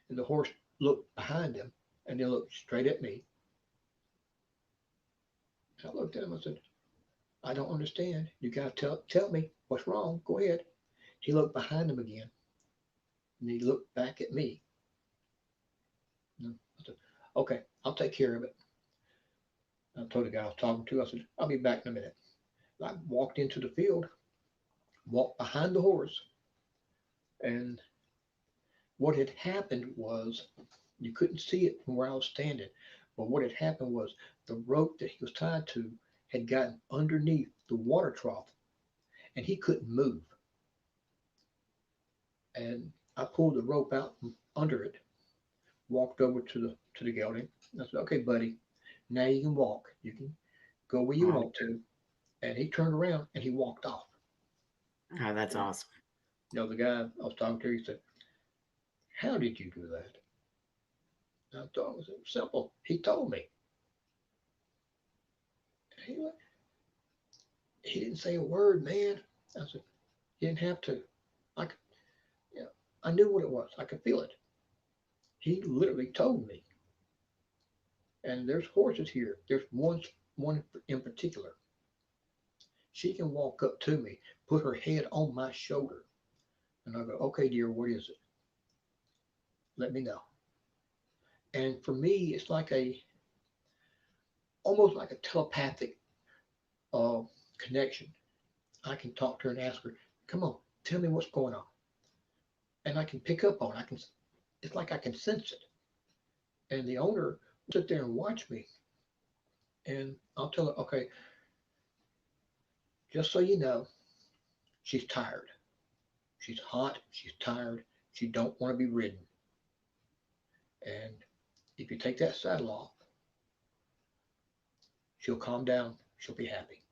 And the horse looked behind him and then looked straight at me. And I looked at him and said, I don't understand. You got to tell me what's wrong. Go ahead. He looked behind him again and he looked back at me. And I said, okay, I'll take care of it. I told the guy I was talking to, I said, I'll be back in a minute. I walked into the field, walked behind the horse, and what had happened was you couldn't see it from where I was standing, but what had happened was the rope that he was tied to had gotten underneath the water trough and he couldn't move. And I pulled the rope out from under it, walked over to the gelding. I said, okay, buddy, now you can walk. You can go where you Oh, want to. And he turned around and he walked off. that's And awesome. the guy I was talking to, he said, how did you do that? And I thought it was simple. He told me. He, he didn't say a word, man. I said, you didn't have to. I could, you know, I knew what it was. I could feel it. He literally told me. And there's horses here. There's one in particular. She can walk up to me, put her head on my shoulder, and I go, okay, dear, what is it? Let me know. And for me, it's like almost like a telepathic uh, connection. I can talk to her and ask her, come on, tell me what's going on. And I can pick up on it. It's like I can sense it. And the owner will sit there and watch me. And I'll tell her, okay, just so you know, she's tired. She's hot. She's tired. She don't want to be ridden. And if you take that saddle off, she'll calm down. She'll be happy.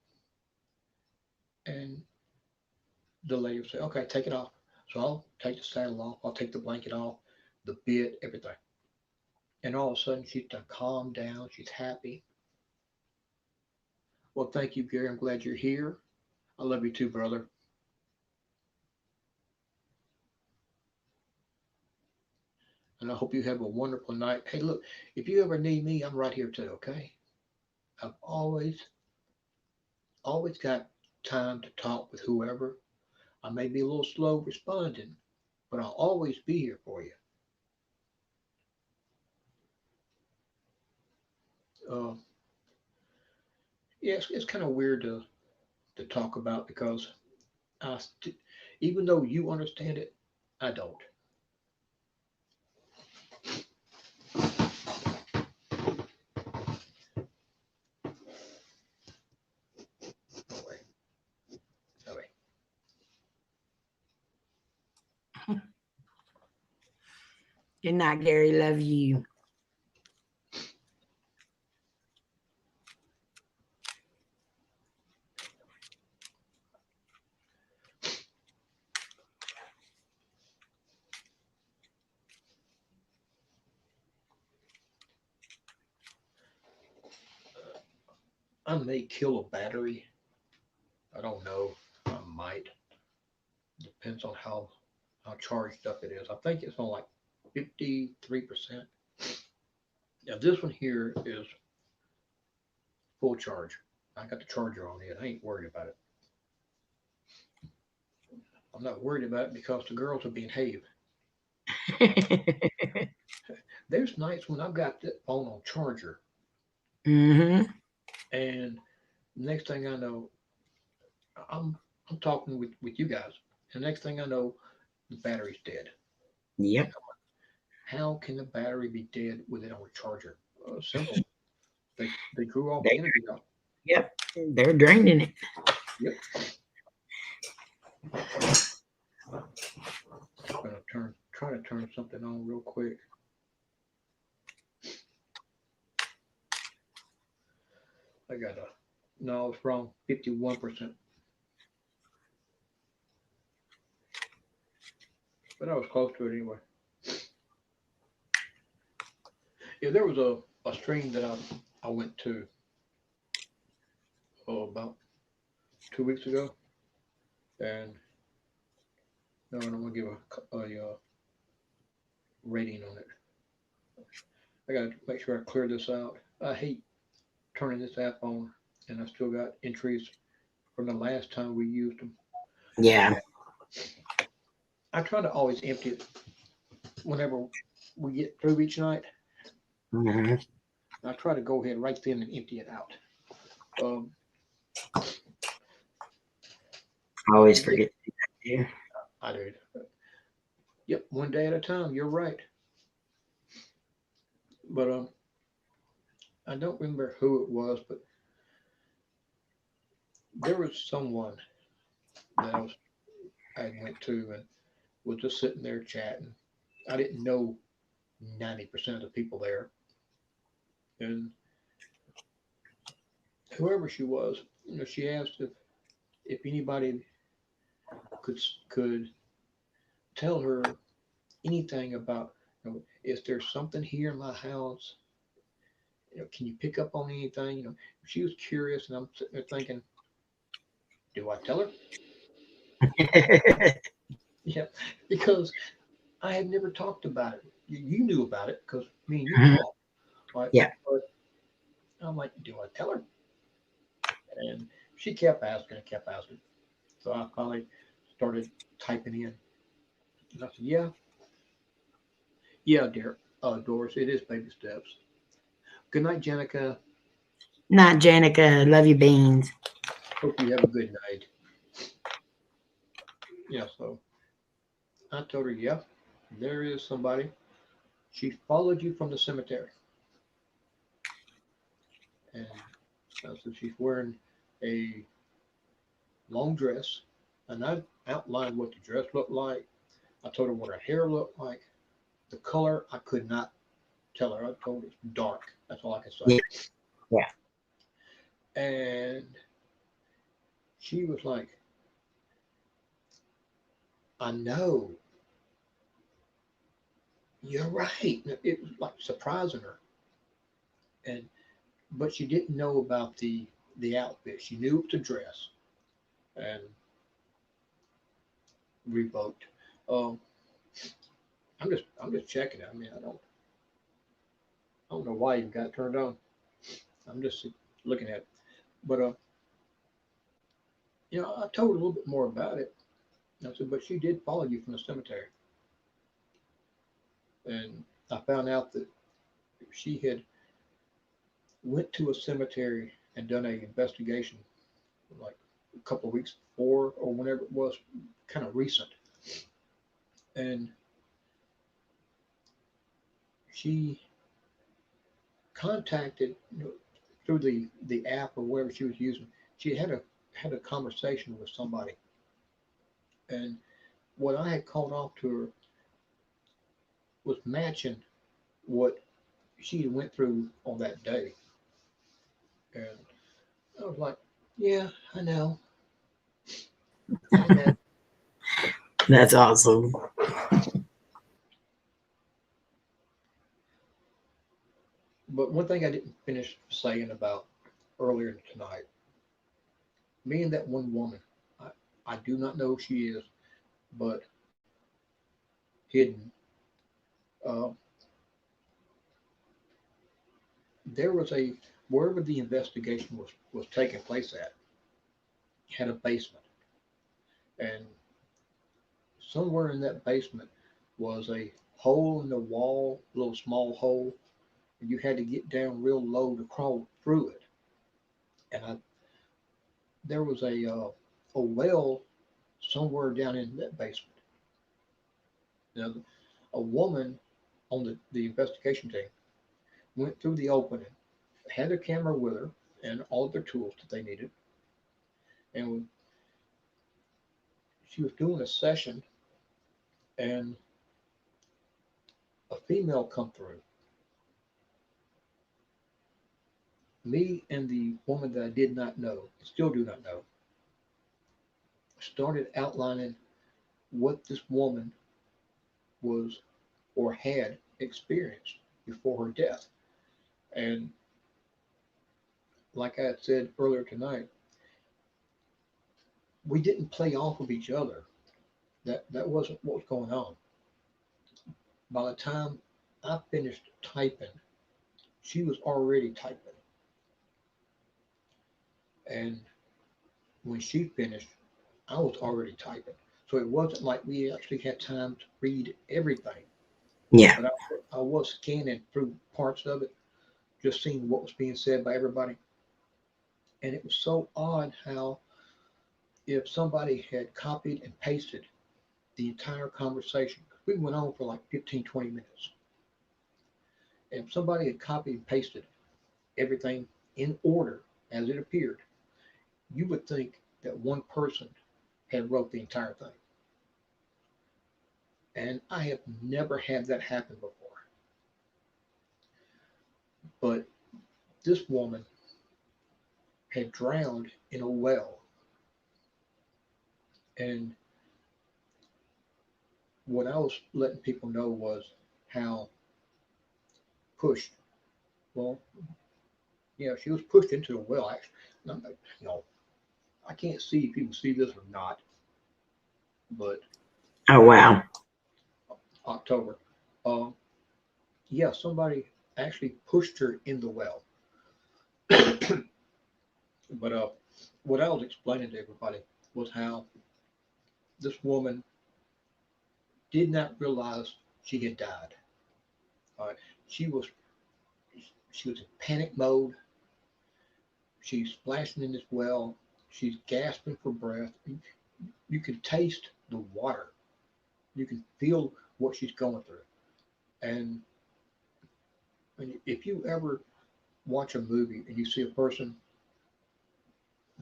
And the lady will say, okay, take it off. So I'll take the saddle off. I'll take the blanket off, the bit, everything. And all of a sudden, she's done calmed down. She's happy. Well, thank you, Gary. I'm glad you're here. I love you too, brother. And I hope you have a wonderful night. Hey, look, if you ever need me, I'm right here too, okay? I've always got time to talk with whoever. I may be a little slow responding, but I'll always be here for you. Uh, yeah, it's kind of weird to talk about because I, st- even though you understand it, I don't. Good night, Gary. Love you. I may kill a battery. I don't know. I might. Depends on how charged up it is. I think it's on like 53%. Now this one here is full charge. I got the charger on it. I ain't worried about it. I'm not worried about it because the girls will behave. There's nights when I've got that phone on charger, Mm-hmm. and next thing I know, I'm talking with you guys, and next thing I know, the battery's dead. Yep. How can the battery be dead with it on a charger? Simple. They drew off They, the energy out. yep. They're draining it. Yep. I'm gonna try to turn something on real quick. I got a no, it's wrong. 51%. But I was close to it anyway. Yeah, there was a stream that I went to about 2 weeks ago, and no, I'm gonna give a rating on it. I gotta make sure I clear this out. I hate turning this app on, and I still got entries from the last time we used them. Yeah. I try to always empty it whenever we get through each night. Mm-hmm. I try to go ahead right then and empty it out. Um, I always yeah, forget to do that too. I do. Yep, one day at a time. You're right. But I don't remember who it was, but there was someone that I went to and was just sitting there chatting. I didn't know 90% of the people there, and whoever she was, she asked if anybody could tell her anything about, is there something here in my house? Can you pick up on anything? She was curious, and I'm sitting there thinking, do I tell her? Yeah, because I had never talked about it. You knew about it because me and you Mhm. talked, right? Yeah. But I'm like, do I tell her? And she kept asking and kept asking. So I finally started typing in. And I said, yeah, dear Doris, it is baby steps. Good night, Jenica. Not Janica. Love you, beans. Hope you have a good night. Yeah, so I told her, yeah, there is somebody. She followed you from the cemetery. And so she's wearing a long dress. And I outlined what the dress looked like. I told her what her hair looked like. The color, I could not tell her. I told her it's dark. That's all I could say. Yeah. Yeah. And she was like, I know. You're right. It was like surprising her. And but she didn't know about the outfit. She knew it was a dress and revoked. Um, I'm just checking it. I mean, I don't know why you got it turned on. I'm just looking at it. But I told her a little bit more about it. I said, but she did follow you from the cemetery, and I found out that she had went to a cemetery and done an investigation like a couple of weeks before or whenever it was, kind of recent, and she contacted through the app or whatever she was using. She had a conversation with somebody, and what I had called off to her was matching what she went through on that day. And I was like, yeah, I know. I know. That's awesome. But one thing I didn't finish saying about earlier tonight, me and that one woman, I, I do not know who she is, but hidden. Uh, there was a wherever the investigation was taking place at had a basement, and somewhere in that basement was a hole in the wall, a little small hole, and you had to get down real low to crawl through it. And there was a well somewhere down in that basement. Now, a woman on the investigation team went through the opening, had a camera with her and all of their tools that they needed, and she was doing a session, and a female come through. Me and the woman that I did not know, still do not know, started outlining what this woman was or had experienced before her death. And like I had said earlier tonight, we didn't play off of each other. That wasn't what was going on. By the time I finished typing, she was already typing. And when she finished, I was already typing. So it wasn't like we actually had time to read everything. Yeah. But I was scanning through parts of it, just seeing what was being said by everybody. And it was so odd how if somebody had copied and pasted the entire conversation, we went on for like 15, 20 minutes. And if somebody had copied and pasted everything in order as it appeared, you would think that one person had wrote the entire thing. And I have never had that happen before. But this woman had drowned in a well. And what I was letting people know was how pushed. Well, yeah, she was pushed into the well. Actually, no, no, I can't see if you can see this or not, but Oh wow. October. Um, yeah, somebody actually pushed her in the well. But what I was explaining to everybody was how this woman did not realize she had died. Uh, she was she was in panic mode. She's splashing in this well. She's gasping for breath. You can taste the water. You can feel what she's going through. And if you ever watch a movie and you see a person,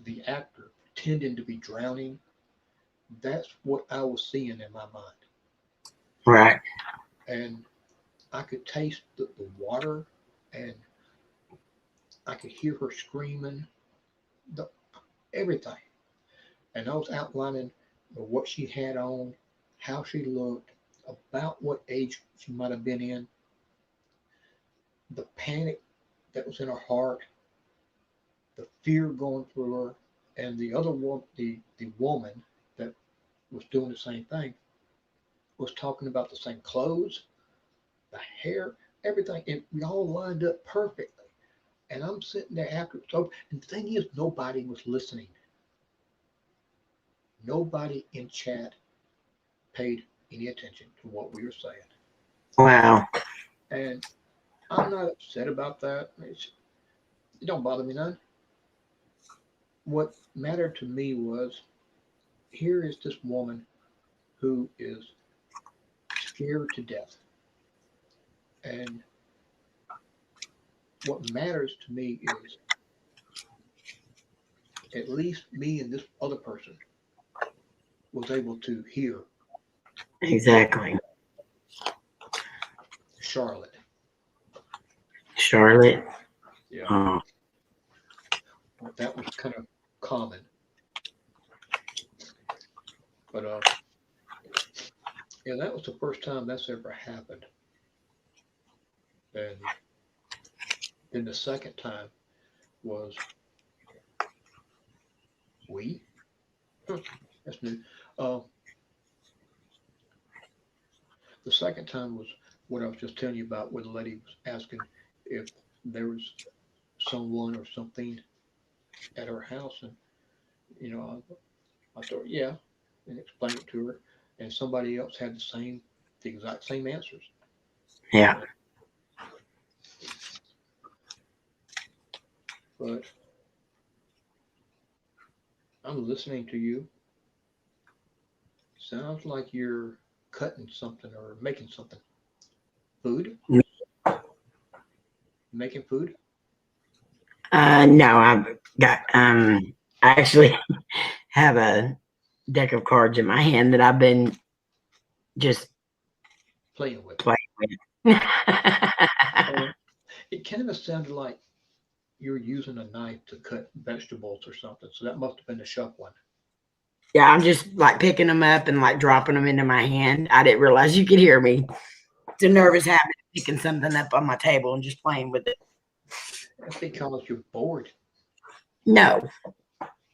the actor, pretending to be drowning, that's what I was seeing in my mind. Right. And I could taste the water, and I could hear her screaming, the, everything. And I was outlining what she had on, how she looked, about what age she might have been in, the panic that was in her heart, the fear going through her, and the other woman, the woman that was doing the same thing, was talking about the same clothes, the hair, everything. And we all lined up perfectly. And I'm sitting there after. So, and the thing is, nobody was listening. Nobody in chat paid any attention to what we were saying. Wow. And I'm not upset about that. It don't bother me none. What mattered to me was here is this woman who is scared to death. And what matters to me is at least me and this other person was able to hear what Exactly. Charlotte. Charlotte. Yeah, Oh, that was kind of common. But yeah, that was the first time that's ever happened. And then the second time was we. Huh, that's new. Uh, the second time was what I was just telling you about, where the lady was asking if there was someone or something at her house, and you know, I thought, yeah, and explained it to her, and somebody else had the exact same answers. yeah. But I'm listening to you. Sounds like you're cutting something or making something. Food? Making food? No, I've got I actually have a deck of cards in my hand that I've been just Playing with. playing with. Uh, it kind of sounded like you're using a knife to cut vegetables or something. So that must have been the shuck one. Yeah, I'm just like picking them up and like dropping them into my hand. I didn't realize you could hear me. It's a nervous habit of picking something up on my table and just playing with it. That's because you're bored. No,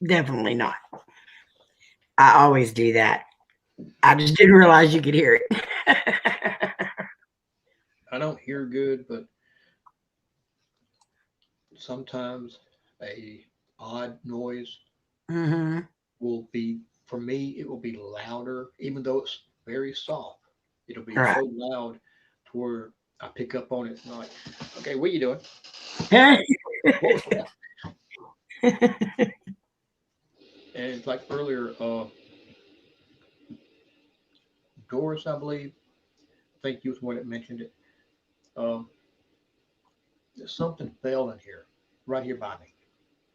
definitely not. I always do that. I just didn't realize you could hear it. I don't hear good, but sometimes a odd noise Hmm. will be, for me, it will be louder, even though it's very soft. It'll be Right. so loud to where I pick up on it and I'm like, okay, what are you doing? What was that? And it's like earlier, Doris, I believe, I think you was the one that mentioned it. Um, something fell in here, right here by me,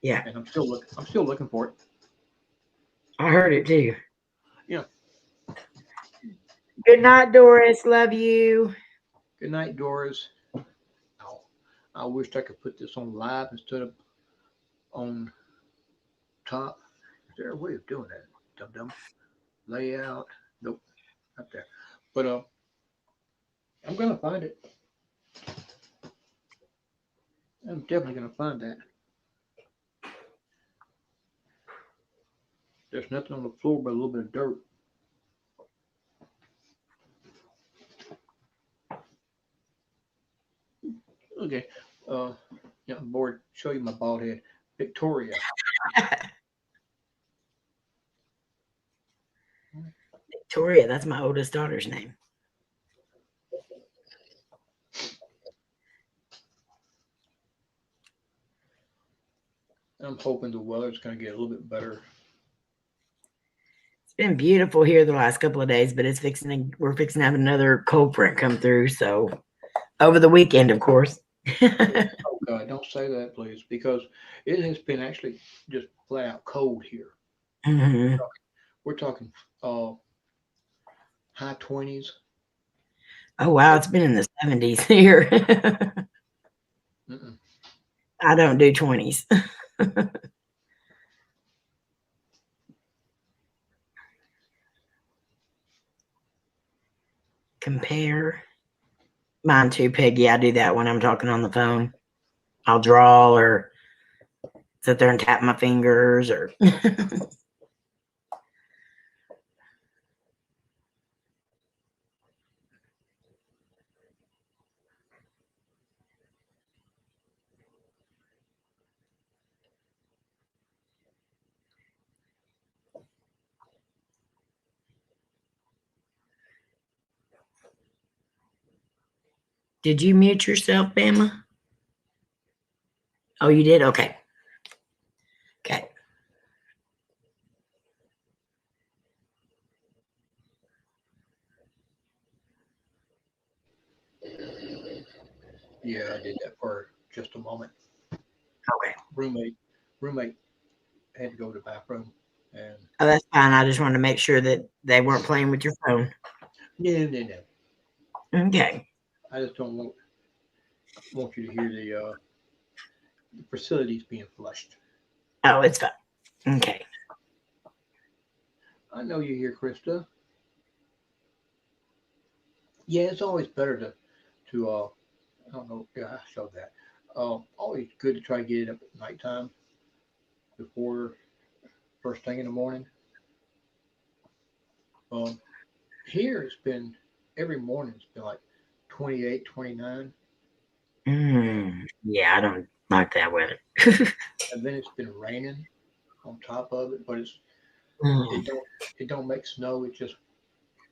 Yeah, and I'm still looking. I'm still looking for it. I heard it too. Yeah. Good night, Doris. Love you. Good night, Doris. Oh, I wished I could put this on live instead of on top. Is there a way of doing that? Dum dum. Layout. Nope, not there. But I'm gonna find it. I'm definitely gonna find that. There's nothing on the floor but a little bit of dirt. Okay. Uh, yeah, I'm bored. Show you my bald head. Victoria. Victoria, that's my oldest daughter's name. I'm hoping the weather's gonna get a little bit better. It's been beautiful here the last couple of days, but we're fixing to have another cold front come through. So over the weekend, of course. Oh God, don't say that, please, because it has been actually just flat out cold here. Hmm. We're talking uh, high 20s. Oh wow, it's been in the 70s here. Mm-mm. I don't do 20s. Compare mine too, Peggy. I do that when I'm talking on the phone. I'll draw or sit there and tap my fingers or Did you mute yourself, Bama? Oh, you did? Okay. Okay. Yeah, I did that for just a moment. Okay. Roommate had to go to the bathroom, and Oh, that's fine. I just wanted to make sure that they weren't playing with your phone. no, no, no. Okay. I just don't want you to hear the facilities being flushed. Oh, it's fine. Okay. I know you're here, Krista. Yeah, it's always better to I don't know. Yeah, I showed that. Always good to try to get it up at nighttime before first thing in the morning. Um, Here it's been every morning. It's been like 28, 29, Yeah, I don't like that weather. and then it's been raining on top of it. But Mm. it don't it don't make snow. It's just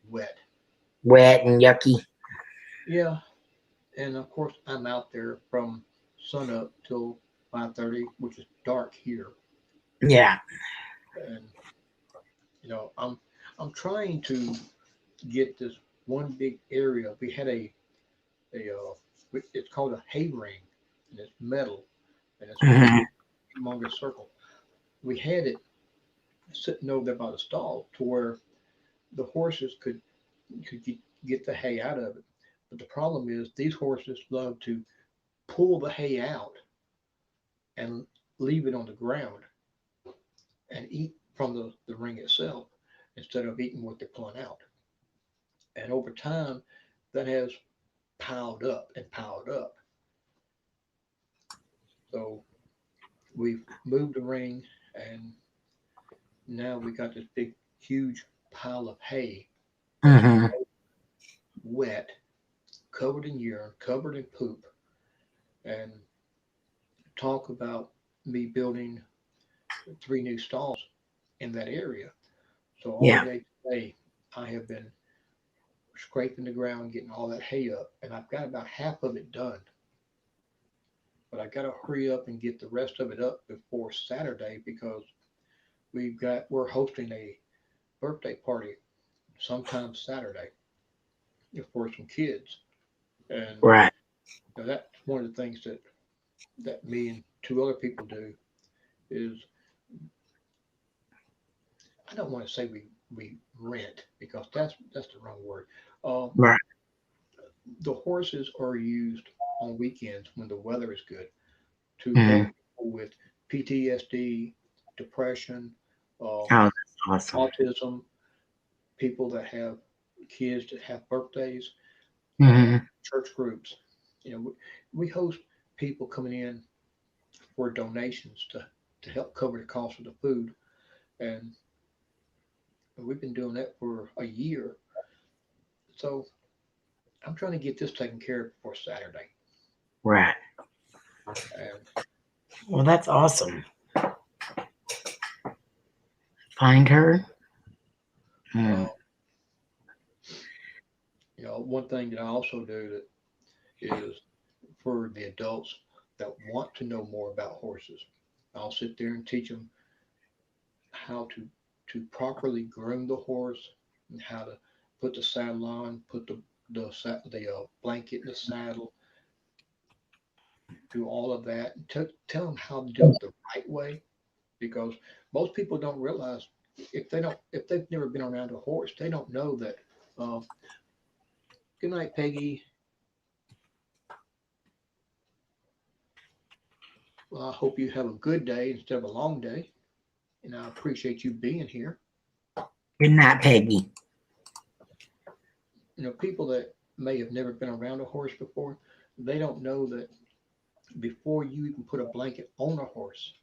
wet. Wet and yucky. Yeah, and of course I'm out there from sun up till 5:30, which is dark here, Yeah. and I'm trying to get this one big area. We had a it's called a hay ring, and it's metal, and it's one Hmm. big humongous circle. We had it sitting over there by the stall to where the horses could get the hay out of it. But the problem is these horses love to pull the hay out and leave it on the ground and eat from the ring itself instead of eating what they're pulling out. And over time, that has piled up and piled up. So we've moved the ring, and now we got this big, huge pile of hay that's Hmm. wet, covered in urine, covered in poop, and talk about me building 3 new stalls in that area. So all Yeah. day today, I have been scraping the ground, getting all that hay up, and I've got about half of it done. But I got to hurry up and get the rest of it up before Saturday because we're hosting a birthday party sometime Saturday for some kids, and Right. that's one of the things that me and two other people do is I don't want to say we rent because that's the wrong word. Uh, Right. the horses are used on weekends when the weather is good to Hmm. help people with PTSD, depression, uh, Oh, that's awesome. autism, people that have kids that have birthdays, Hmm. church groups. We host people coming in for donations to help cover the cost of the food, and we've been doing that for a year. So I'm trying to get this taken care of before Saturday, Right. and Well, that's awesome. Find her. Mm. uh, one thing that I also do that is for the adults that want to know more about horses. I'll sit there and teach them how to properly groom the horse and how to put the saddle on, put the blanket in the saddle, do all of that, and tell them how to do it the right way because most people don't realize if they've never been around a horse, they don't know that. Uh, Good night, Peggy. Well, I hope you have a good day instead of a long day, and I appreciate you being here. Good night, Peggy. People that may have never been around a horse before, they don't know that before you even put a blanket on a horse,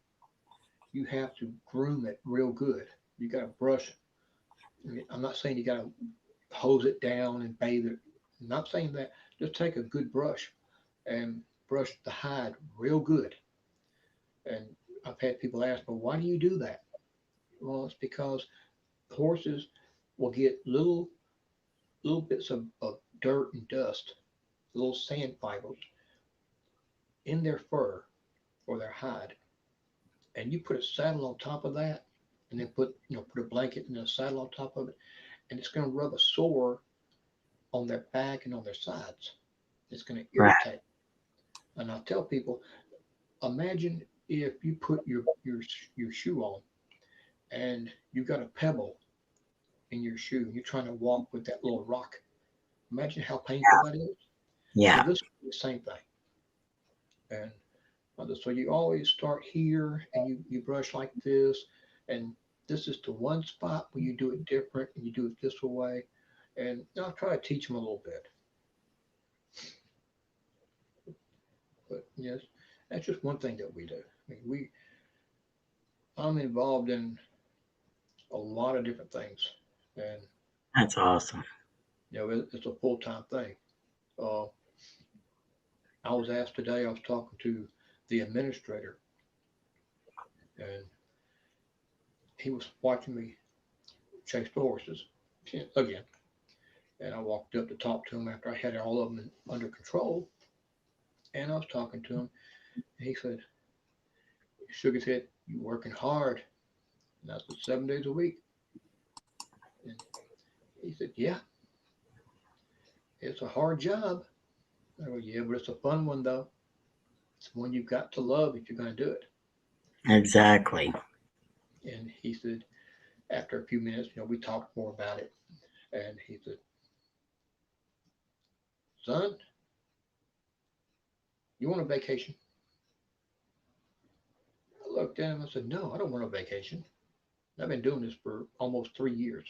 you have to groom it real good. You got to brush. I'm not saying you got to hose it down and bathe it. I'm not saying that. Just take a good brush and brush the hide real good. And I've had people ask, well, why do you do that? Well, it's because horses will get little bits of dirt and dust, little sand fibers in their fur or their hide, and you put a saddle on top of that, and then put a blanket and a saddle on top of it, and it's going to rub a sore on their back and on their sides. It's going to Right. irritate. And I tell people, imagine if you put your shoe on and you got a pebble in your shoe and you're trying to walk with that little rock. Imagine how painful that is. Yeah. So this is the same thing. And so you always start here and you brush like this. And this is the one spot where you do it different and you do it this way. And I'll try to teach them a little bit. But yes, that's just one thing that we do. I mean, I'm involved in a lot of different things. And, That's awesome. it's a full time thing. Uh, I was asked today, I was talking to the administrator, and he was watching me chase the horses again. And I walked up to talk to him after I had all of them under control. And I was talking to him, and he said, he shook his head, "You working hard." And I said, 7 days a week. And he said, "Yeah, it's a hard job." I go, "Yeah, but it's a fun one, though. It's one you've got to love if you're going to do it." Exactly. And he said, after a few minutes, we talked more about it. And he said, "Son, you want a vacation?" I looked at him and said, "No, I don't want a vacation. I've been doing this for almost 3 years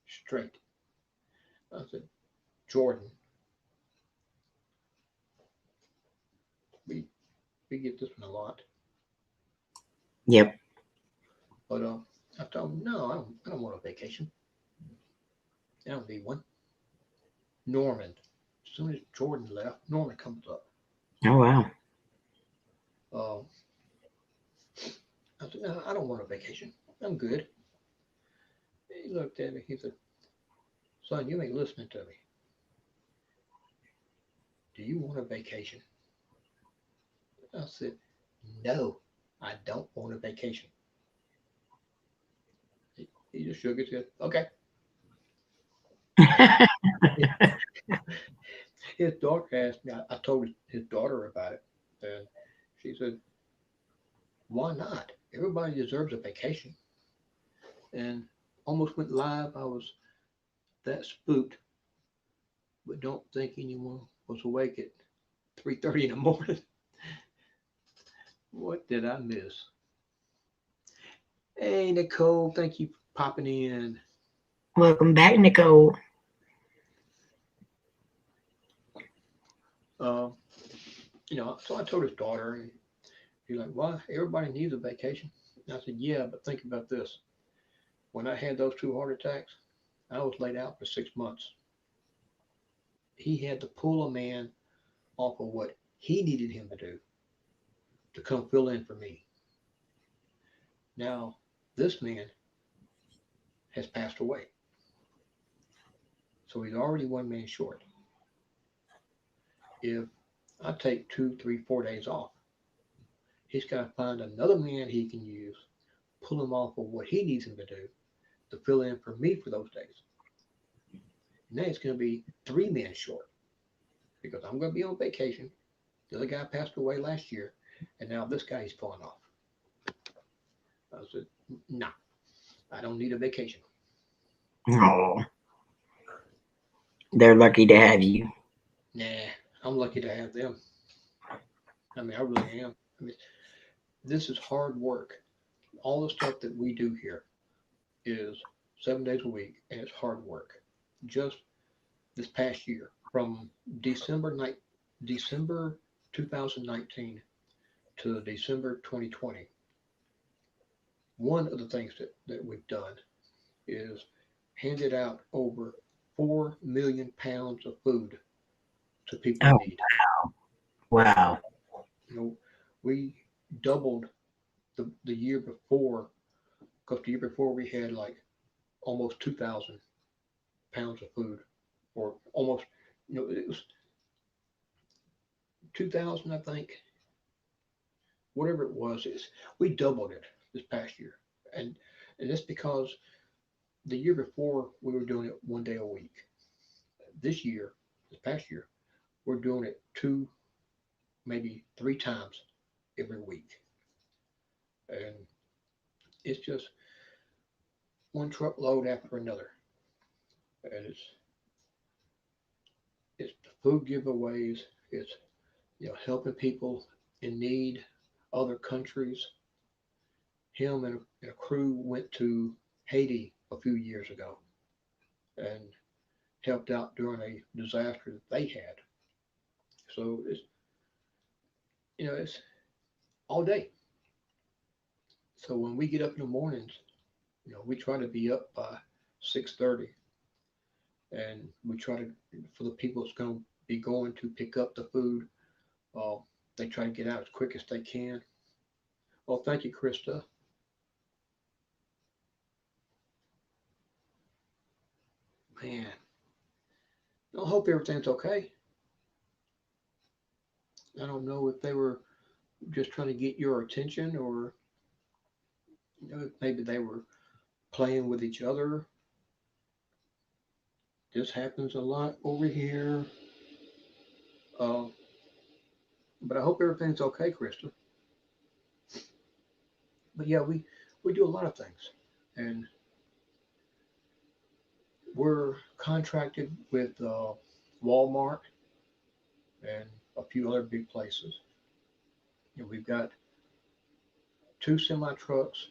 straight." I said, "Jordan, we, we get this one a lot." Yep. But I told him, "No, I don't want a vacation. I don't need one." Norman, as soon as Jordan left, Norman comes up. Oh wow. Um, I said, "No, I don't want a vacation. I'm good." He looked at me. He said, "Son, you ain't listening to me. Do you want a vacation?" I said, "No, I don't want a vacation." He just shook his head. Okay. His daughter asked me, I told his daughter about it, and she said, "Why not? Everybody deserves a vacation." And almost went live. I was that spooked, but don't think anyone was awake at 3:30 in the morning. What did I miss? Hey, Nicole, thank you for popping in. Welcome back, Nicole. Uh, so I told his daughter, and she's like, "Why? Everybody needs a vacation." And I said, "Yeah, but think about this. When I had those 2 heart attacks, I was laid out for 6 months. He had to pull a man off of what he needed him to do to come fill in for me. Now, this man has passed away. So he's already one man short. If I take 2, 3, 4 days off, he's got to find another man he can use, pull him off of what he needs him to do to fill in for me for those days. Now it's going to be 3 men short because I'm going to be on vacation. The other guy passed away last year, and now this guy is pulling off." I said, "No, I don't need a vacation." Oh, they're lucky to have you. Nah, I'm lucky to have them. I mean, I really am. I mean, this is hard work. All the stuff that we do here is 7 days a week, and it's hard work. Just this past year, from December 2019 to December 2020, one of the things that we've done is handed out over 4 million pounds of food to people in Oh need. wow. You know, we doubled the year before, because the year before we had like almost 2,000 pounds of food, or almost, it was 2,000, I think, whatever it was. We doubled it this past year, and that's because the year before we were doing it one day a week. This past year, we're doing it 2, maybe 3 times every week, and it's just one truckload after another, and it's food giveaways. It's helping people in need, other countries. Him and a crew went to Haiti a few years ago and helped out during a disaster that they had. So it's all day. So when we get up in the mornings, we try to be up by 6:30, and we try to for the people that's going to be going to pick up the food. Uh, they try to get out as quick as they can. Well, thank you, Krista. Man, I hope everything's okay. I don't know if they were just trying to get your attention, or maybe they were playing with each other. This happens a lot over here. Uh, but I hope everything's okay, Krista. But yeah, we do a lot of things, and we're contracted with Walmart and a few other big places. We've got two semi trucks,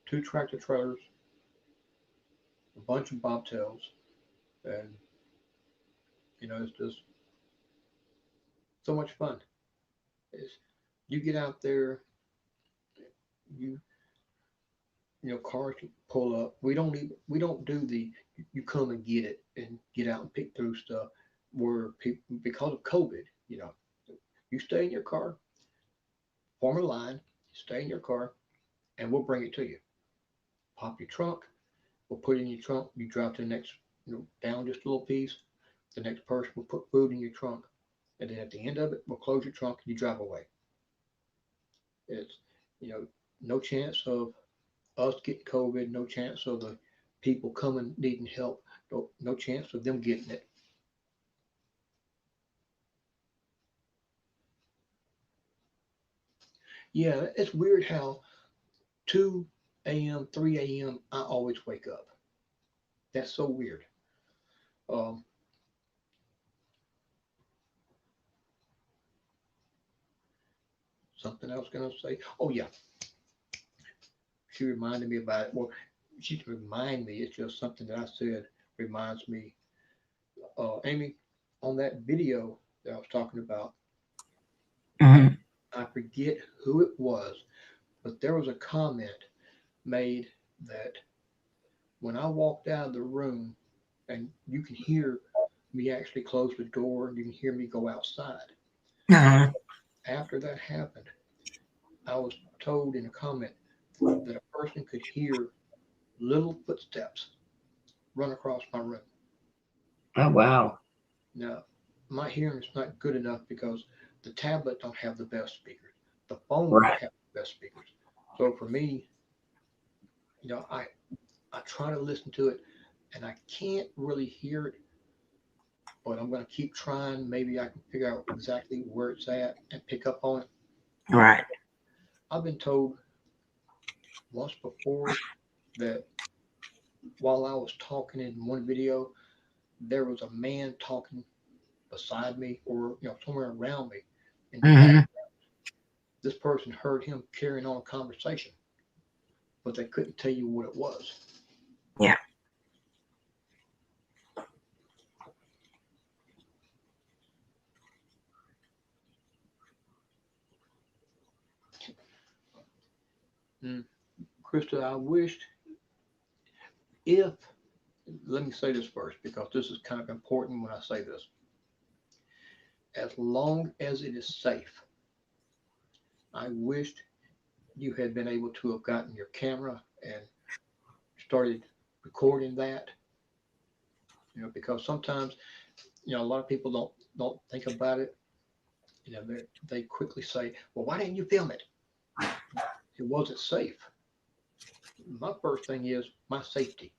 two tractor trailers, a bunch of bobtails, and it's just so much fun. It's, you get out there, you cars pull up. We don't do the you come and get it and get out and pick through stuff. Where people, because of COVID, you stay in your car, form a line, stay in your car, and we'll bring it to you. Pop your trunk, we'll put it in your trunk. You drive to the next, down just a little piece. The next person will put food in your trunk, and then at the end of it, we'll close your trunk and you drive away. It's no chance of us getting COVID, no chance of the people coming needing help, no chance of them getting it. Yeah, it's weird how 2 a.m., 3 a.m. I always wake up. That's so weird. Um, Something I was gonna say. Oh yeah, she reminded me about it. Well, she didn't remind me. It's just something that I said reminds me. Amy, on that video that I was talking about, Mhm. I forget who it was, but there was a comment made that when I walked out of the room, and you can hear me actually close the door, and you can hear me go outside. Uh-huh. After that happened, I was told in a comment that a person could hear little footsteps run across my room. Oh wow. Now, my hearing is not good enough because the tablet don't have the best speakers. The phone don't Right. have the best speakers. So for me, I try to listen to it, and I can't really hear it, but I'm going to keep trying. Maybe I can figure out exactly where it's at and pick up on it. Right. I've been told once before that while I was talking in one video, there was a man talking beside me or somewhere around me in the back. Hmm. This person heard him carrying on a conversation, but they couldn't tell you what it was. Yeah. Mm. Krista, I wished if, let me say this first because this is kind of important when I say this. As long as it is safe, I wished you had been able to have gotten your camera and started recording that. Because sometimes a lot of people don't think about it. They quickly say, "Well, why didn't you film it? It wasn't safe." My first thing is my safety,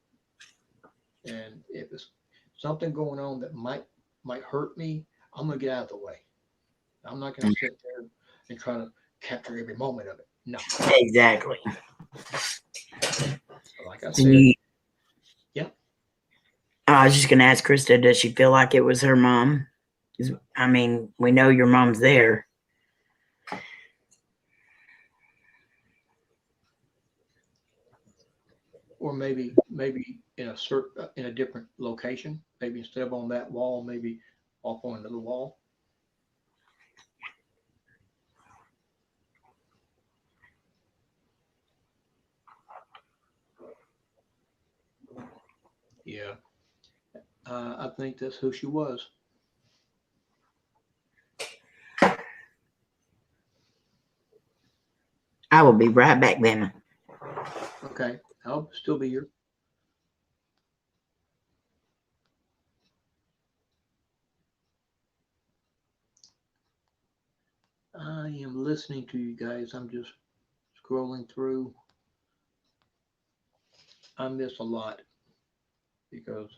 and if it's something going on that might hurt me, I'm gonna get out of the way. I'm not gonna sit there and try to capture every moment of it. No, Exactly. like I Do said, you, yeah. I was just gonna ask Krista, does she feel like it was her mom? I mean, we know your mom's there. Or maybe in a different location. Maybe instead of on that wall, maybe off on another wall. Yeah, I think that's who she was. I will be right back, Bama. Okay, I'll still be here. I am listening to you guys. I'm just scrolling through. I miss a lot because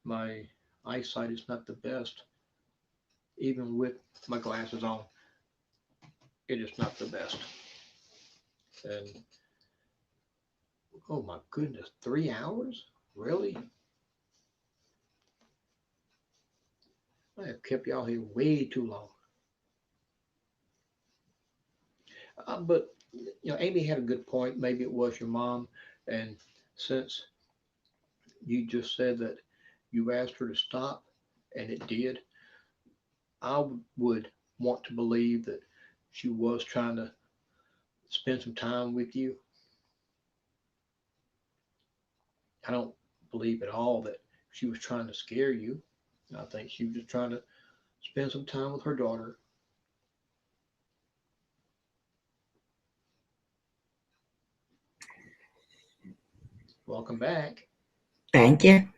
my eyesight is not the best. Even with my glasses on, it is not the best. And oh my goodness, 3 hours? Really? I have kept y'all here way too long. But Amy had a good point. Maybe it was your mom, and since you just said that you asked her to stop, and it did, I would want to believe that she was trying to spend some time with you. I don't believe at all that she was trying to scare you. I think she was just trying to spend some time with her daughter. Welcome back. Thank you.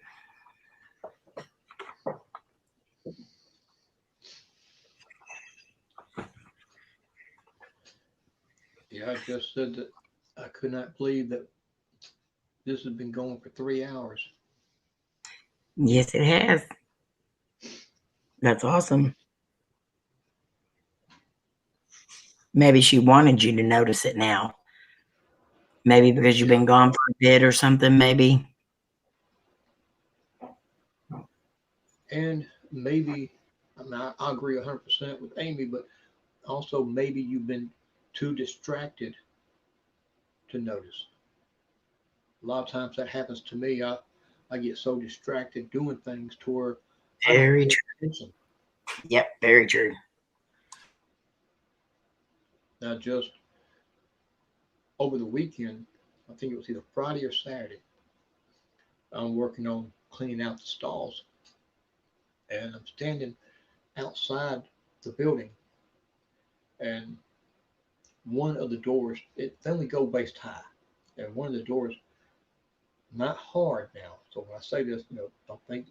Yeah, I just said that I could not believe that this has been going for 3 hours. Yes, it has. That's awesome. Maybe she wanted you to notice it now. Maybe because you've Yeah, been gone for a bit or something, maybe. and maybe I agree 100% with Amy, but also maybe you've been too distracted to notice. A lot of times that happens to me. I get so distracted doing things to where I don't Very pay true. attention. Yep, very true. Now, just over the weekend, I think it was either Friday or Saturday, I'm working on cleaning out the stalls, and I'm standing outside the building, and one of the doors, they only go waist high, and one of the doors, not hard now. So when I say this, don't think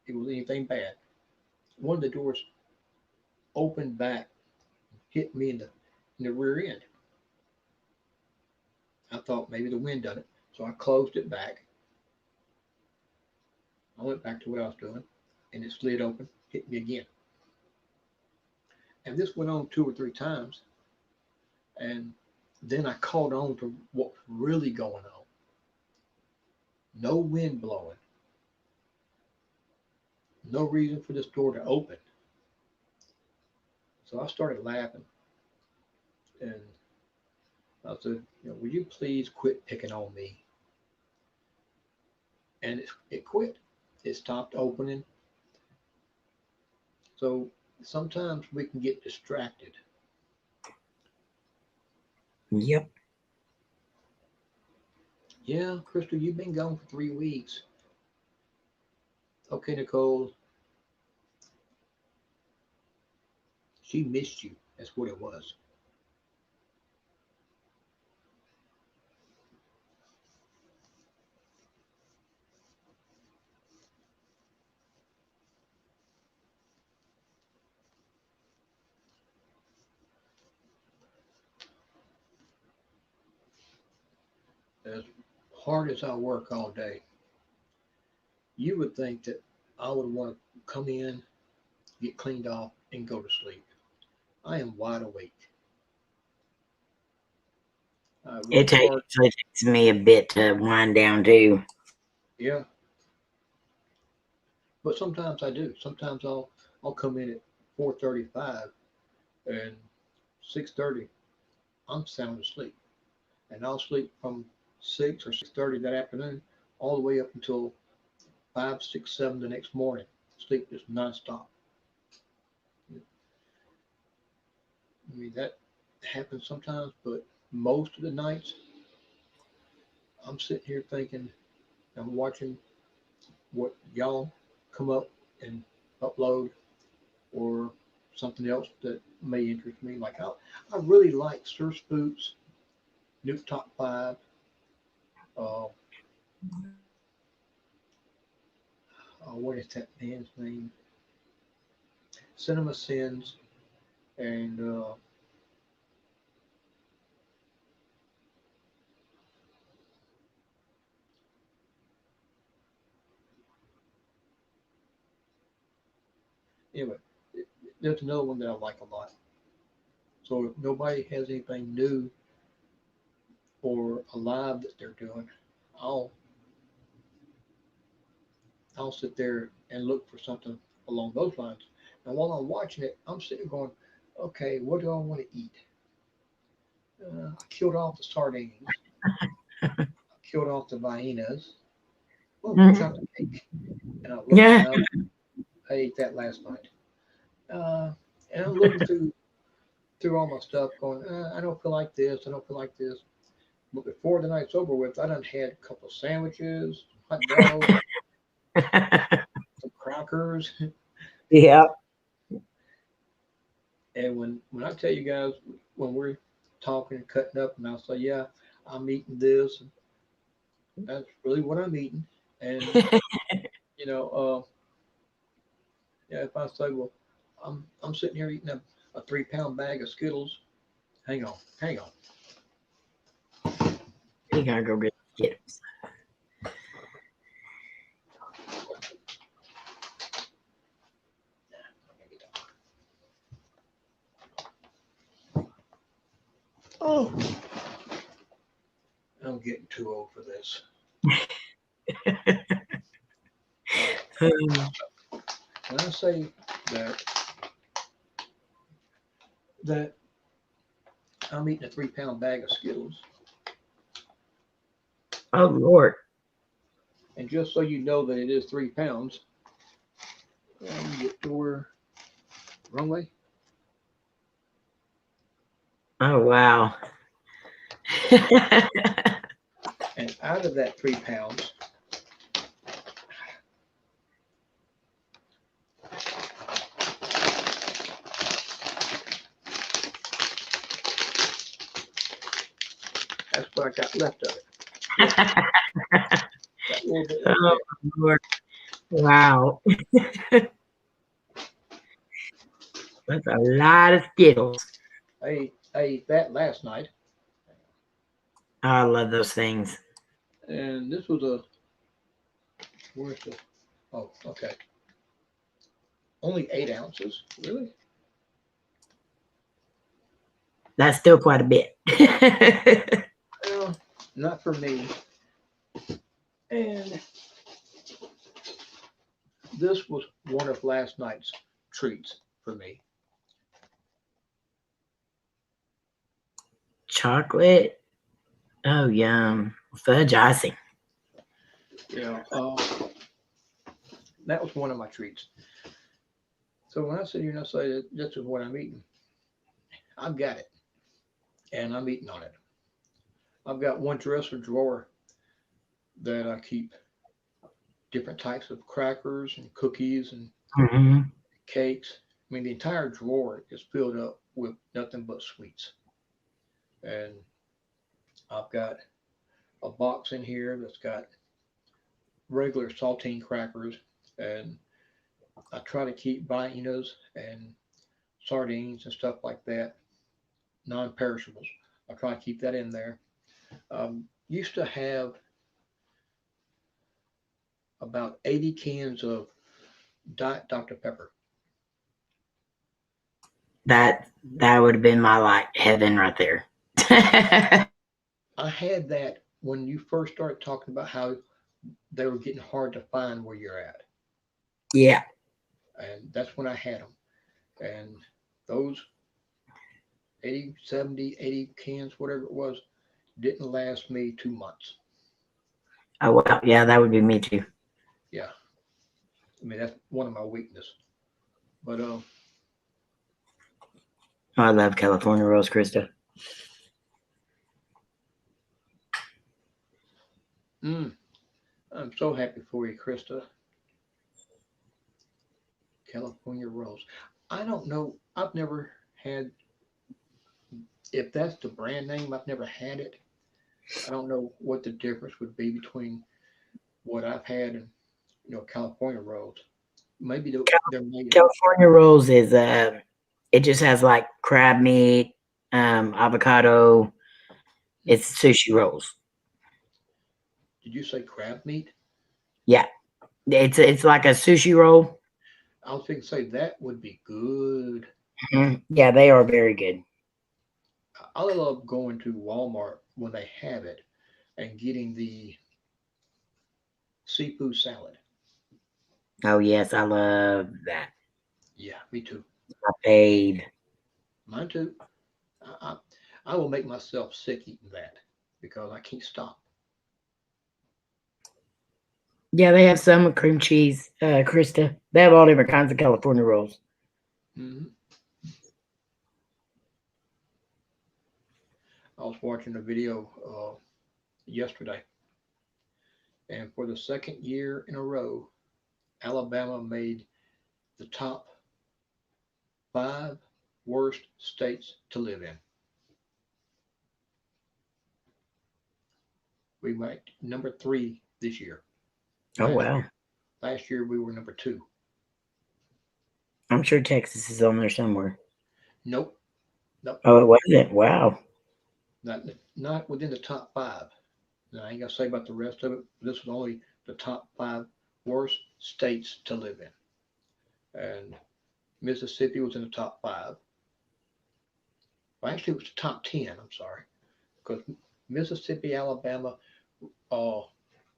it was anything bad. One of the doors opened back, hit me in the rear end. I thought maybe the wind done it, so I closed it back. I went back to what I was doing, and it slid open, hit me again. And this went on 2 or 3 times, and then I caught on to what was really going on. No wind blowing, no reason for this door to open. So I started laughing, and I said, "Will you please quit picking on me?" And it quit. It stopped opening. So sometimes we can get distracted. Yep. Yeah, Crystal, you've been gone for 3 weeks. Okay, Nicole, she missed you. That's what it was. As hard as I work all day, you would think that I would want to come in, get cleaned off, and go to sleep. I am wide awake. I It work takes hard. usually takes me a bit to wind down too. Yeah, But sometimes I do. Sometimes I'll come in at 4:35 and 6:30 I'm sound asleep, and I'll sleep from 6 or 6:30 that afternoon all the way up until 5, 6, 7 the next morning. Sleep just nonstop. I mean that happens sometimes, but most of the nights I'm sitting here thinking I'm watching what y'all come up and upload or something else that may interest me. Like I really like Sir Spook's Nuke Top Five. Uh, what is that man's name? Cinema Sins and anyway, there's another one that I like a lot. So if nobody has anything new or alive that they're doing, I'll I'll sit there and look for something along those lines. And while I'm watching it, I'm sitting going, okay, what do I want to eat? I killed off the sardines. I killed off the viennas. Oh, chocolate cake. And I look Yeah. and I ate that last night. Uh, and I'm looking through all my stuff, going, I don't feel like this. I don't feel like this. But before the night's over with, I done had a couple of sandwiches, hot dogs, some crackers. Yeah. And when I tell you guys, when we're talking and cutting up, and I'll say, yeah, I'm eating this, that's really what I'm eating. And you know, yeah, if I say, well, I'm sitting here eating a 3 pound bag of Skittles. Hang on. You gotta go get Skittles. Oh, I'm getting too old for this. When I say that that I'm eating a 3 pound bag of Skittles, Oh Lord. and just so you know that it is 3 pounds, we're wrong way. Oh wow. And out of that 3 pounds, that's what I got left of it. That little bit left Oh Lord. Wow. That's a lot of Skittles. I ate that last night, Oh, I love those things. and this was a where's the oh okay only 8 ounces really. That's still quite a bit. Well, not for me. And this was one of last night's treats for me. Chocolate. Oh yum. Fudge icing. Yeah, that was one of my treats. So when I sit here and I say that this is what I'm eating, I've got it, and I'm eating on it. I've got one dresser drawer that I keep different types of crackers and cookies and Mm-hmm. cakes. I mean, the entire drawer is filled up with nothing but sweets. And I've got a box in here that's got regular saltine crackers, and I try to keep viennas and sardines and stuff like that, non-perishables. I try to keep that in there. Used to have about 80 cans of Diet Dr. Pepper. That would have been my like heaven right there. I had that when you first started talking about how they were getting hard to find where you're at. Yeah. And that's when I had them. And those 80, 70, 80 cans, whatever it was, didn't last me 2 months. Oh well. Yeah, that would be me too. Yeah, I mean that's one of my weaknesses. But I love California rolls, Krista. mm, I'm so happy for you, Krista. California rolls. I don't know. I've never had. If that's the brand name, I've never had it. I don't know what the difference would be between what I've had and California rolls. Maybe they're made. California rolls is it just has like crab meat, avocado. It's sushi rolls. Did you say crab meat? Yeah, it's like a sushi roll. I was thinking say that would be good. Mhm. Yeah, they are very good. I love going to Walmart when they have it and getting the seafood salad. Oh yes, I love that. Yeah, me too. My fave. Mine too. I, I will make myself sick eating that because I can't stop. Yeah, they have some with cream cheese, Krista. They have all different kinds of California rolls. Hmm. I was watching a video yesterday, and for the second year in a row, Alabama made the top five worst states to live in. We ranked number three this year. Oh Last wow. year, last year we were number two. I'm sure Texas is on there somewhere. Nope, nope, Oh, it wasn't. Wow. not not within the top five. Now, I ain't gonna say about the rest of it. This was only the top five worst states to live in, and Mississippi was in the top five. Well, actually, it was the top 10. I'm sorry, because Mississippi, Alabama, uh,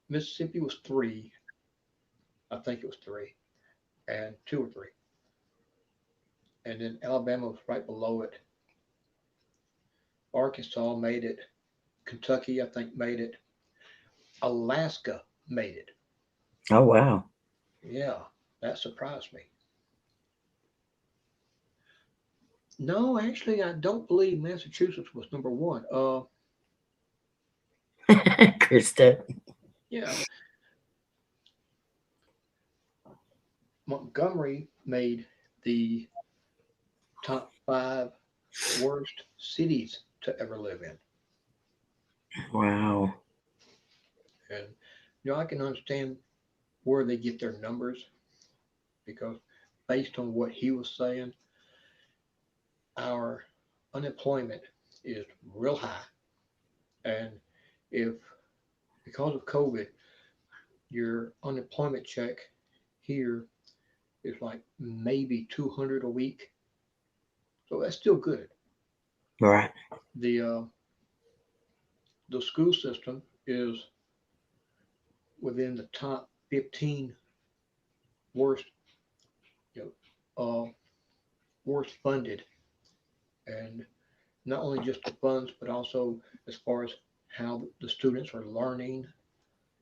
Mississippi was three. I think it was three, and two or three, and then Alabama was right below it. Arkansas made it. Kentucky, I think, made it. Alaska made it. Oh wow. Yeah, that surprised me. No, actually, I don't believe Massachusetts was number one. Krista. Yeah, Montgomery made the top five worst cities to ever live in. Wow. And I can understand where they get their numbers because based on what he was saying, our unemployment is real high. And if because of COVID, your unemployment check here is like maybe 200 a week, so that's still good. Right. The the school system is within the top 15 worst, you worst funded, and not only just the funds, but also as far as how the students are learning.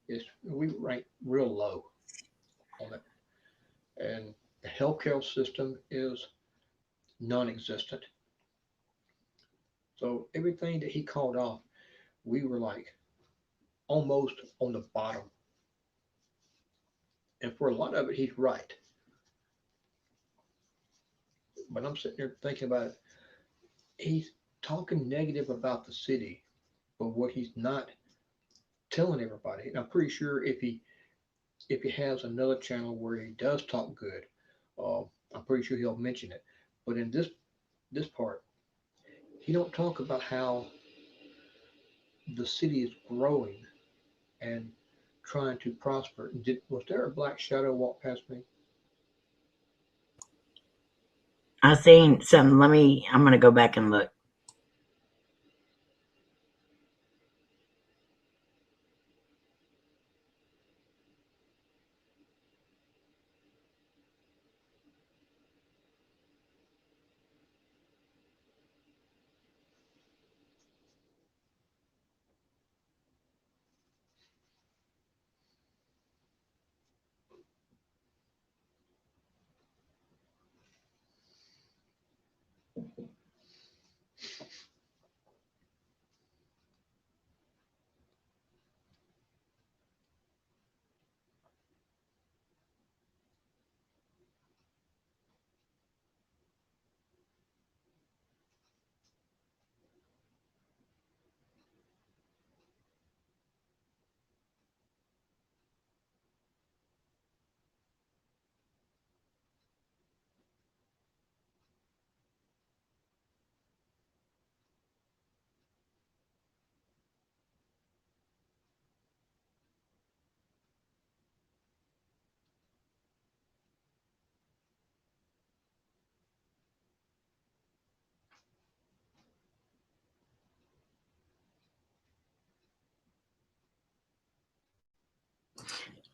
Is we rank real low on it, and the healthcare system is non-existent. So everything that he called off, we were like almost on the bottom. And for a lot of it, he's right. But I'm sitting there thinking about it. He's talking negative about the city, but what he's not telling everybody. And I'm pretty sure if he has another channel where he does talk good, uh, I'm pretty sure he'll mention it. But in this part, he don't talk about how the city is growing and trying to prosper. Was there a black shadow walk past me? I seen something. I'm gonna go back and look.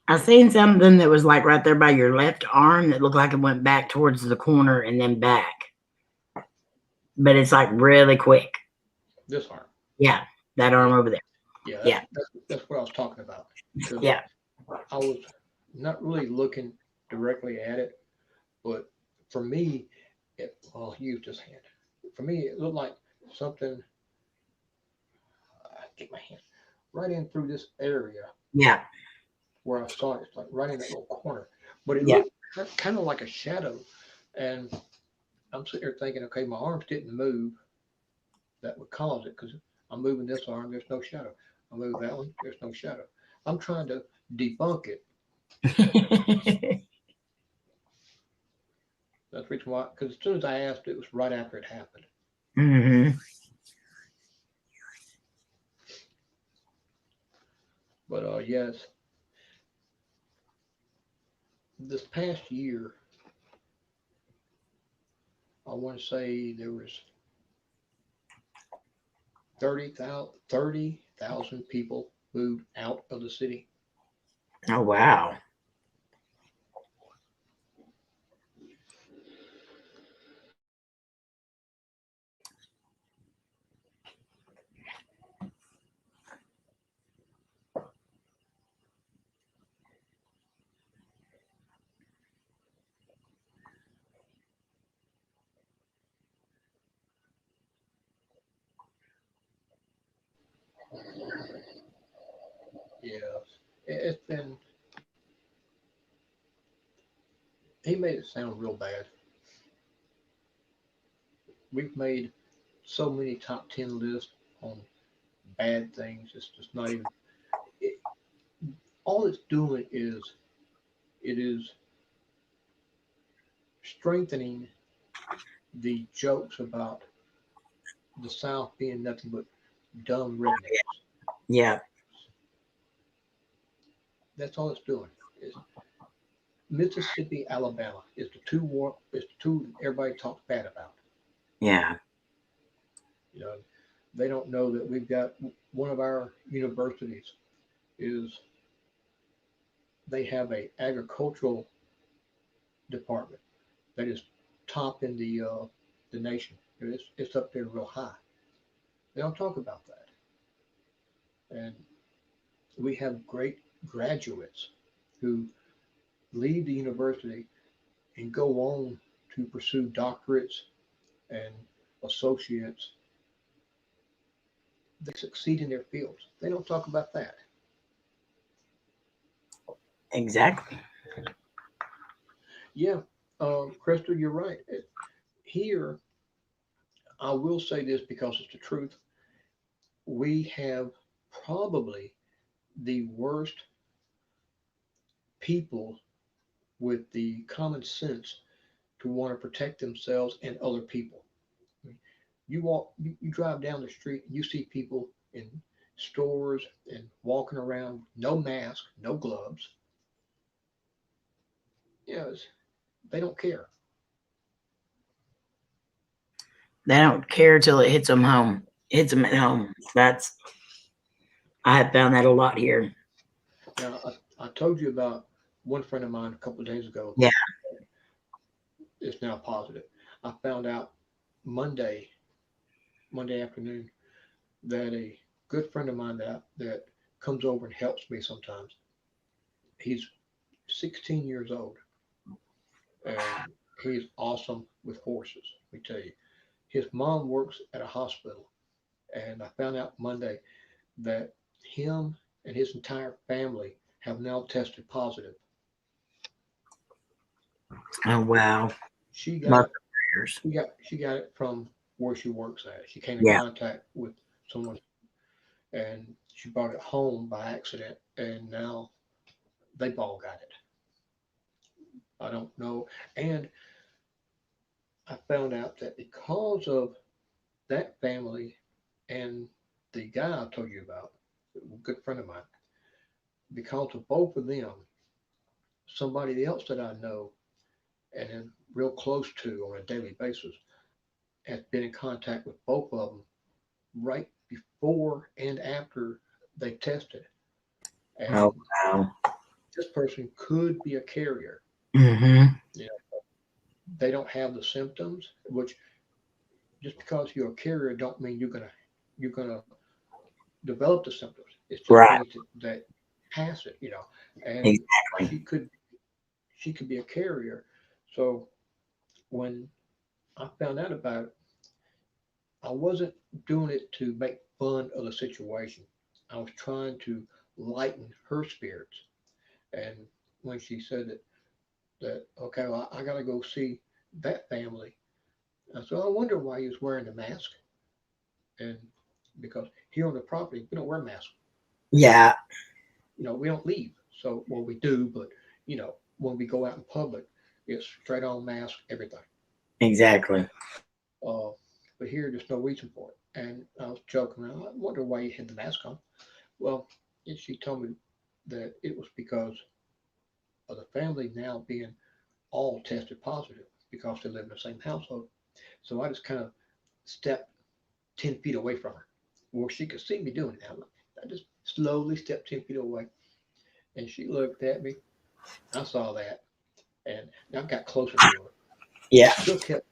I seen something that was like right there by your left arm that looked like it went back towards the corner and then back. But it's like really quick. This arm. Yeah, that arm over there. Yeah, Yeah. That's what I was talking about. 'Cause Yeah. I was not really looking directly at it, but for me, I'll use this hand. For me, it looked like something. Get my hand right in through this area Yeah. where I saw it. It's like right in that little corner, but it Yeah. looked kind of like a shadow. And I'm sitting there thinking, okay, my arms didn't move. That would cause it because I'm moving this arm. There's no shadow. I move that one. There's no shadow. I'm trying to debunk it. That's the reason why. Because as soon as I asked, it was right after it happened. hmm But yes, this past year, I want to say there was 30,000 people moved out of the city. Oh wow. Yeah, it's been. He made it sound real bad. We've made so many top 10 lists on bad things. It's just not even. It, all it's doing is it is strengthening the jokes about the South being nothing but dumb rednecks. Yeah. That's all it's doing. It's Mississippi, Alabama is the two war. It's the two everybody talks bad about. Yeah. You know, they don't know that we've got one of our universities is they have a agricultural department that is top in the nation. It's up there real high. They don't talk about that, and we have great graduates who leave the university and go on to pursue doctorates and associates. They succeed in their fields. They don't talk about that. Exactly. Yeah, Crystal, you're right. Here, I will say this because it's the truth. We have probably the worst people with the common sense to want to protect themselves and other people. I mean, you drive down the street, and you see people in stores and walking around, no mask, no gloves. You know, they don't care. They don't care till it hits them home. Hits them at home. I have found that a lot here. Now, I told you about one friend of mine a couple of days ago. Yeah. It's now positive. I found out Monday, Monday afternoon, that a good friend of mine that comes over and helps me sometimes. He's 16 years old, and he's awesome with horses. Let me tell you, his mom works at a hospital, and I found out Monday that him and his entire family have now tested positive. Oh wow. She got Lots it. of prayers. She got it from where she works at. She came in Yeah. contact with someone, and she brought it home by accident, and now they've all got it. I don't know. And I found out that because of that family and the guy I told you about, a good friend of mine, because of both of them, somebody else that I know and am real close to on a daily basis has been in contact with both of them right before and after they tested. Oh And wow. this person could be a carrier. Mm-hmm. You know, they don't have the symptoms, which just because you're a carrier don't mean you're gonna develop the symptoms. It just Right. means that pass it, and Exactly. she could be a carrier. So when I found out about it, I wasn't doing it to make fun of the situation. I was trying to lighten her spirits. And when she said that okay, well, I gotta go see that family, I said, I wonder why he was wearing a mask. And because here on the property, we don't wear masks. Yeah. We don't leave. So, well, we do, but when we go out in public, it's straight on mask, everything. Exactly. Uh, but here, there's no reason for it. And I was joking around. I wonder why you had the mask on. Well, she told me that it was because of the family now being all tested positive because they live in the same household. So I just kind of stepped 10 feet away from her where she could see me doing it. I just slowly stepped 10 feet away. And she looked at me. I saw that. And I got closer to her. Yeah. Still kept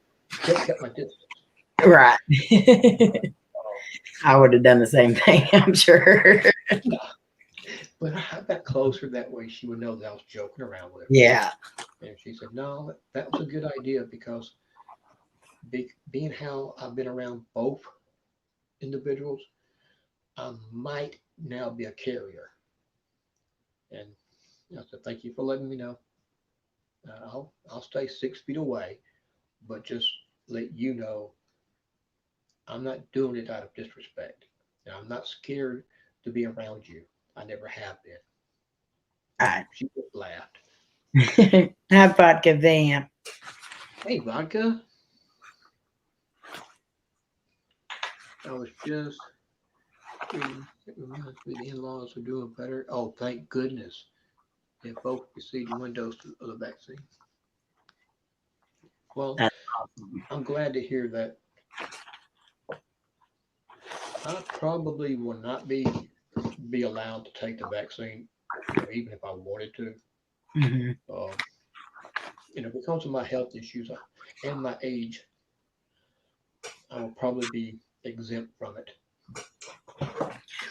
my distance. Right. Uh, I would have done the same thing, I'm sure. but I got closer that way she would know that I was joking around with her. Yeah. And she said, no, that was a good idea because being how I've been around both individuals, I might now be a carrier. And I said, thank you for letting me know. I'll stay 6 feet away, but just let you know I'm not doing it out of disrespect. And I'm not scared to be around you. I never have been. All She just laughed. right. Have vodka vamp. Hey, vodka. I was just reading. It reminds me the in-laws are doing better. Oh, thank goodness. They both received one dose of the vaccine. Well, That's awesome. I'm glad to hear that. I probably will not be allowed to take the vaccine, even if I wanted to. Mm-hmm. Uh, because of my health issues and my age, I will probably be exempt from it.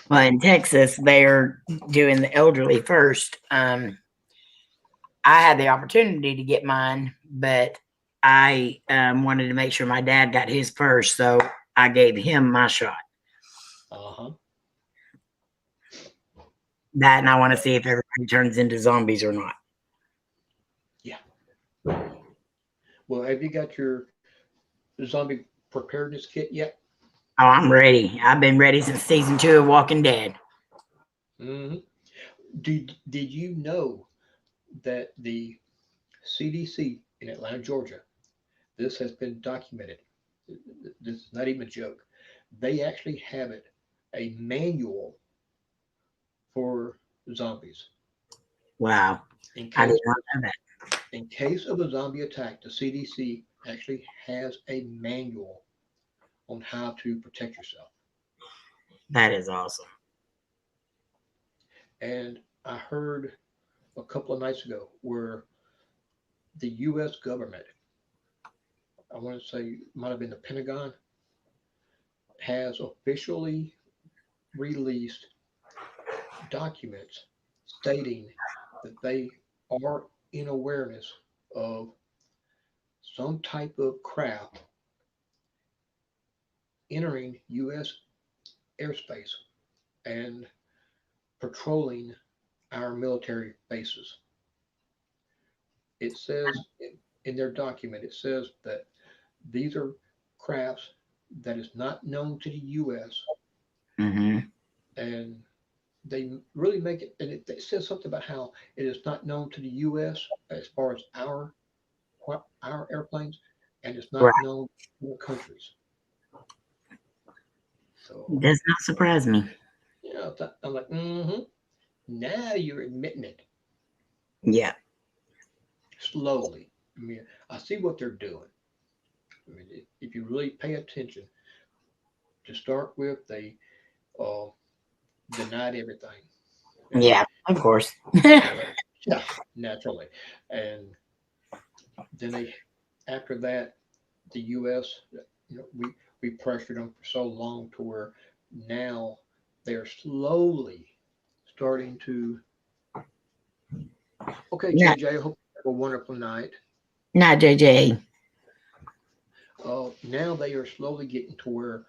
Well, in Texas, they're doing the elderly first. I had the opportunity to get mine, but I wanted to make sure my dad got his first, so I gave him my shot. Uh-huh. That, and I want to see if everybody turns into zombies or not. Yeah. Well, have you got your zombie preparedness kit yet? Oh, I'm ready. I've been ready since season 2 of Walking Dead. Hmm. Did you know that the CDC in Atlanta, Georgia, this has been documented. This is not even a joke. They actually have a manual for zombies. Wow. In I did case not know that. in case of a zombie attack, the CDC actually has a manual on how to protect yourself. That is awesome. And I heard a couple of nights ago where the U.S. government, I want to say, might have been the Pentagon, has officially released documents stating that they are in awareness of some type of craft entering U.S. airspace and patrolling our military bases. It says in their document, it says that these are crafts that is not known to the U.S. Mm-hmm. and they really make it, and it says something about how it is not known to the U.S. as far as our airplanes, and it's Right. not known to other countries. So Does not surprise me. I'm like, mm-hmm. Now you're admitting it Yeah. slowly. I mean, I see what they're doing. I mean, if you really pay attention, to start with, they uh, denied everything. And Yeah. Of course. Yeah, naturally. And then after that, the U.S. We pressured them for so long to where now they're slowly starting to. Okay, Not, JJ, I hope you have a wonderful night. not JJ. Now they are slowly getting to where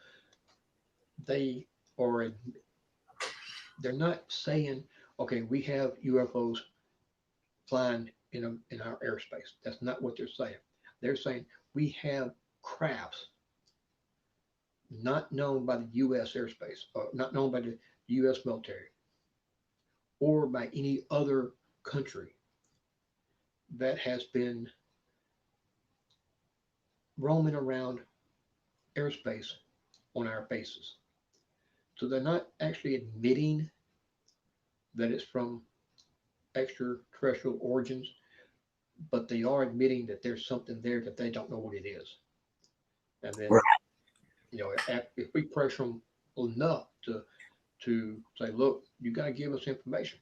they are. They're not saying, okay, we have UFOs flying in our airspace. That's not what they're saying. They're saying we have crafts not known by the U.S. airspace, or not known by the U.S. military, or by any other country that has been roaming around airspace on our bases. So they're not actually admitting that it's from extraterrestrial origins, but they are admitting that there's something there that they don't know what it is. And then, Right. if we pressure them enough to say, look, you got to give us information.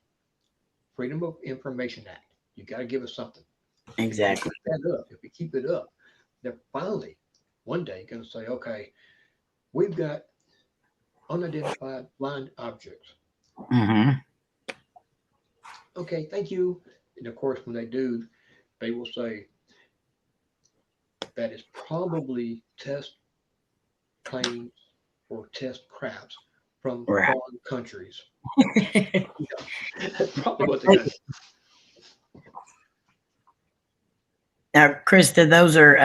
Freedom of Information Act. You got to give us something. Exactly. If we keep it up, they're finally one day going to say, okay, we've got unidentified flying objects. Mm-hmm. Okay, thank you. And of course, when they do, they will say that is probably test planes or test crafts from Right. foreign countries. That's probably what they're going to. Now, Krista, those are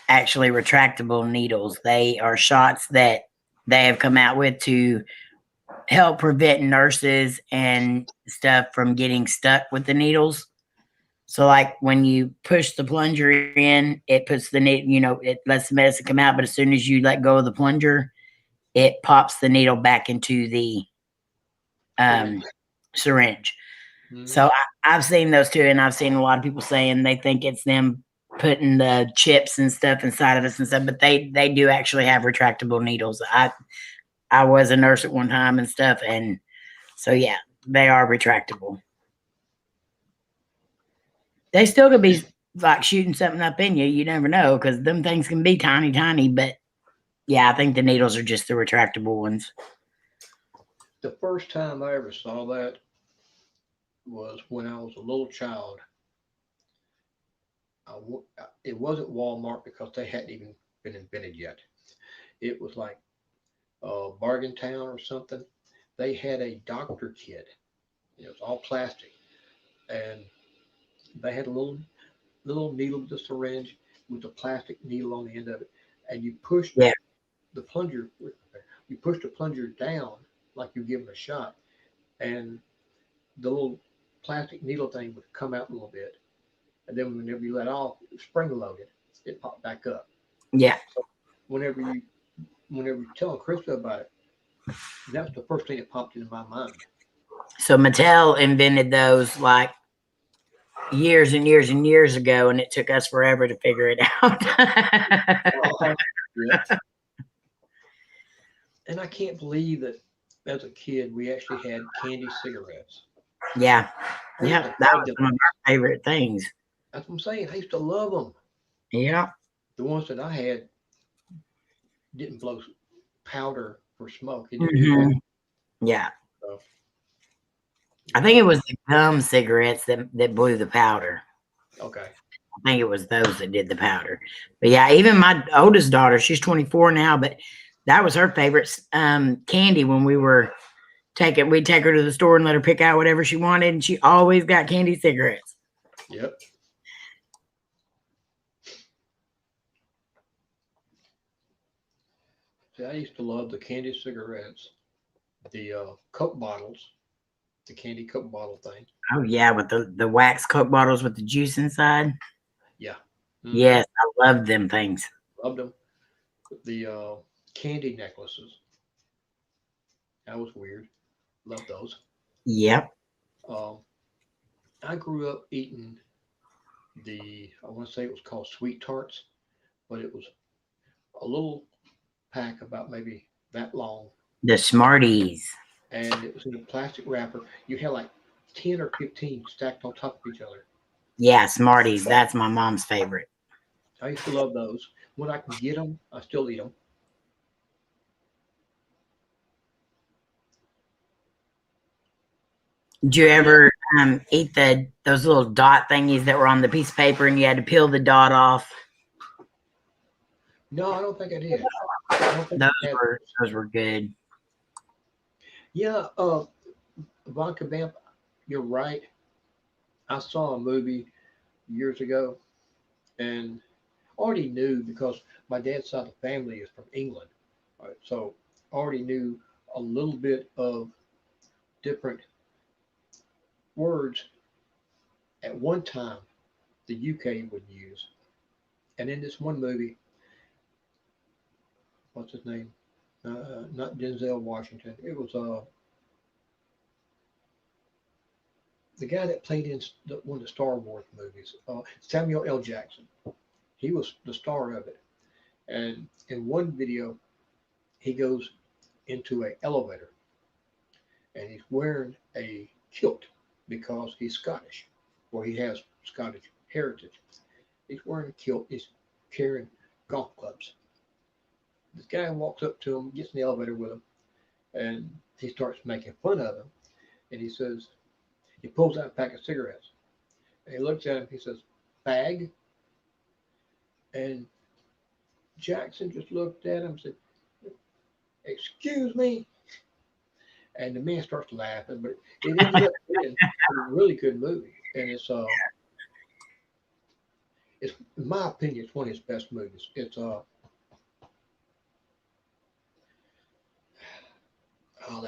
actually retractable needles. They are shots that they have come out with to help prevent nurses and stuff from getting stuck with the needles. So, like when you push the plunger in, it puts the needle, it lets the medicine come out. But as soon as you let go of the plunger, it pops the needle back into the um, syringe. Mhm. So I've seen those too, and I've seen a lot of people saying they think it's them putting the chips and stuff inside of us and stuff, but they do actually have retractable needles. I was a nurse at one time and stuff, and so yeah, they are retractable. They still could be like shooting something up in you. You never know because them things can be tiny, tiny. But yeah, I think the needles are just the retractable ones. The first time I ever saw that was when I was a little child. It wasn't Walmart because they hadn't even been invented yet. It was like Bargain Town or something. They had a doctor kit. It was all plastic, and they had a little needle with a syringe with a plastic needle on the end of it, and you pushed Yeah, the plunger. You pushed the plunger down like you give them a shot, and the little plastic needle thing would come out a little bit, and then whenever you let off, it was spring loaded. It popped back up. yeah. So whenever you whenever you tell Krista about it, that's the first thing that popped into my mind. So Mattel invented those like years and years and years ago, and it took us forever to figure it out. Yeah. And I can't believe that as a kid we actually had candy cigarettes. Yeah, I used yeah, to that love was them. one of our favorite things. That's what I'm saying. I used to love them. Yeah. The ones that I had didn't blow powder for smoke. It didn't do that Hmm. Yeah. stuff. I Yeah. think it was the gum cigarettes that blew the powder. Okay. I think it was those that did the powder. But yeah, even my oldest daughter, she's 24 now, but that was her favorite candy when we'd take her to the store and let her pick out whatever she wanted, and she always got candy cigarettes. Yep. See, I used to love the candy cigarettes, the Coke bottles, the candy Coke bottle thing. Oh yeah, with the wax Coke bottles with the juice inside. Yeah. Hmm. Yes, I love them things. Loved them. The candy necklaces. That was weird. Loved those. Yep. Um, I grew up eating I want to say it was called Sweet Tarts, but it was a little pack about maybe that long, The Smarties. and it was in a plastic wrapper. You had like 10 or 15 stacked on top of each other. Yeah, Smarties. That's my mom's favorite. I used to love those. When I can get them, I still eat them. Did you Yeah. ever eat those little dot thingies that were on the piece of paper and you had to peel the dot off? No, I don't think I did. I don't think Those I had. were good. Yeah, Vodka Vamp, you're right. I saw a movie years ago and already knew because my dad's side of the family is from England. Right? So already knew a little bit of different words at one time the UK would use. And in this one movie, what's his name? Not Denzel Washington. It was the guy that played in one of the Star Wars movies, Samuel L. Jackson. He was the star of it. And in one video, he goes into an elevator and he's wearing a kilt because he's Scottish or he has Scottish heritage. He's wearing a kilt. He's carrying golf clubs. This guy walks up to him, gets in the elevator with him, and he starts making fun of him. And he says, he pulls out a pack of cigarettes. And he looks at him. He says, "Fag." And Jackson just looked at him and said, "Excuse me." And the man starts laughing, but it ended up being a really good movie. And it's in my opinion, it's one of his best movies. It's the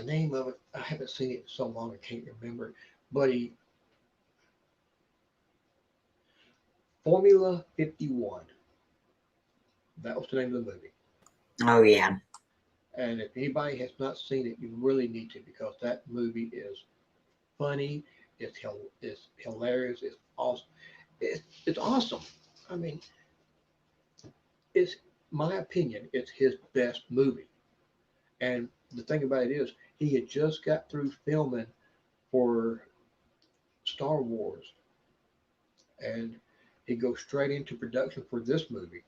name of it. I haven't seen it in so long, I can't remember. But he Formula 51. That was the name of the movie. Oh yeah. And if anybody has not seen it, you really need to because that movie is funny. It's hilarious. It's awesome. It's awesome. I mean, it's my opinion. It's his best movie. And the thing about it is, he had just got through filming for Star Wars, and he goes straight into production for this movie.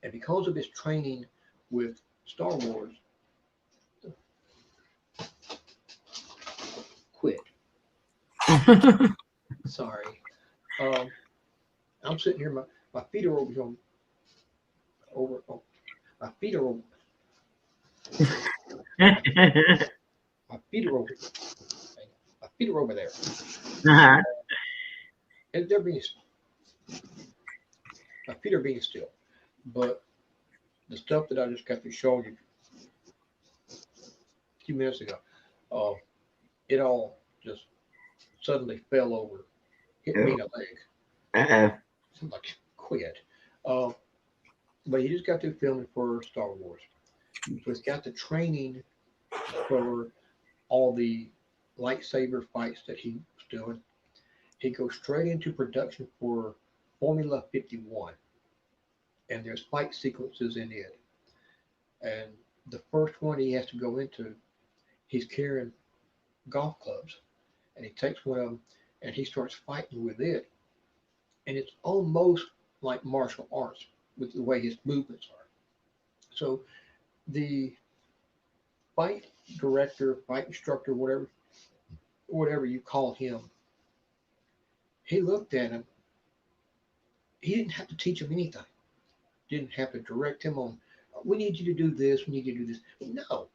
And because of his training with Star Wars, quit. Sorry. Um, I'm sitting here. My feet are over. Oh, my feet are over. My feet are over. My feet are over there, Uh-huh. and they're being. My feet are being still. But the stuff that I just got through showing you a few minutes ago, uh, it all just suddenly fell over, hit me in the leg. Uh-oh. Seemed like quit. Uh, but he just got through filming for Star Wars, so he's got the training for all the lightsaber fights that he was doing. He goes straight into production for Formula 51, and there's fight sequences in it. And the first one he has to go into, he's carrying golf clubs, and he takes one of them and he starts fighting with it, and it's almost like martial arts with the way his movements are. So the fight director, fight instructor, whatever you call him, he looked at him. He didn't have to teach him anything. Didn't have to direct him on. We need you to do this. We need you to do this. No,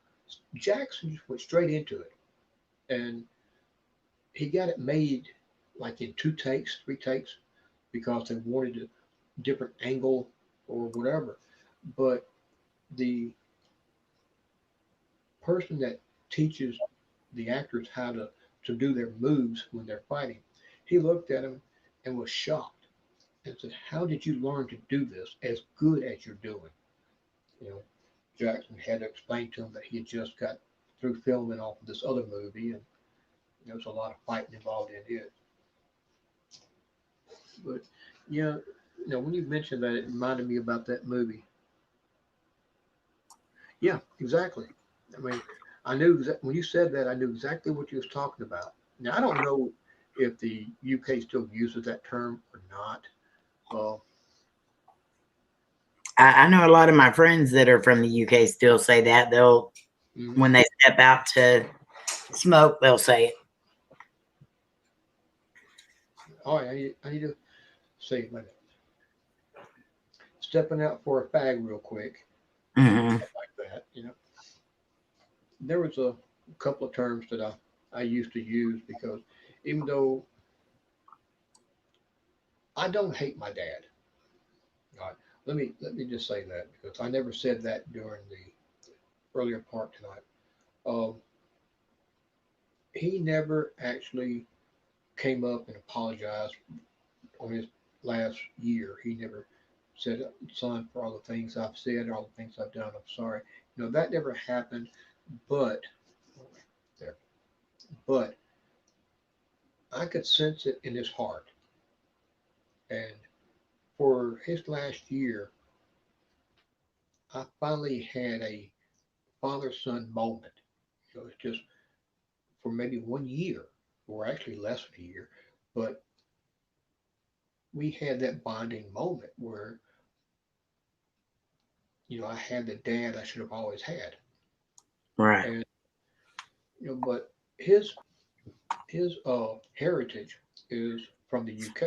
Jackson just went straight into it, and he got it made like in 2 takes, 3 takes, because they wanted a different angle or whatever. But the person that teaches the actors how to do their moves when they're fighting, he looked at him and was shocked and said, "How did you learn to do this as good as you're doing?" You know, Jackson had to explain to him that he had just got through filming off of this other movie, and there was a lot of fighting involved in it. But yeah, when you mentioned that, it reminded me about that movie. Yeah, exactly. I mean, I knew when you said that, I knew exactly what you was talking about. Now I don't know if the UK still uses that term or not. Uh, I know a lot of my friends that are from the UK still say that. They'll, mhm. when they step out to smoke, they'll say it. All right, I need to say, wait a minute. Stepping out for a fag real quick, Hmm. stuff like that. There was a couple of terms that I used to use because even though I don't hate my dad, all right, let me just say that because I never said that during the earlier part tonight. Um, he never actually came up and apologized on his last year. He never said, "Son, for all the things I've said, all the things I've done, I'm sorry." That never happened. But there, but I could sense it in his heart. And for his last year, I finally had a father-son moment. It's just for maybe 1 year, or actually less than a year, but we had that bonding moment where I had the dad I should have always had. Right. And but his heritage is from the UK,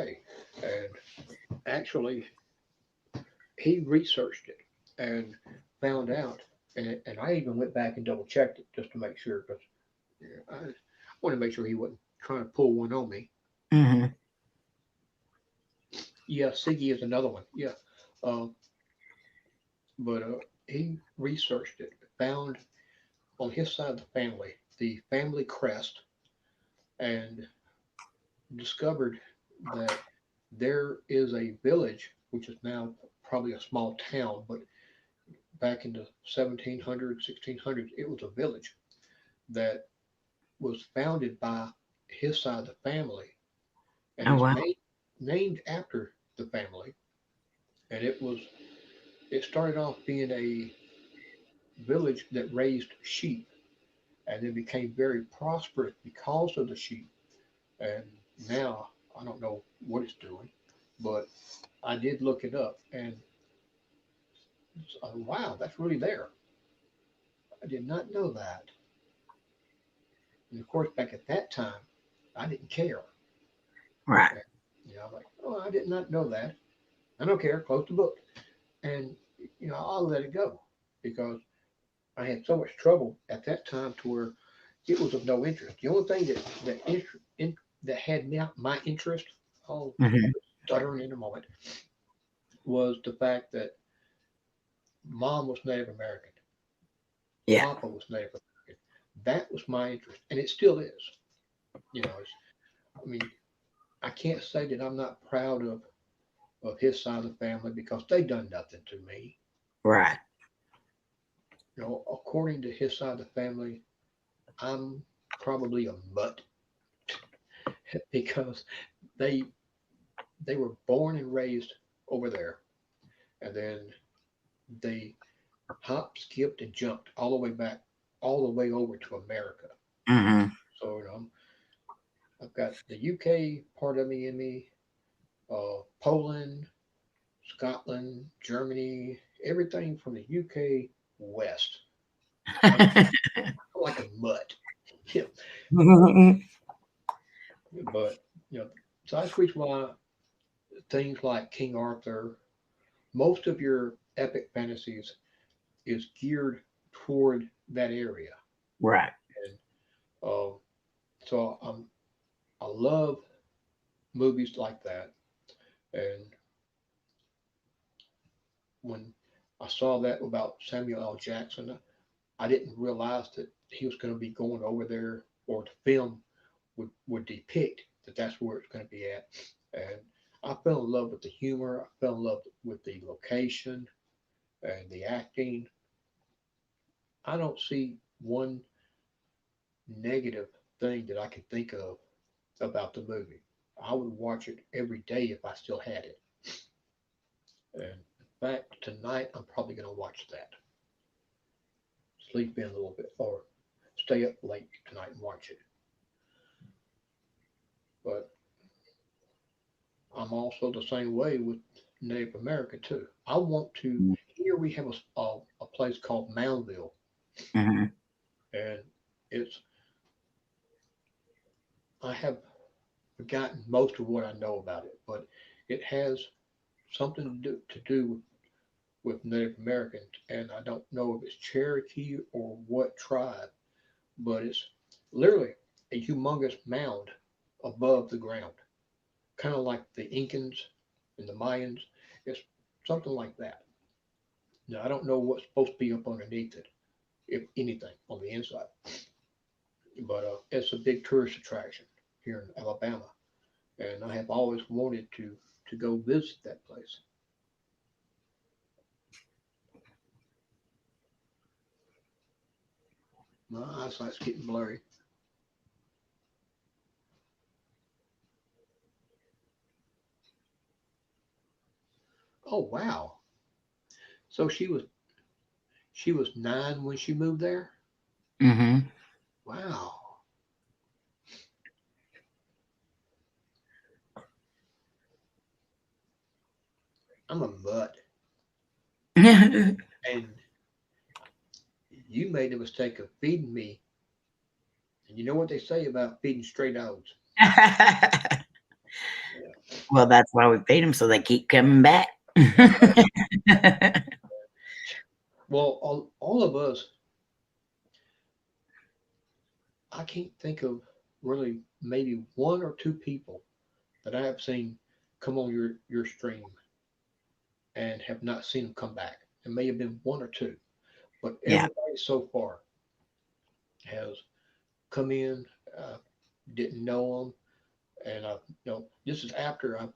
and actually he researched it and found out, and I even went back and double checked it just to make sure because I want to make sure he wasn't trying to pull one on me. Hmm. Yeah, Siggy is another one. Yeah, uh, but he researched it, found on his side of the family the family crest, and discovered that there is a village which is now probably a small town, but back in the 1700s, 1600s, it was a village that was founded by his side of the family, and Oh, it's wow. named after the family. And it started off being a village that raised sheep, and then became very prosperous because of the sheep. And now I don't know what it's doing, but I did look it up, and wow, that's really there. I did not know that. And of course, back at that time, I didn't care. Right. And, I'm like, oh, I did not know that. I don't care. Close the book, and I'll let it go because I had so much trouble at that time to where it was of no interest. The only thing that had my interest, I'll Hmm. stuttering in a moment, was the fact that mom was Native American, Yeah. papa was Native American. That was my interest, and it still is. I mean, I can't say that I'm not proud of his side of the family because they done nothing to me. Right. According to his side of the family, I'm probably a mutt because they they were born and raised over there, and then they hopped, skipped, and jumped all the way back, all the way over to America. Hmm. So I've got the UK part of me in me, Poland, Scotland, Germany, everything from the UK west. I'm like a mutt. Yeah, but so that's the reason why things like King Arthur, most of your epic fantasies is geared toward that area, Right. and so I love movies like that. And when I saw that about Samuel L. Jackson, I didn't realize that he was going to be going over there, or the film would depict that that's where it's going to be at. And I fell in love with the humor. I fell in love with the location and the acting. I don't see one negative thing that I can think of about the movie. I would watch it every day if I still had it. And in fact, tonight I'm probably going to watch that. Sleep in a little bit or stay up late tonight and watch it. But I'm also the same way with Native American too. I want to. Here we have a place called Moundville, Mhm. and it's I have forgotten most of what I know about it, but it has something to do with Native Americans, and I don't know if it's Cherokee or what tribe, but it's literally a humongous mound above the ground, kind of like the Incans and the Mayans. It's something like that. Now, I don't know what's supposed to be up underneath it, if anything, on the inside, but it's a big tourist attraction here in Alabama, and I have always wanted to go visit that place. My eyesight's getting blurry. Oh wow! So she was 9 when she moved there. Mhm. Wow, I'm a mutt, and you made the mistake of feeding me. And you know what they say about feeding stray dogs? Yeah. Well, that's why we feed them so they keep coming back. That's right. Well, all of us, I can't think of really maybe one or two people that I have seen come on your stream and have not seen them come back. It may have been one or two, but Yeah. everybody so far has come in, uh, didn't know them, and this is after I've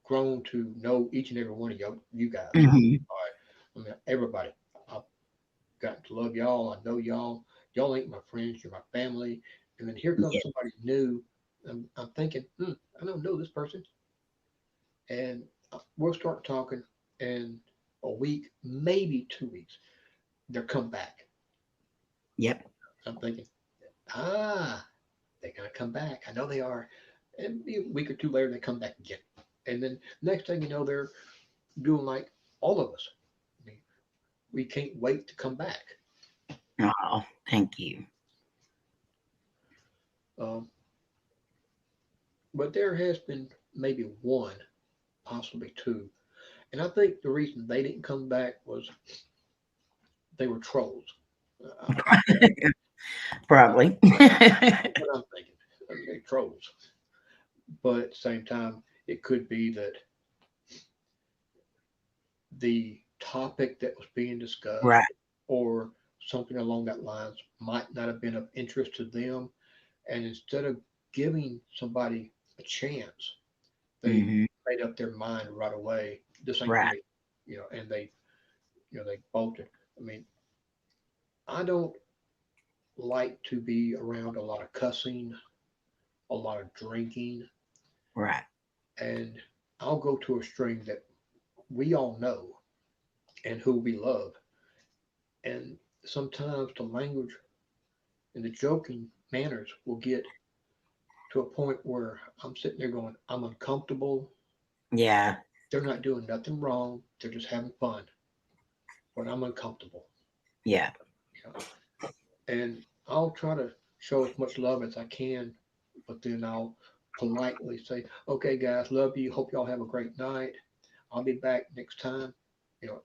grown to know each and every one of you guys. Mhm. All right, I mean everybody. I've gotten to love y'all. I know y'all. Y'all ain't my friends. You're my family. And then here comes Yeah. somebody new. I'm thinking, I don't know this person, and we'll start talking, and a week, maybe 2 weeks, they'll come back. Yep. I'm thinking, they're gonna come back. I know they are. And a week or two later, they come back again. And then next thing you know, they're doing like all of us. I mean, we can't wait to come back. Oh, thank you. Um, but there has been maybe one, possibly two. And I think the reason they didn't come back was they were trolls. Probably. That's what I'm thinking. I mean, they trolls. But at the same time, it could be that the topic that was being discussed Right. or something along that lines might not have been of interest to them. And instead of giving somebody a chance, they Mhm. made up their mind right away. This ain't for Right. me, and they bolted. I mean, I don't like to be around a lot of cussing, a lot of drinking, Right. and I'll go to a string that we all know and who we love. And sometimes the language and the joking manners will get to a point where I'm sitting there going, I'm uncomfortable. Yeah. They're not doing nothing wrong. They're just having fun, but I'm uncomfortable. Yeah. You know? And I'll try to show as much love as I can, but then I'll politely say, okay, guys, love you. Hope y'all have a great night. I'll be back next time,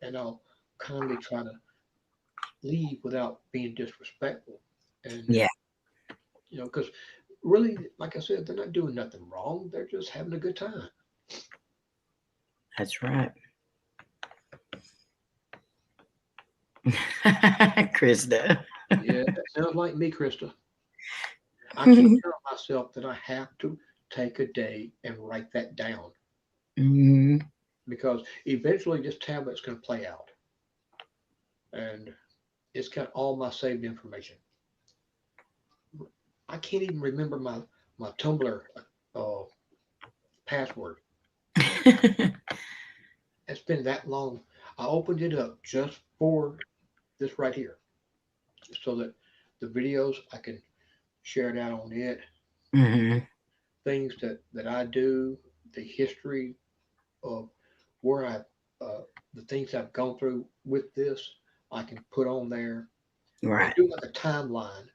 and I'll kindly try to leave without being disrespectful. And, Yeah. because really, like I said, they're not doing nothing wrong. They're just having a good time. That's right. Krista. Yeah, that sounds like me, Krista. I keep telling myself that I have to take a day and write that down Mhm. because eventually this tablet's going to play out and it's got all my saved information. I can't even remember my Tumblr uh, password. It's been that long. I opened it up just for this right here so that the videos I can share it out on it. Mhm. things that I do, the history of where the things I've gone through with this, I can put on there and Right. do like a timeline.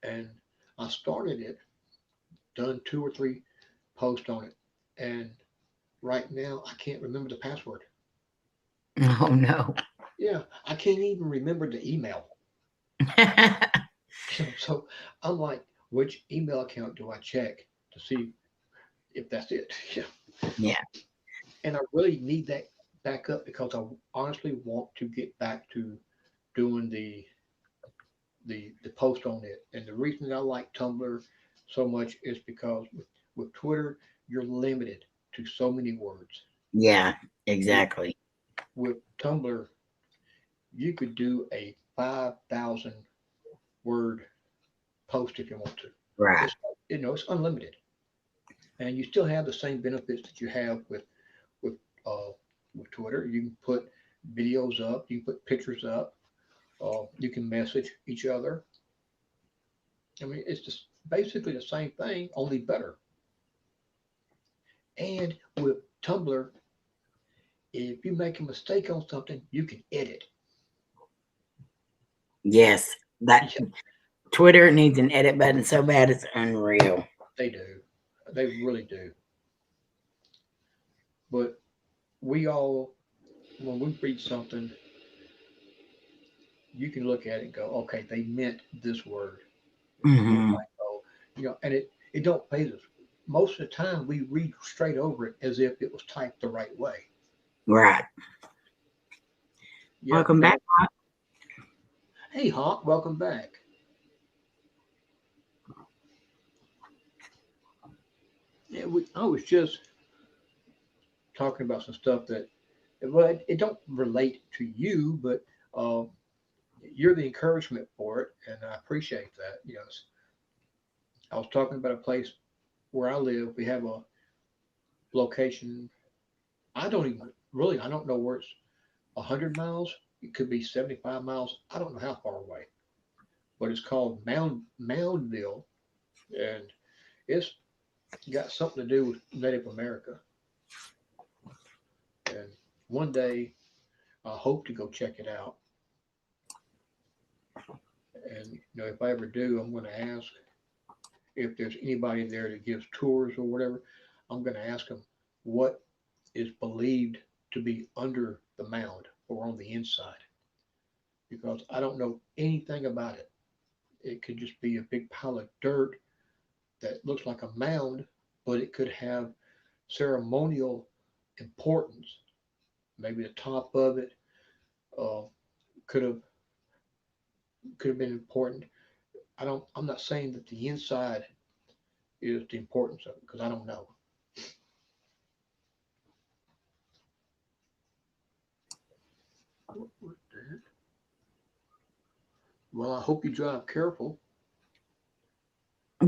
And I started it, done 2 or 3 posts on it, and right now I can't remember the password. Oh no. Yeah, I can't even remember the email. So I'm like, which email account do I check to see if that's it? Yeah. Yeah. And I really need that back up because I honestly want to get back to doing the post on it. And the reason I like Tumblr so much is because with Twitter you're limited to so many words. Yeah. With Exactly. with Tumblr you could do a 5,000 word post if you want to. Right. It's it's unlimited, and you still have the same benefits that you have with uh, with Twitter. You can put videos up, you can put pictures up, you can message each other. I mean, it's just basically the same thing, only better. And with Tumblr, if you make a mistake on something, you can edit. Yes. That Yeah, Twitter needs an edit button so bad it's unreal. they do. They really do. But we all, when we read something, you can look at it and go, okay, they meant this word. There's no Hmm. typo. And it don't phase us. Most of the time, we read straight over it as if it was typed the right way. Right. Yeah. Welcome back. Hey, Hawk, welcome back. Yeah, I was just talking about some stuff that, well, it don't relate to you, but uh, you're the encouragement for it, and I appreciate that. Yes, I was talking about a place where I live. We have a location. I don't even really. I don't know where it's 100 miles. It could be 75 miles. I don't know how far away, but it's called Moundville, and it's got something to do with Native America. And one day I hope to go check it out. And if I ever do, I'm going to ask if there's anybody there that gives tours or whatever. I'm going to ask them what is believed to be under the mound or on the inside because I don't know anything about it. It could just be a big pile of dirt that looks like a mound, but it could have ceremonial importance. Maybe the top of it uh, could have could have been important. I don't. I'm not saying that the inside is the importance of it because I don't know. Well, I hope you drive careful.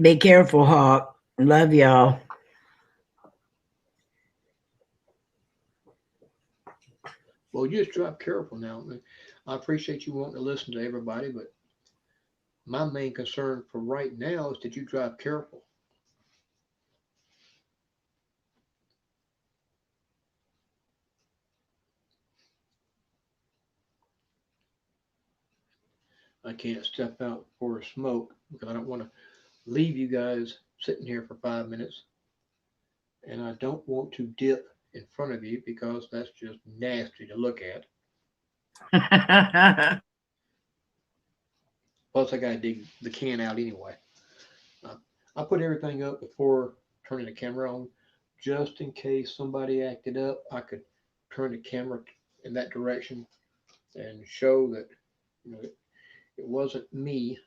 Be careful, Hawk. Love y'all. Well, you just drive careful now. I appreciate you wanting to listen to everybody, but my main concern for right now is that you drive careful. I can't step out for a smoke because I don't want to leave you guys sitting here for 5 minutes, and I don't want to dip in front of you because that's just nasty to look at. Plus, I got to dig the can out anyway. Uh, I put everything up before turning the camera on, just in case somebody acted up. I could turn the camera in that direction and show that it wasn't me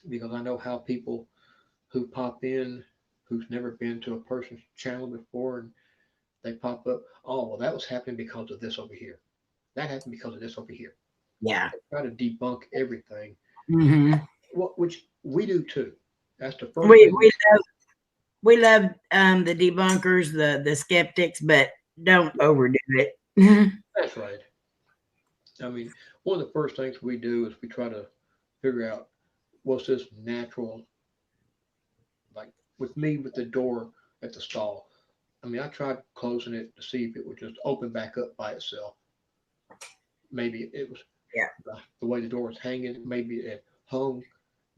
because I know how people who pop in who's never been to a person's channel before and they pop up. Oh, well, that was happening because of this over here. That happened because of this over here. Yeah. They try to debunk everything, Hmm. which we do too. That's the first We thing. we love we love the debunkers, the skeptics, but don't overdo it. That's right. I mean, one of the first things we do is we try to figure out was this natural with me with the door at the stall. I mean, I tried closing it to see if it would just open back up by itself. Maybe it was Yeah. the way the door was hanging. Maybe it hung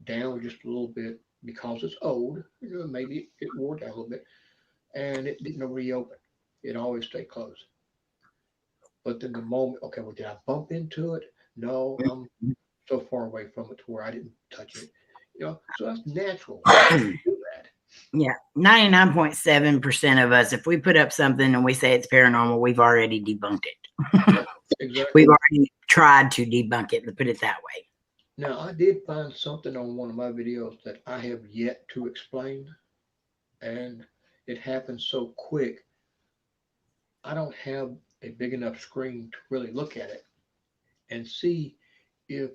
down just a little bit because it's old. Maybe it wore down a little bit, and it didn't reopen. It always stayed closed. But then the moment, okay, well, did I bump into it? No, I'm so far away from it to where I didn't touch it. So that's natural to do that. Yeah, 99.7% of us, if we put up something and we say it's paranormal, we've already debunked it. Yeah, exactly. We've already tried to debunk it, to put it that way. Now, I did find something on one of my videos that I have yet to explain, and it happened so quick. I don't have a big enough screen to really look at it and see if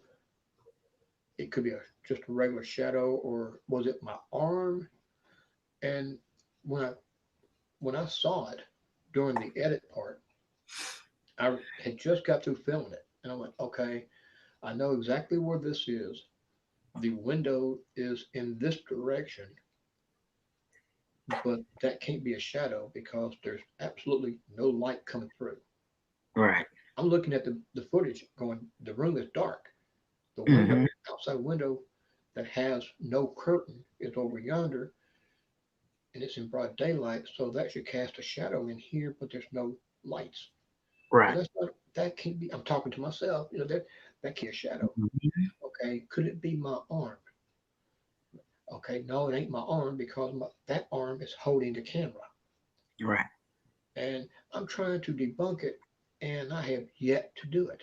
it could be just a regular shadow or was it my arm. And when I when I saw it during the edit part, I had just got through filming it, and I went, okay, I know exactly where this is. The window is in this direction, but that can't be a shadow because there's absolutely no light coming through. Right. I'm looking at the footage going, the room is dark. The Mhm. window, outside window that has no curtain is over yonder and it's in broad daylight. So that should cast a shadow in here, but there's no lights. So Right. that can't be, I'm talking to myself, that can't be a shadow. Mhm. Okay. Could it be my arm? Okay. No, it ain't my arm because that arm is holding the camera. Right. And I'm trying to debunk it and I have yet to do it.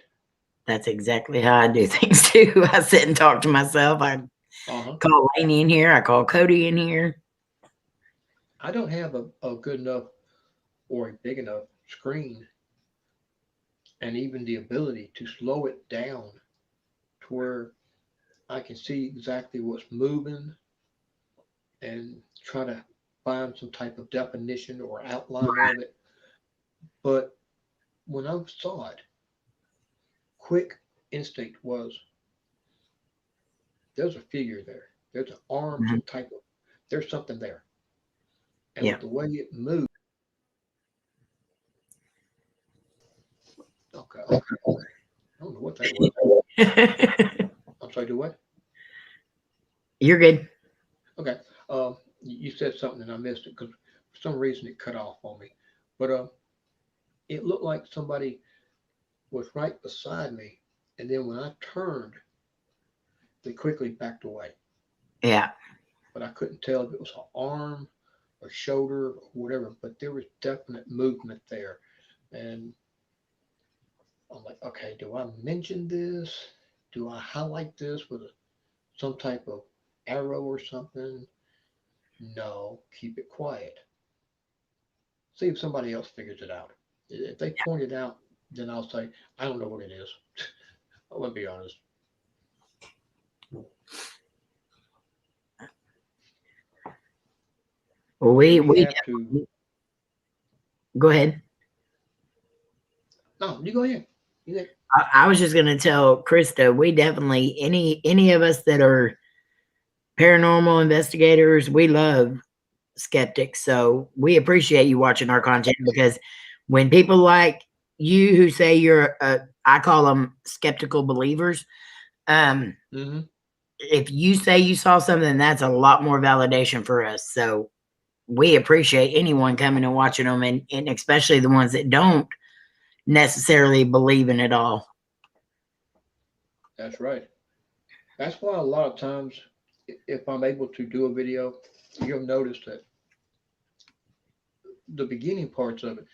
That's exactly how I do things too. I sit and talk to myself. I Uh-huh. call Lainey in here. I call Cody in here. I don't have a good enough or a big enough screen and even the ability to slow it down to where I can see exactly what's moving and try to find some type of definition or outline of it. But when I saw it, quick instinct was there's a figure there. There's an arm, Mhm. some type of, there's something there. And Yeah. with the way it moved, okay, okay, okay. I don't know what that was. I'm sorry, do what? You're good. Okay. You said something and I missed it because for some reason it cut off on me. But it looked like somebody was right beside me, and then when I turned, they quickly backed away. Yeah. But I couldn't tell if it was an arm, a shoulder, or whatever. But there was definite movement there, and I'm like, okay, do I mention this? Do I highlight this with some type of arrow or something? No, keep it quiet. See if somebody else figures it out. If they point it out, then I'll say, I don't know what it is. I want to be honest. Well, We we have to. go ahead. No, you go ahead. You I was just gonna tell Krista, we definitely any of us that are paranormal investigators, we love skeptics. So we appreciate you watching our content because when people like you who say you're I call them skeptical believers, um, mm-hmm. if you say you saw something, that's a lot more validation for us. So we appreciate anyone coming and watching them, and especially the ones that don't necessarily believe in it all. That's right. That's why a lot of times, if I'm able to do a video, you'll notice that the beginning parts of it,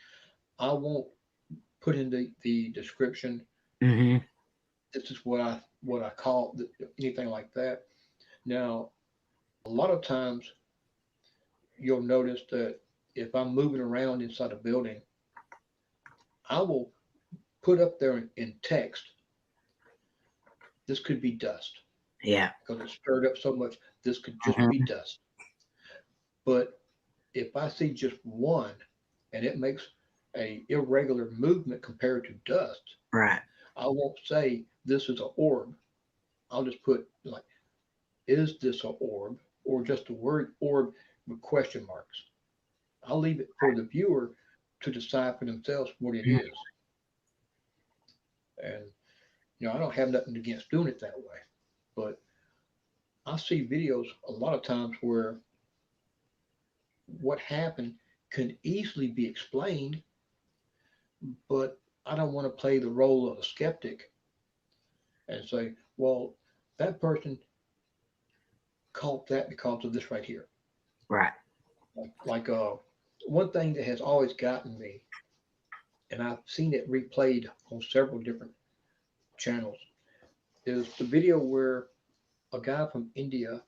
I won't put in the description. Mm-hmm. This is what I call anything like that. Now, a lot of times you'll notice that if I'm moving around inside a building, I will put up there in text. This could be dust Yeah. because it's stirred up so much. This could just be Mm-hmm. dust. But if I see just one and it makes a irregular movement compared to dust, Right. I won't say this is an orb. I'll just put like, is this an orb? Or just the word orb with question marks. I'll leave it for the viewer to decide for themselves what it is. And I don't have nothing against doing it that way, but I see videos a lot of times where what happened can easily be explained, but I don't want to play the role of a skeptic and say, well, that person caught that because of this right here. Right. Like one thing that has always gotten me, and I've seen it replayed on several different channels, is the video where a guy from India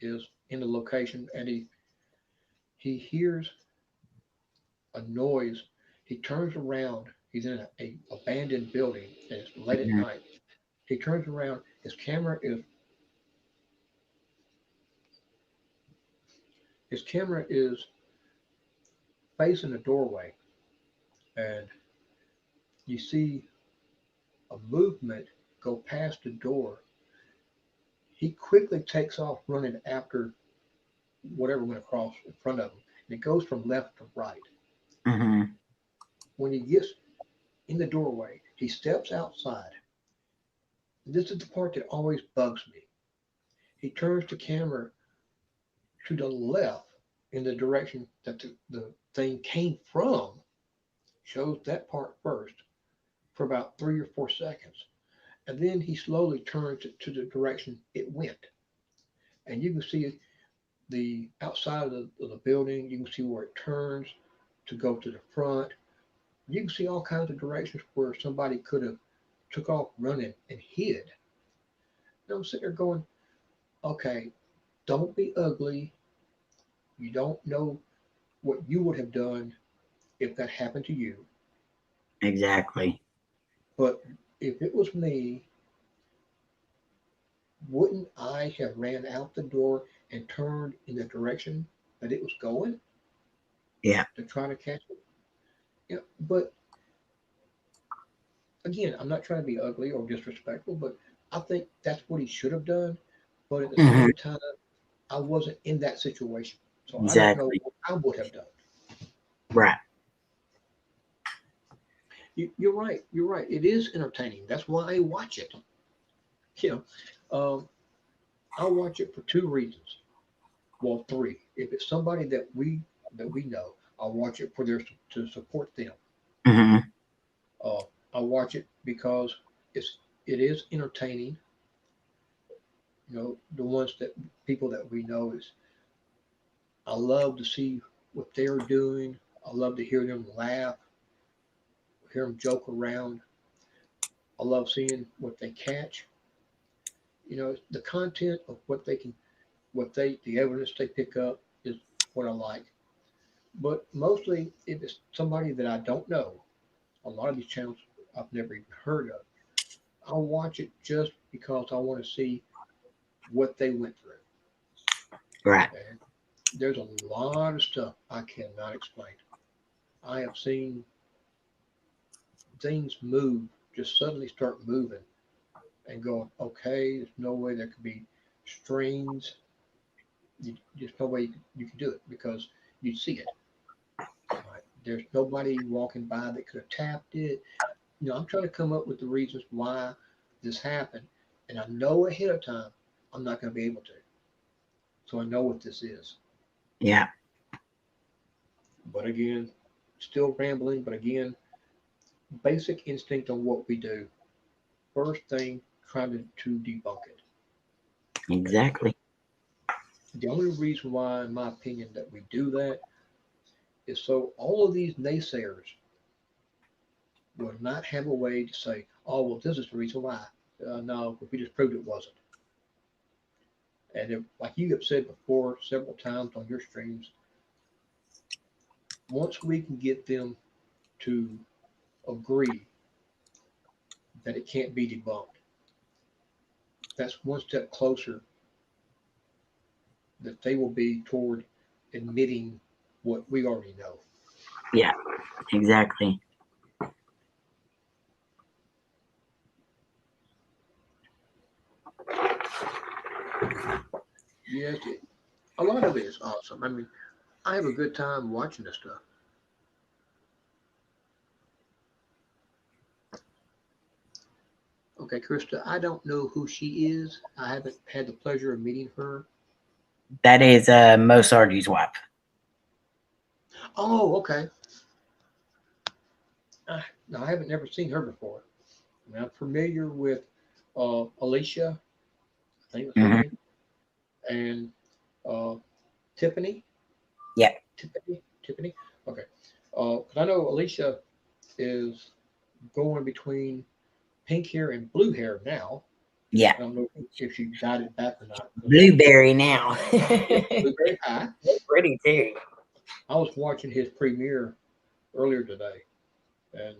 is in the location and he hears a noise. He turns around. He's in a abandoned building and it's late at Mhm. night. He turns around. His camera is facing a doorway, and you see a movement go past the door. He quickly takes off running after whatever went across in front of him, and it goes from left to right. Mhm. When he gets in the doorway, he steps outside. This is the part that always bugs me. He turns the camera to the left in the direction that the thing came from, shows that part first for about 3 or 4 seconds. And then he slowly turns it to the direction it went. And you can see the outside of the building, you can see where it turns to go to the front. You can see all kinds of directions where somebody could have took off running and hid. And I'm sitting there going, okay, don't be ugly. You don't know what you would have done if that happened to you. Exactly. But if it was me, wouldn't I have ran out the door and turned in the direction that it was going Yeah. to try to catch it? Yeah, but again, I'm not trying to be ugly or disrespectful, but I think that's what he should have done. But at the Mhm. same time, I wasn't in that situation, so I don't know Exactly. what I would have done. Right. You're right. You're right. It is entertaining. That's why I watch it. You um, I watch it for two reasons. Well, three. If it's somebody that we know, I'll watch it for their to support them. Mhm. Uh, I watch it because it is entertaining. The ones that people that we know is I love to see what they're doing. I love to hear them laugh, hear them joke around. I love seeing what they catch. The content of what they can, the evidence they pick up is what I like. But mostly, if it's somebody that I don't know, a lot of these channels I've never even heard of, I'll watch it just because I want to see what they went through. Right. And there's a lot of stuff I cannot explain. I have seen things move, just suddenly start moving and going, okay, there's no way there could be strings. There's no way you could do it because you see it. Right? There's nobody walking by that could have tapped it. I'm trying to come up with the reasons why this happened, and I know ahead of time I'm not going to be able to. So I know what this is. Yeah. But again, still rambling. But again, basic instinct on what we do. First thing, trying to debunk it. And Exactly. the only reason why, in my opinion, that we do that is so all of these naysayers will not have a way to say, oh, well, this is the reason why. No, we just proved it wasn't. And if, like you have said before several times on your streams, once we can get them to agree that it can't be debunked, that's one step closer that they will be toward admitting what we already know. Yeah. Exactly. Yes, A lot of it is awesome. I mean, I have a good time watching this stuff. Okay, Krista, I don't know who she is. I haven't had the pleasure of meeting her. That is Mo Sardi's wife. Oh, okay. No, I haven't never seen her before. I mean, I'm familiar with Alicia, I think that's her Mhm. name, and uh, Tiffany. Yeah. Tiffany. Okay. 'Cause I know Alicia is going between pink hair and blue hair now. Yeah. I don't know if she dyed it back or not. Blueberry now. Yeah, blueberry high. Pretty too. I was watching his premiere earlier today and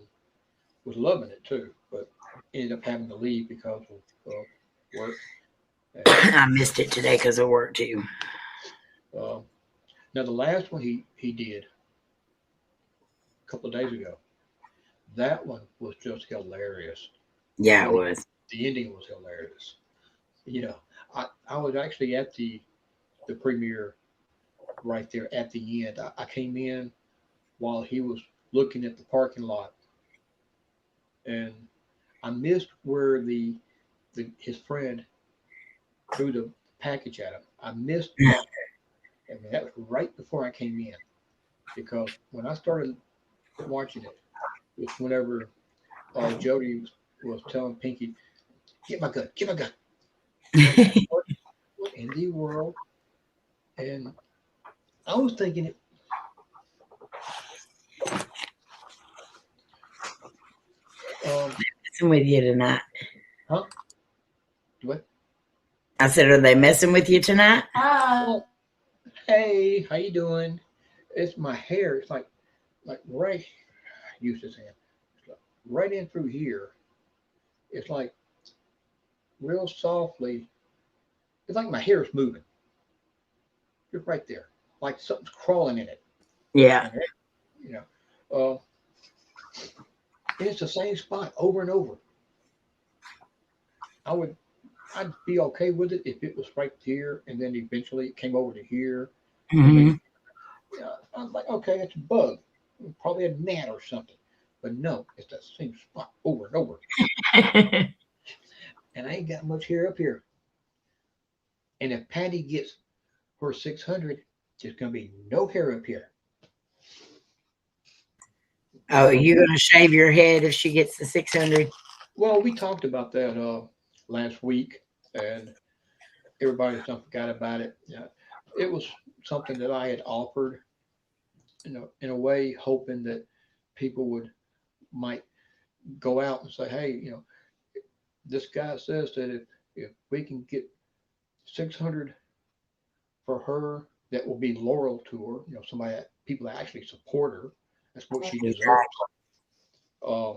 was loving it too, but ended up having to leave because of work. And I missed it today because of work too. uh, now the last one he did a couple of days ago, that one was just hilarious. Yeah, it When was. the ending was hilarious. You know, I was actually at the premiere right there at the end. I came in while he was looking at the parking lot, and I missed where his friend threw the package at him. I missed that. I mean, that was right before I came in because when I started watching it, was whenever Jody was telling Pinky, get my gun." I'm like, what in the world? And I was thinking, Messing with you tonight. huh? What? I said, are they messing with you tonight? Well, hey, how you doing? It's my hair. It's like right. Use this hand. It's like right in through here. It's like real softly. It's like my hair is moving. Just right there, like something's crawling in it. Yeah. And you know, uh, and it's the same spot over and over. I would, I'd be okay with it if it was right here, and then eventually it came over to here, and Hmm. maybe I'm like, okay, it's a bug, probably a gnat or something. But no, it's that same spot over and over, and I ain't got much hair up here. And if Patty gets her 600, there's gonna be no hair up here. Oh, So, you gonna shave your head if she gets to 600? well, we talked about that last week, and everybody kind of forgot about it. Yeah, it was something that I had offered, in a way, hoping that people might go out and say, hey, this guy says that if we can get 600 for her, that will be loyal to her. People that actually support her. That's what she deserves. Uh,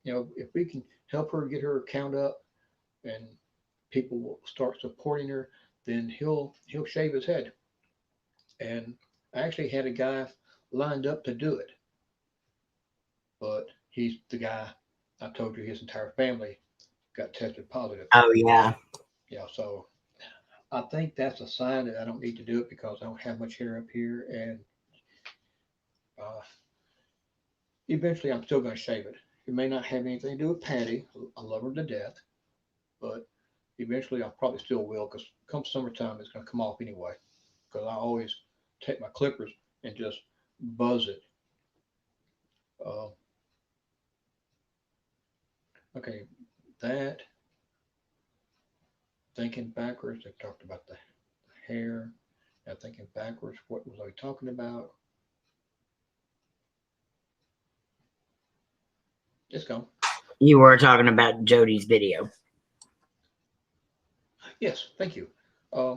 if we can help her get her account up, and people will start supporting her, then he'll shave his head. And I actually had a guy lined up to do it, but he's the guy I told you his entire family got tested positive. Oh, yeah. So I think that's a sign that I don't need to do it because I don't have much hair up here, and uh, eventually I'm still going to shave it. It may not have anything to do with Patty. I love her to death, but eventually I probably still will because come summertime it's going to come off anyway. Because I always take my clippers and just buzz it. Uh, okay, that thinking backwards. They talked about the hair. Now thinking backwards, what was I talking about? It's gone. You were talking about Jody's video. Yes, thank you. Uh,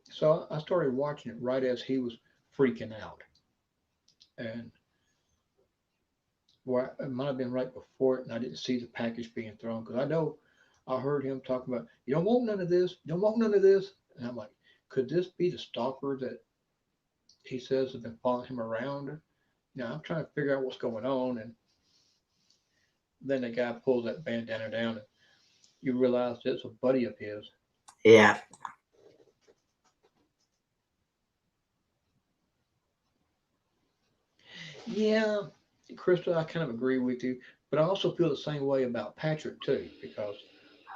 so I started watching it right as he was freaking out, and well, it might have been right before it, and I didn't see the package being thrown because I know I heard him talking about you don't want none of this, you don't want none of this, and I'm like, could this be the stalker that he says have been following him around? I'm trying to figure out what's going on, and then the guy pulls that bandana down, and you realize it's a buddy of his. Yeah. Yeah, Krista, I kind of agree with you, but I also feel the same way about Patrick too, because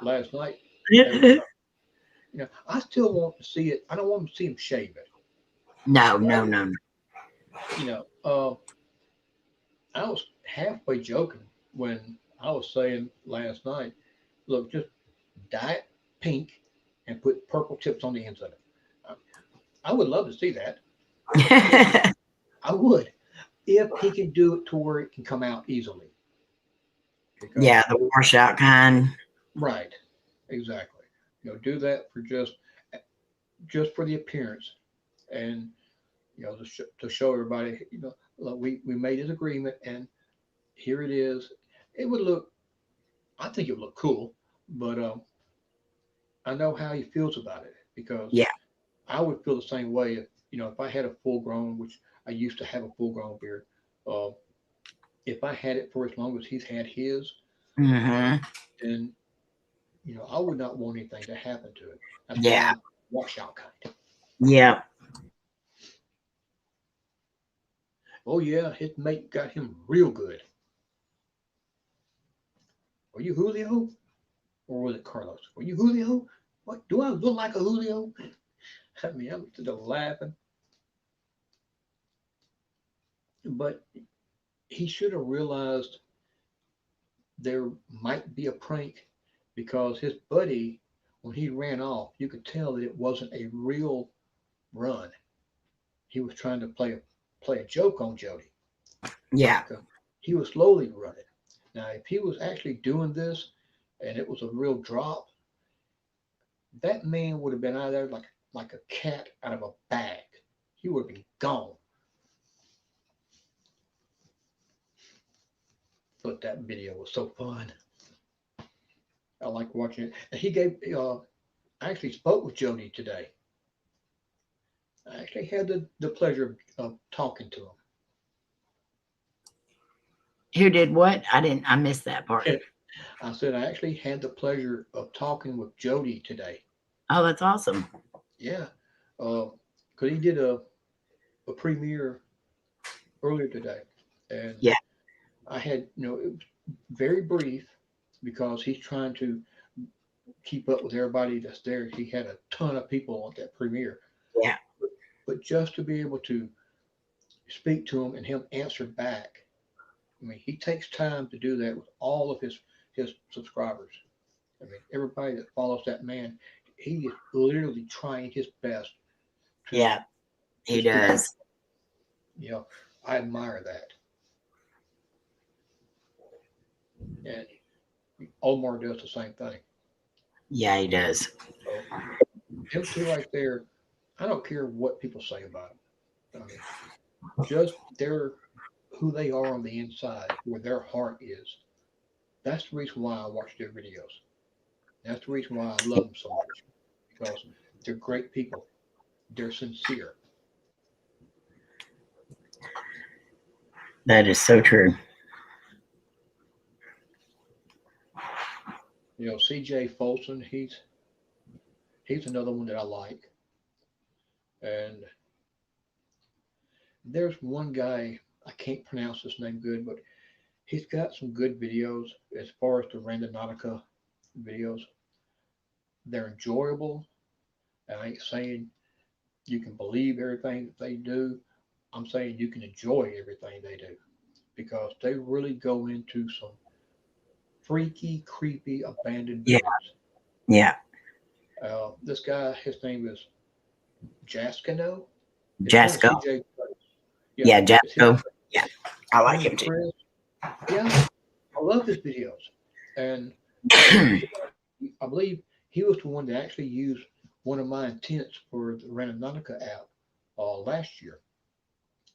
last night they were, I still want to see it. I don't want to see him shave it. No, I no, would, no, no. you know, I was halfway joking when I was saying last night, look, just dye it pink and put purple tips on the ends of it. I, I would love to see that if I would, if he can do it to where it can come out easily. Because Yeah, the washout kind. right, exactly. Do that for just for the appearance, and to show everybody, look, we made his agreement, and here it is. It would look, I think it would look cool, but I know how he feels about it because Yeah. I would feel the same way if I had a full grown, which I used to have a full grown beard. Uh, if I had it for as long as he's had his, Hmm. then I would not want anything to happen to it. That's why Yeah. I'm washout kind. Yeah. Oh yeah, his mate got him real good. Were you Julio or was it Carlos? Were you Julio? What do I look like a Julio? I mean, I'm still laughing, but he should have realized there might be a prank because his buddy, when he ran off, you could tell that it wasn't a real run. He was trying to play a joke on Jody Yeah. because he was slowly running. Now, if he was actually doing this and it was a real drop, that man would have been out of there like a cat out of a bag. He would have been gone. But that video was so fun. I like watching it. And he gave. I actually spoke with Jody today. I actually had the pleasure of talking to Who did what? I missed that part. him. I said I actually had the pleasure of talking with Jody today. Oh, that's awesome. Yeah, because he did a premiere earlier today, and Yeah. I had it was very brief because he's trying to keep up with everybody that's there. He had a ton of people at that premiere, Yeah. but just to be able to speak to him and him answer back. I mean, he takes time to do that with all of his subscribers. I mean, everybody that follows that man, he is literally trying his best to Yeah. to He speak. does. You know, I admire that, and Omar does the same thing. Yeah, he does. So them two right there, I don't care what people say about them. I mean, just they're who they are on the inside, where their heart is. That's the reason why I watch their videos. That's the reason why I love them so much because they're great people. They're sincere. That is so true. CJ Folsom, he's another one that I like. And there's one guy I can't pronounce his name good, but he's got some good videos as far as the Randonautica videos. They're enjoyable. I ain't saying you can believe everything that they do. I'm saying you can enjoy everything they do because they really go into some freaky, creepy, abandoned Yeah. buildings. Yeah. This guy, his name is Jaskino. It's him and Jasco. CJ. Yeah, Yeah, it's him, Jasco. Yeah. I him like and him too. Chris. Yeah, I love his videos. And I believe he was the one that actually used one of my intents for the Randonautica app last year.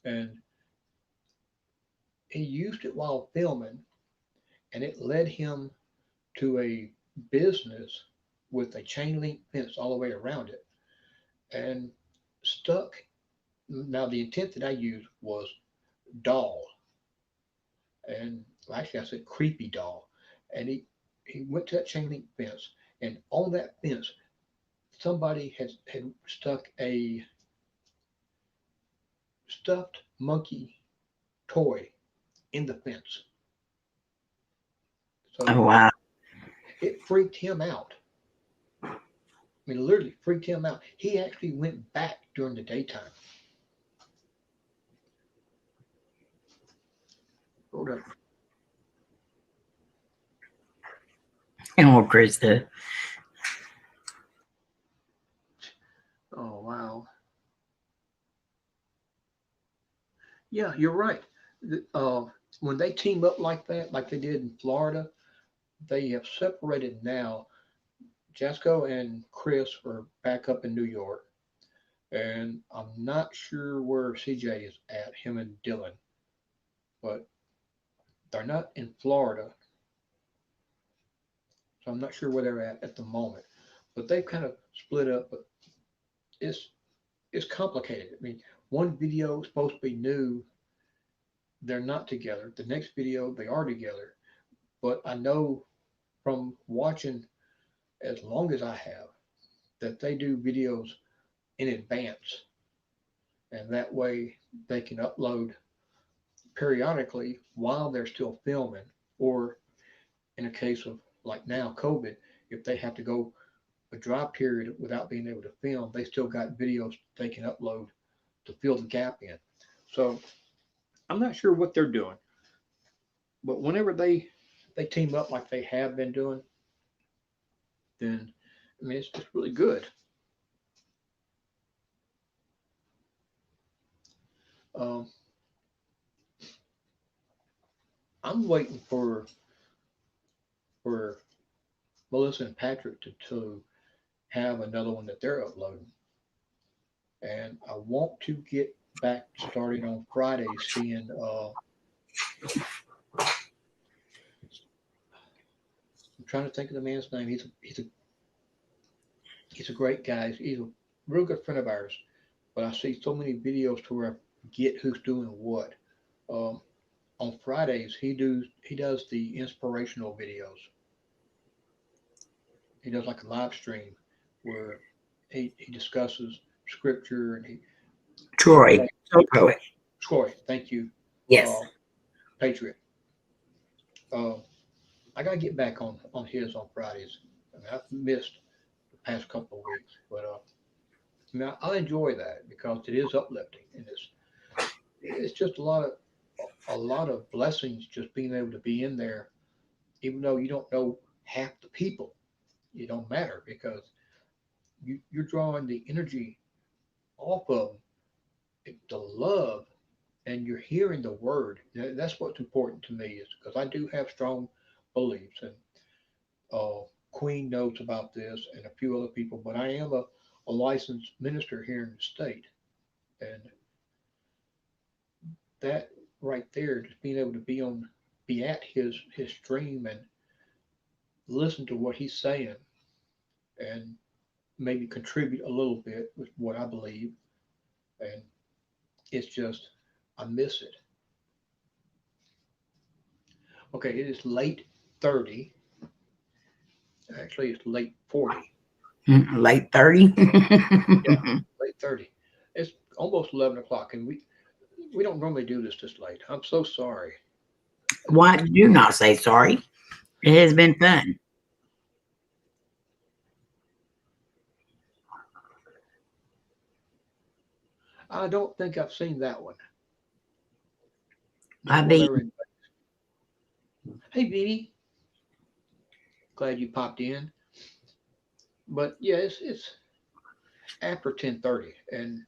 And he used it while filming, and it led him to a business with a chain link fence all the way around it and stuck. Now, the intent that I used was doll, and actually, I said creepy doll. And he went to that chain link fence, and on that fence, somebody had stuck a stuffed monkey toy in the fence. So Oh wow. it freaked him out. I mean, literally freaked him out. He actually went back during the daytime. Hold up. Oh, Krista. Oh, wow. Yeah, you're right. When they team up like that, like they did in Florida, they have separated now. Jasco and Chris are back up in New York, and I'm not sure where CJ is at, him and Dylan, but they're not in Florida, so I'm not sure where they're at the moment. But they've kind of split up, but it's it's complicated. I mean, one video is supposed to be new, they're not together. The next video they are together, but I know from watching as long as I have that they do videos in advance, and that way they can upload periodically while they're still filming, or in a case of like now COVID, if they have to go a dry period without being able to film, they still got videos they can upload to fill the gap in. So I'm not sure what they're doing, but whenever they team up like they have been doing, then I mean it's just really good. Um, I'm waiting for Melissa and Patrick to have another one that they're uploading, and I want to get back starting on Fridays, seeing. I'm trying to think of the man's name. He's a great guy. He's a real good friend of ours. But I see so many videos to where I forget who's doing what. Um, on Fridays, he does the inspirational videos. He does like a live stream where he discusses scripture and Troy. Oh, Troy. Troy, thank you, Yes. uh, Patriot. Uh, I gotta get back on his on Fridays. I mean, I've missed the past couple of weeks, but I mean, I enjoy that because it is uplifting and it's just a lot of blessings just being able to be in there, even though you don't know half the people. It don't matter because you're drawing the energy off of the love, and you're hearing the word. That's what's important to me is because I do have strong beliefs, and Queen knows about this, and a few other people. But I am a licensed minister here in the state, and that right there, just being able to be at his stream and listen to what he's saying, and maybe contribute a little bit with what I believe, and it's just I miss it. Okay, it is late 30. Actually, it's late 40. Late 30. Yeah, late 30. It's almost 11 o'clock, and we don't normally do this late. I'm so sorry. Why do not say sorry? It has been fun. I don't think I've seen that one. I Not while they beat. were in. Hey, Vivi, glad you popped in. But yeah, it's after 10:30, and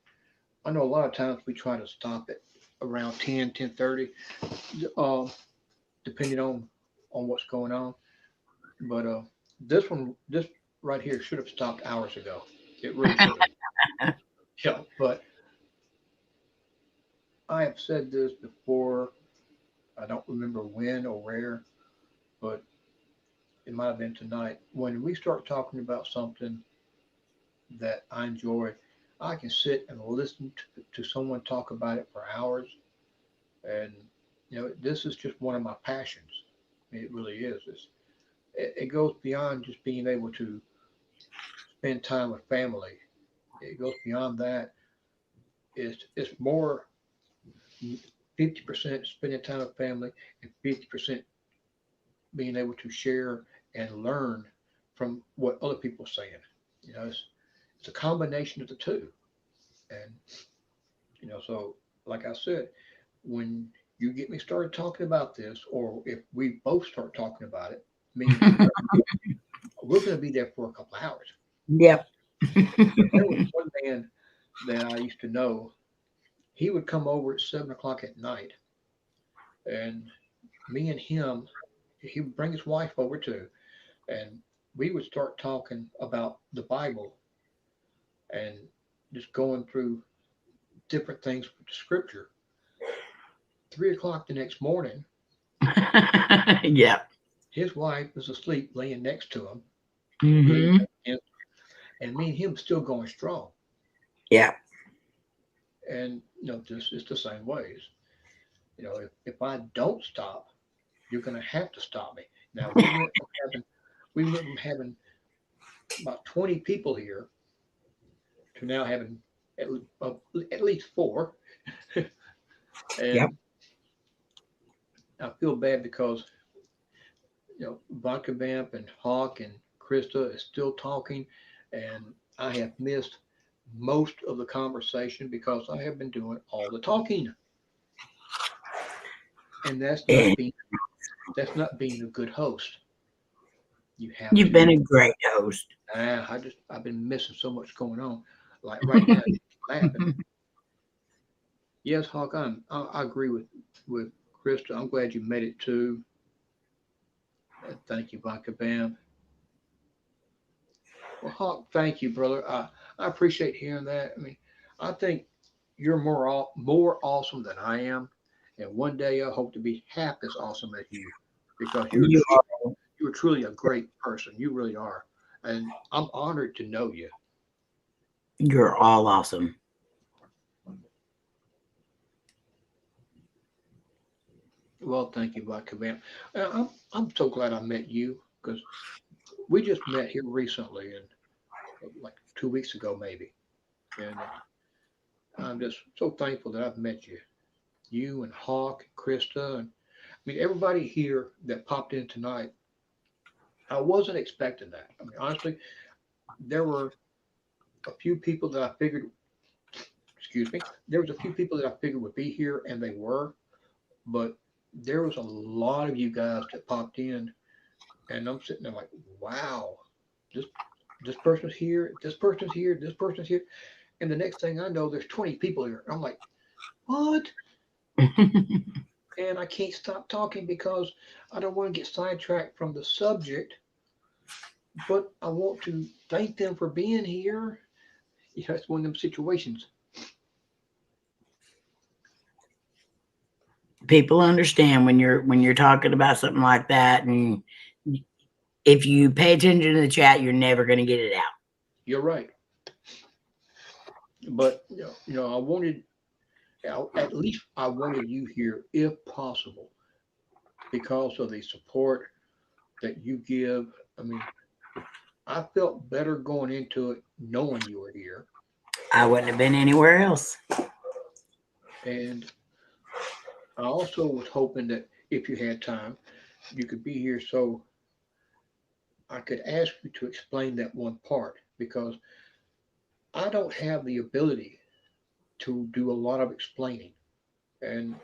I know a lot of times we try to stop it around 10:30, uh, depending on what's going on. But this right here should have stopped hours ago. It really should have. Yeah, but I have said this before. I don't remember when or where, but it might have been tonight. When we start talking about something that I enjoy, I can sit and listen to someone talk about it for hours. And, this is just one of my passions. It really is. It goes beyond just being able to spend time with family. It goes beyond that. It's more 50% spending time with family and 50% being able to share and learn from what other people are saying. It's a combination of the two. And, so like I said, when you get me started talking about this, or if we both start talking about it, me and you, we're going to be there for a couple of hours. Yep. There was one man that I used to know. He would come over at 7 o'clock at night, and me and him, he would bring his wife over too, and we would start talking about the Bible and just going through different things with the scripture. 3 o'clock the next morning, Yep. his wife was asleep laying next to him, Hmm. and me and him still going strong. Yep. And just it's the same ways. If I don't stop, you're going to have to stop me. Now we went from having about 20 people here to now having at least four. Yep. And I feel bad because Vodka Vamp and Hawk and Krista is still talking, and I have missed most of the conversation because I have been doing all the talking, and that's not being a good host. You have You've to. been a great host. I've been missing so much going on. Like right now, laughing. Yes, Hawk, I agree with Krista. I'm glad you made it too. Thank you, Vodka Bam. Well, Hawk, thank you, brother. I appreciate hearing that. I mean, I think you're more awesome than I am, and one day I hope to be half as awesome as you, because You you're truly a great person. You really are, and I'm honored to know you. You're all awesome. Well, thank you, Vodka Bam. I'm so glad I met you because we just met here recently, and like 2 weeks ago maybe, and I'm just so thankful that I've met you. You and Hawk, and Krista, and I mean everybody here that popped in tonight. I wasn't expecting that. I mean, honestly, there were a few people that I figured. Excuse me. There was a few people that I figured would be here, and they were, but there was a lot of you guys that popped in, and I'm sitting there like, wow, this this person's here, this person's here, this person's here, and the next thing I know, there's 20 people here. I'm like, what? And I can't stop talking because I don't want to get sidetracked from the subject, but I want to thank them for being here. It's one of them situations. People understand when you're talking about something like that, and if you pay attention to the chat, you're never going to get it out. You're right, but I wanted, at least I wanted you here if possible because of the support that you give. I mean, I felt better going into it knowing you were here, I wouldn't have been anywhere else. and I also was hoping that if you had time, you could be here so I could ask you to explain that one part because I don't have the ability to do a lot of explaining. And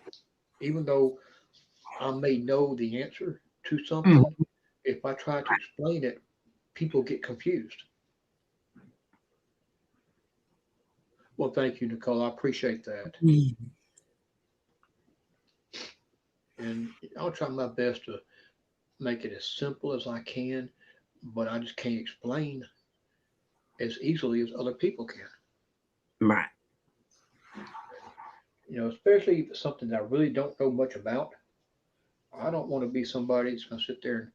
even though I may know the answer to Mm. something, if I try to explain it, people get confused. Well, thank you, Nicole. I appreciate that. And I'll try my best to make it as simple as I can, but I just can't explain as easily as other people can. Right. Especially if it's something that I really don't know much about. I don't want to be somebody that's going to sit there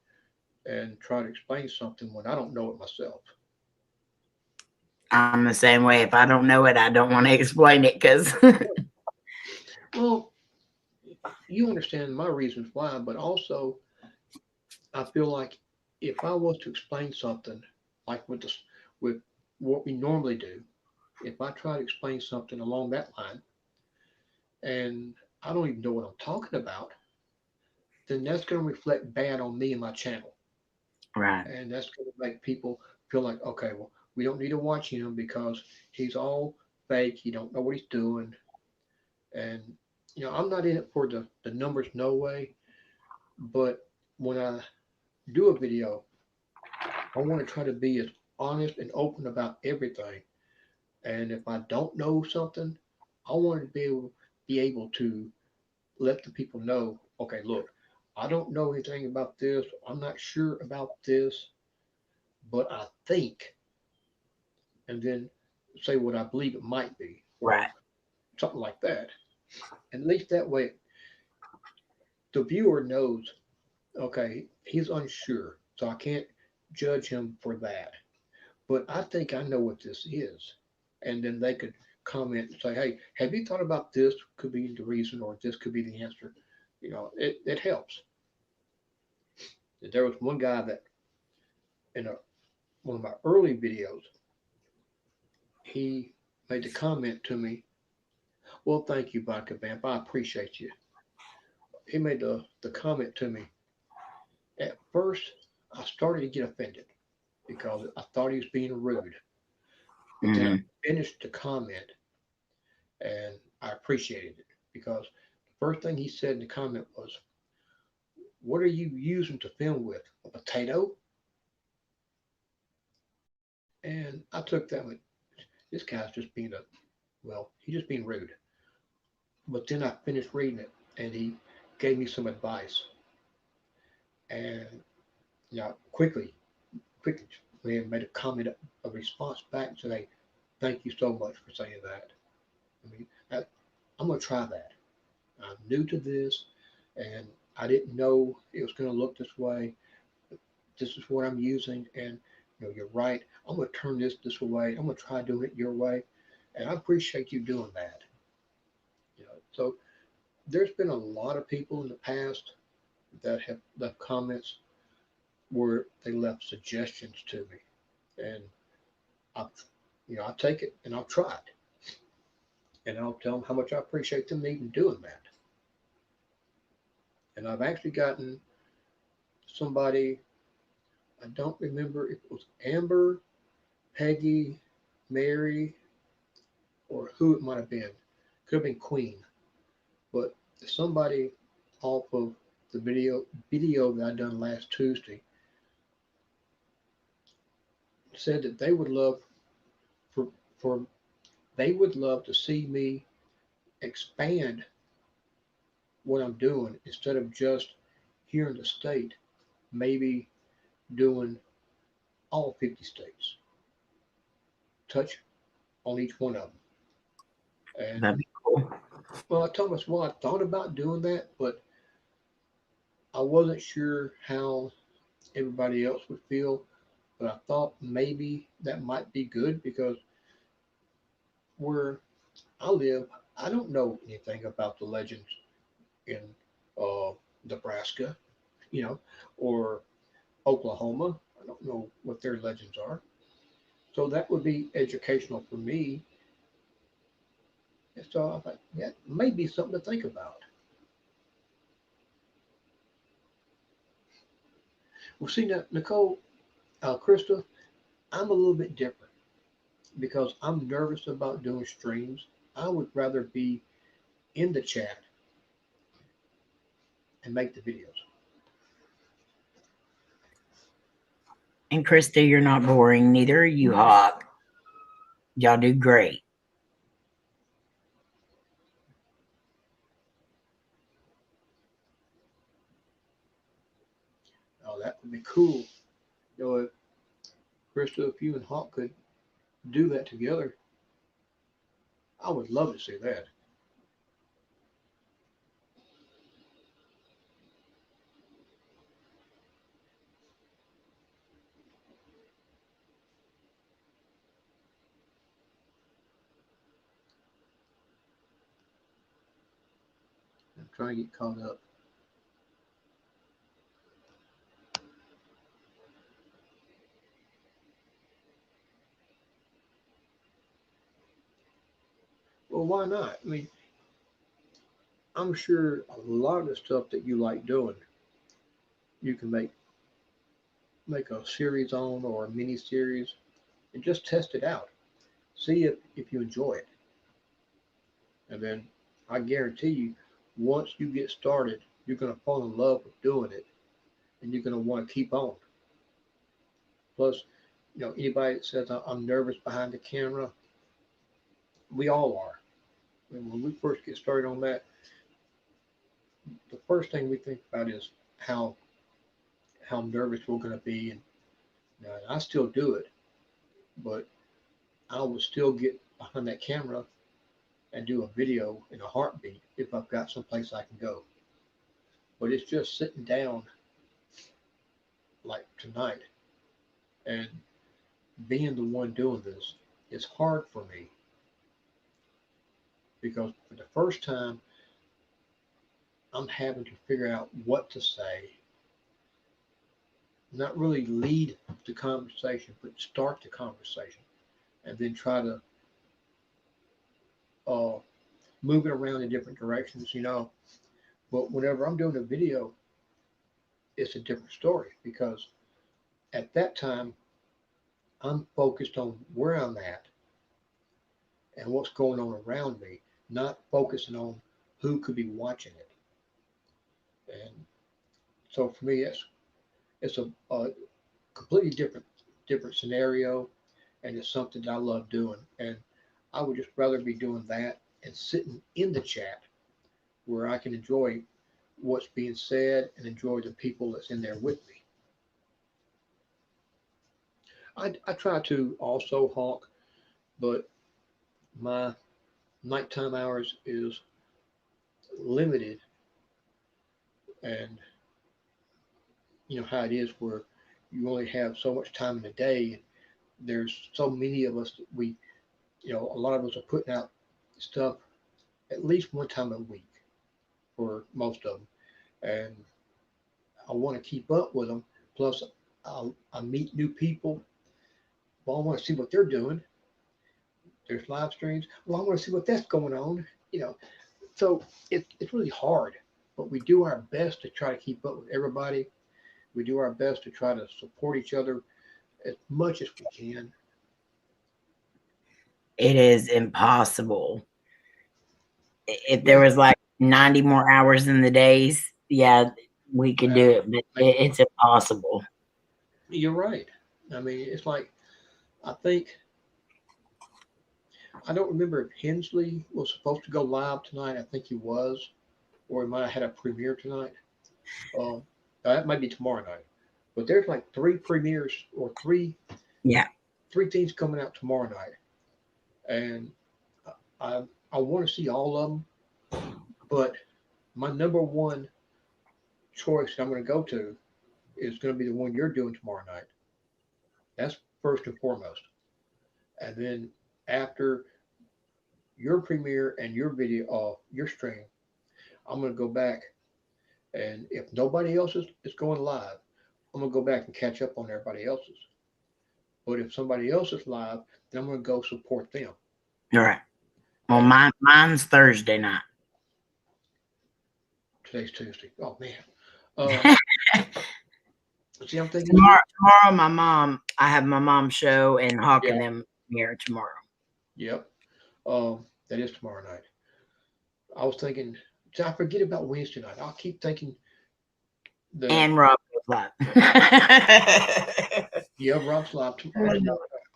and try to explain something when I don't know it myself. I'm the same way. If I don't know it, I don't want to explain it because Well, you understand my reasons why, but also I feel like if I was to explain something like with what we normally do, if I try to explain something along that line and I don't even know what I'm talking about, then that's going to reflect bad on me and my channel. Right. And that's going to make people feel like, okay, well, we don't need to watch him because he's all fake. He don't know what he's doing. And, I'm not in it for the numbers, no way. But when I do a video, I want to try to be as honest and open about everything. And if I don't know something, I want to be able to let the people know, okay, look, I don't know anything about this. I'm not sure about this, but I think, and then say what I believe it might be, or Right. something like that. And at least that way, the viewer knows, okay, he's unsure, so I can't judge him for that. But I think I know what this is. And then they could comment and say, hey, have you thought about this? Could be the reason, or this could be the answer. It helps. There was one guy that in one of my early videos, he made the comment to me, well, thank you, Vodka Vamp. I appreciate you. He made the comment to me. At first, I started to get offended because I thought he was being rude. But then I Hmm. finished the comment and I appreciated it because the first thing he said in the comment was, what are you using to film with? A potato? And I took that with, this guy's just being he's just being rude. But then I finished reading it and he gave me some advice. And quickly, man made a comment, a response back and said, hey, thank you so much for saying that. I mean, I'm going to try that. I'm new to this and I didn't know it was going to look this way. This is what I'm using. And, you're right. I'm going to turn this way. I'm going to try doing it your way. And I appreciate you doing that. So there's been a lot of people in the past that have left comments where they left suggestions to me. And I, I take it and I'll try it. And I'll tell them how much I appreciate them even doing that. And I've actually gotten somebody, I don't remember if it was Amber, Peggy, Mary, or who it might have been. Could have been Queen. But somebody off of the video that I done last Tuesday said that they would love for for they would love to see me expand what I'm doing instead of just here in the state, maybe doing all 50 states, touch on each one of them. That'd And be cool. well, I told myself, well, I thought about doing that, but I wasn't sure how everybody else would feel. But I thought maybe that might be good because where I live, I don't know anything about the legends in uh, Nebraska, you know, or Oklahoma. I don't know what their legends are. So that would be educational for me. And so I thought, yeah, maybe something to think about. Well, see, now, Nicole, Krista, I'm a little bit different because I'm nervous about doing streams. I would rather be in the chat and make the videos. And Krista, you're not boring. Neither are you, Hawk. Y'all do great. Oh, that would be cool. If Krista, if you and Hawk could do that together, I would love to see that. I'm trying to get caught up. Well, why not? I mean, I'm sure a lot of the stuff that you like doing, you can make a series on or a mini series and just test it out. See if you enjoy it. And then I guarantee you, once you get started, you're gonna fall in love with doing it and you're gonna want to keep on. Plus, anybody that says I'm nervous behind the camera, we all are. And when we first get started on that, the first thing we think about is how nervous we're going to be. And I still do it, but I will still get behind that camera and do a video in a heartbeat if I've got someplace I can go. But it's just sitting down like tonight and being the one doing this is hard for me because for the first time I'm having to figure out what to say, not really lead the conversation, but start the conversation and then try to uh, move it around in different directions. But whenever I'm doing a video, it's a different story because at that time, I'm focused on where I'm at and what's going on around me, not focusing on who could be watching it. And so for me, it's a completely different scenario, and it's something that I love doing. And I would just rather be doing that and sitting in the chat where I can enjoy what's being said and enjoy the people that's in there with me. I try to also honk, but my nighttime hours is limited, and you know how it is where you only have so much time in a day. There's so many of us that a lot of us are putting out stuff at least one time a week for most of them, and I want to keep up with them. Plus, I meet new people. Well, I want to see what they're doing. There's live streams. Well, I want to see what that's going on. So it's really hard, but we do our best to try to keep up with everybody. We do our best to try to support each other as much as we can. It is impossible. If there Yeah, was like 90 more hours in the days, yeah, we could do it, but it's impossible. you're right. I mean, it's like I think I don't remember if Hensley was supposed to go live tonight. I think he was, or he might have had a premiere tonight. Um, that might be tomorrow night. But there's like three premieres or Yeah. three things coming out tomorrow night, and I want to see all of them. But my number one choice I'm going to go to is going to be the one you're doing tomorrow night. That's first and foremost. And then after your premiere and your video, your stream, I'm going to go back. And if nobody else is going live, I'm going to go back and catch up on everybody else's. But if somebody else is live, then I'm going to go support them. All right. Well, And mine's Thursday night. today's Tuesday. Oh, man. See, I'm thinking Tomorrow, I have my mom's show and Hawk yeah, and them here tomorrow. yep. That is tomorrow night. I was thinking, see, I forget about Wednesday night. I'll keep thinking And Rob goes live. yeah, Rob's live tomorrow.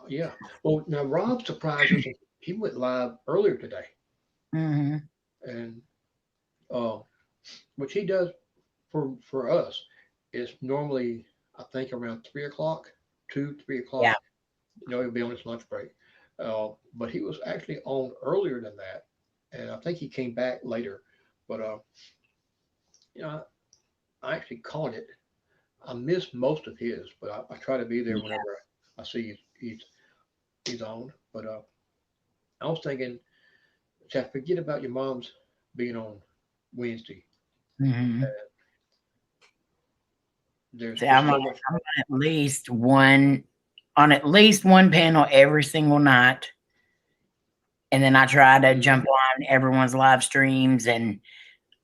Yeah. Well, now Rob surprised us. He went live earlier today, Mm-hmm. and which he does for us is normally I think around 3 o'clock, 2, 3 o'clock. Yeah. He'll be on his lunch break. But he was actually on earlier than that, and I think he came back later. But you know, I actually caught it. I missed most of his, but I try to be there Yeah. whenever I see he's on. But I was thinking, I forget about your mom's being on Wednesday. Mm-hmm. There's See, just I'm so on much. at least one panel every single night. And then I try to Mhm. jump on everyone's live streams and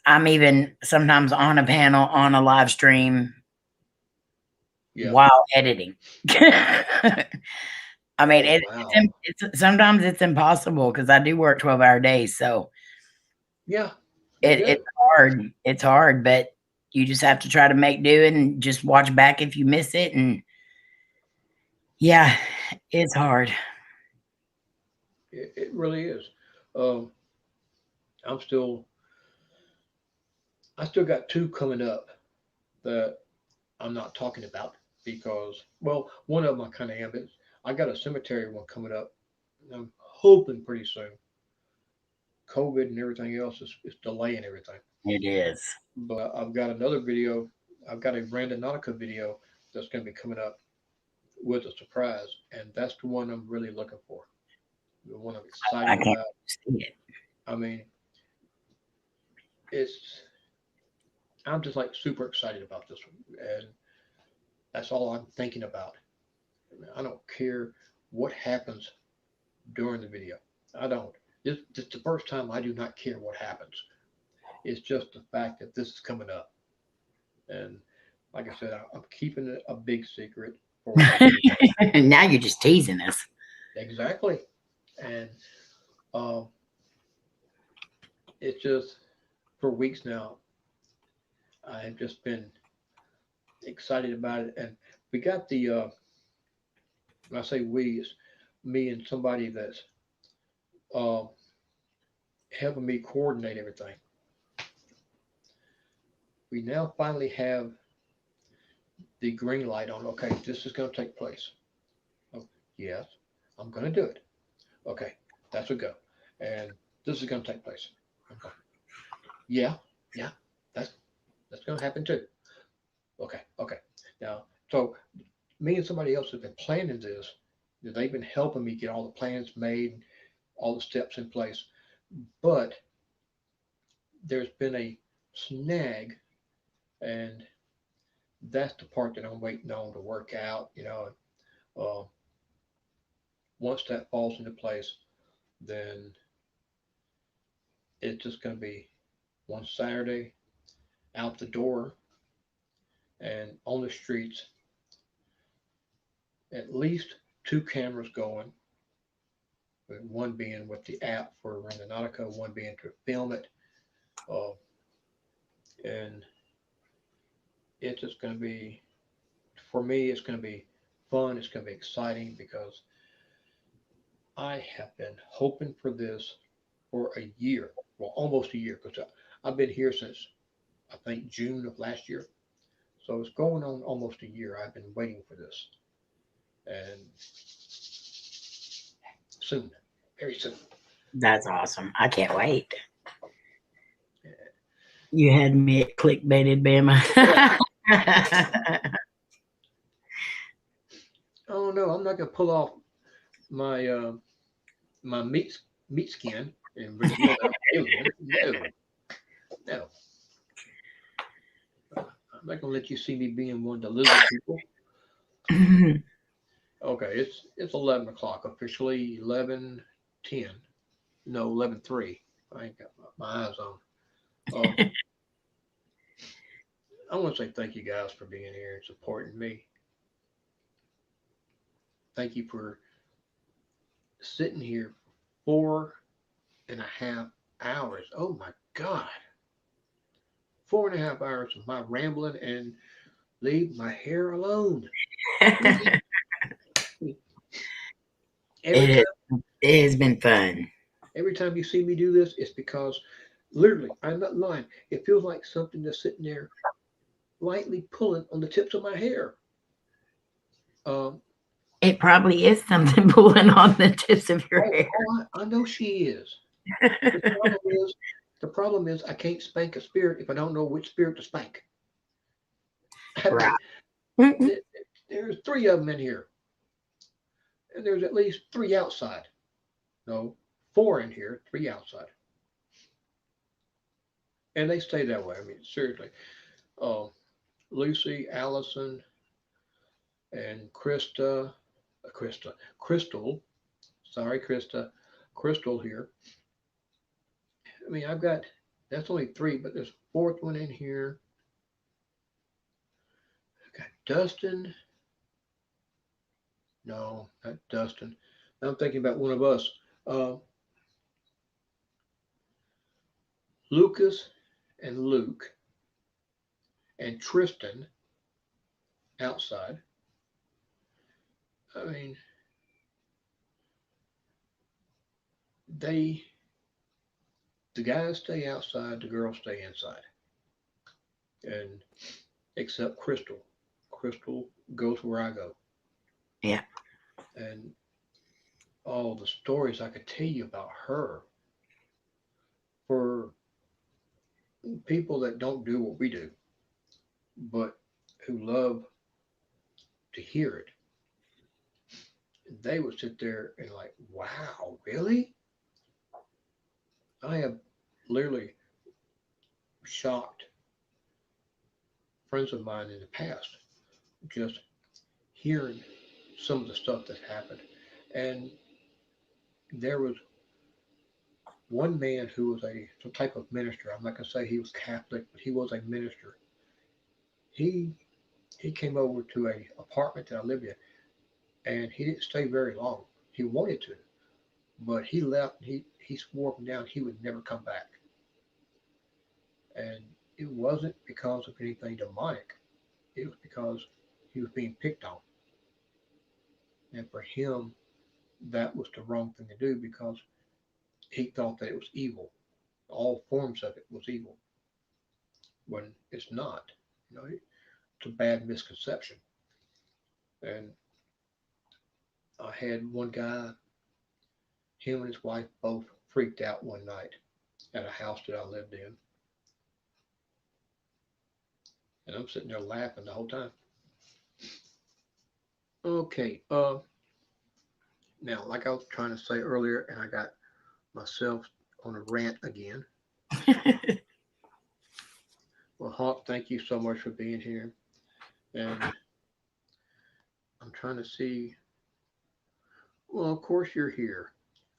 I'm even sometimes on a panel on a live stream Yeah. while editing. I mean, Oh, wow. it's sometimes it's impossible because I do work 12-hour days, so Yeah. You it's do. hard. It's hard, but you just have to try to make do and just watch back if you miss it. And yeah, it's hard. It really is. Um, I'm still, I still got two coming up that I'm not talking about because, well, one of them I kind of am. I got a cemetery one coming up. I'm hoping pretty soon. COVID and everything else is delaying everything. It is. But I've got another video. I've got a Randonautica video that's going to be coming up with a surprise, and that's the one I'm really looking for. The one I'm I excited can't about. see it. I mean, it's I'm just like super excited about this one, and that's all I'm thinking about. I don't care what happens during the video. I don't. This is the first time I do not care what happens. It's just the fact that this is coming up, and like I said, I'm keeping it a big secret for a year. Now you're just teasing us. Exactly, and um, it's just for weeks now. I've just been excited about it, and we got the. When I say we, it's me and somebody that's uh, helping me coordinate everything. We now finally have the green light on. Okay, this is going to take place. Oh, yes, I'm going to do it. Okay, that's a go. And this is going to take place. I'm going, yeah, yeah, that's that's going to happen too. Okay, okay. Now, so me and somebody else have been planning this. They've been helping me get all the plans made, all the steps in place. But there's been a snag, and that's the part that I'm waiting on to work out. Uh, once that falls into place, then it's just going to be one Saturday out the door and on the streets, at least two cameras going, with one being with the app for Randonautica, one being to film it. Uh, and it's just going to be, for me, it's going to be fun. It's going to be exciting because I have been hoping for this for a year, well, almost a year, because I've been here since I think June of last year. So it's going on almost a year. I've been waiting for this, and soon, very soon. That's awesome. I can't wait. You had me at clickbaited, Bama. Oh no, I'm not gonna pull off my my meat skin and reveal that I'm alien. No, no. I'm not gonna let you see me being one of the lizard people. Okay, it's 11 o'clock officially. 11:10. No, 11:03. I ain't got my eyes on. Um, I want to say thank you guys for being here and supporting me. Thank you for sitting here 4.5 hours. Oh my God. 4.5 hours of my rambling and leave my hair alone. Every it, time, it has been fun. every time you see me do this, it's because literally, I'm not lying. It feels like something that's sitting there lightly pulling on the tips of my hair. Um, It probably is something pulling on the tips of your hair. I know she is. The problem is, the problem is I can't spank a spirit if I don't know which spirit to spank. I Right. mean, there's three of them in here, and there's at least three outside. No, four in here, three outside, and they stay that way. I mean, seriously. Um, Lucy, Allison, and Crystal. Sorry, Krista, Crystal here. I mean, I've got That's only three, but there's a fourth one in here. I got Dustin. No, not Dustin. I'm thinking about one of us. Uh, Lucas and Luke and Tristan outside. I mean, they the guys stay outside, the girls stay inside, and except Crystal. Crystal goes where I go, Yeah. and all the stories I could tell you about her for people that don't do what we do, but who love to hear it. They would sit there and like, wow, really? I have literally shocked friends of mine in the past just hearing some of the stuff that happened. And there was one man who was some type of minister. I'm not gonna say he was Catholic, but he was a minister. He he came over to a apartment that I lived in, and he didn't stay very long. He wanted to, but he left. He swore up and down he would never come back, and it wasn't because of anything demonic. It was because he was being picked on, and for him, that was the wrong thing to do because he thought that it was evil. All forms of it was evil when it's not. You know, it's a bad misconception. And I had one guy, him and his wife both freaked out one night at a house that I lived in, and I'm sitting there laughing the whole time. Okay, now like I was trying to say earlier, and I got myself on a rant again. Well, Hawk, thank you so much for being here, and I'm trying to see. Well, of course you're here.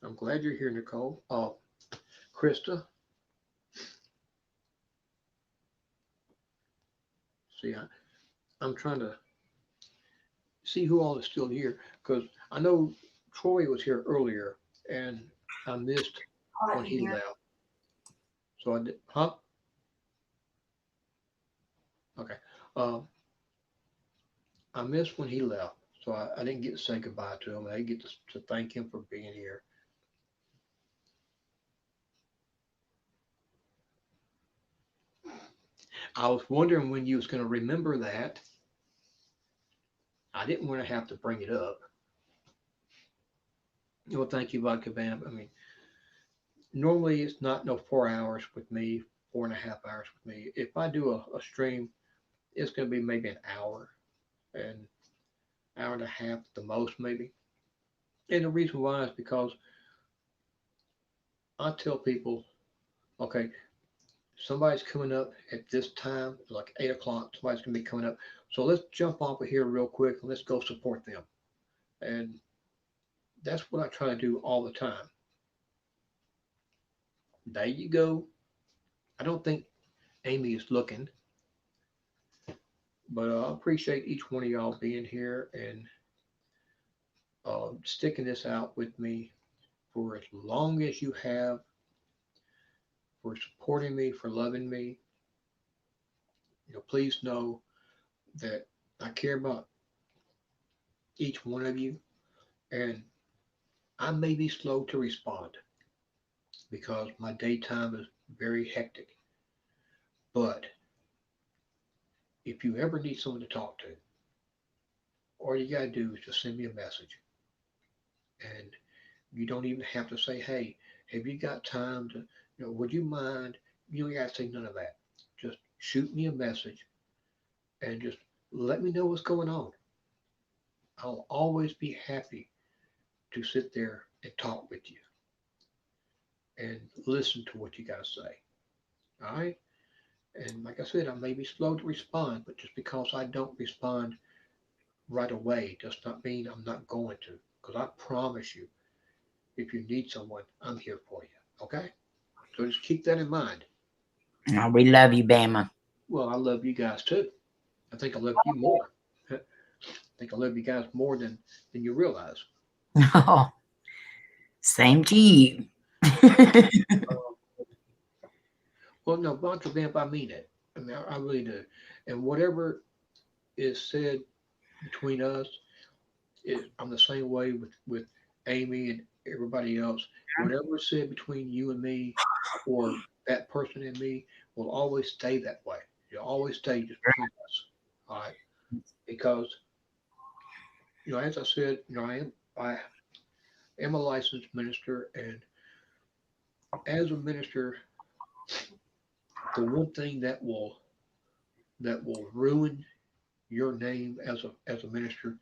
I'm glad you're here, Nicole. Oh, Krista. See, I'm trying to see who all is still here because I know Troy was here earlier and I missed Hot when in he here. left. So I did, huh? Okay. Um, I missed when he left. So I didn't get to say goodbye to him. I didn't get to thank him for being here. I was wondering when you was going to remember that. I didn't want to have to bring it up. Well, thank you, Vodka Vamp. I mean, normally it's not no 4 hours with me, 4.5 hours with me. If I do a stream, it's going to be maybe an hour and hour and a half at the most, maybe. And the reason why is because I tell people, okay, somebody's coming up at this time, like 8 o'clock, somebody's going to be coming up. So let's jump off of here real quick and let's go support them. And that's what I try to do all the time. There you go. I don't think Amy is looking, but I appreciate each one of y'all being here and sticking this out with me for as long as you have, for supporting me, for loving me. Please know that I care about each one of you, and I may be slow to respond because my daytime is very hectic. But if you ever need someone to talk to, all you gotta do is just send me a message, and you don't even have to say, "Hey, have you got time to? Would you mind?" You don't gotta say none of that. Just shoot me a message and just let me know what's going on. I'll always be happy to sit there and talk with you and listen to what you got to say. All right. And like I said, I may be slow to respond, but just because I don't respond right away does not mean I'm not going to. Because I promise you, if you need someone, I'm here for you. Okay? So just keep that in mind. Oh, we love you, Bama. Well, I love you guys too. I think I love you more. I think I love you guys more than you realize. Oh, same to you. Well, no, Boncho Vamp, I mean it. I mean, I really do. And whatever is said between us, I'm the same way with Amy and everybody else. Whatever is said between you and me, or that person and me, will always stay that way. It'll always stay just between us. All right, because as I said, I am a licensed minister, and as a minister, the one thing that will ruin your name as a minister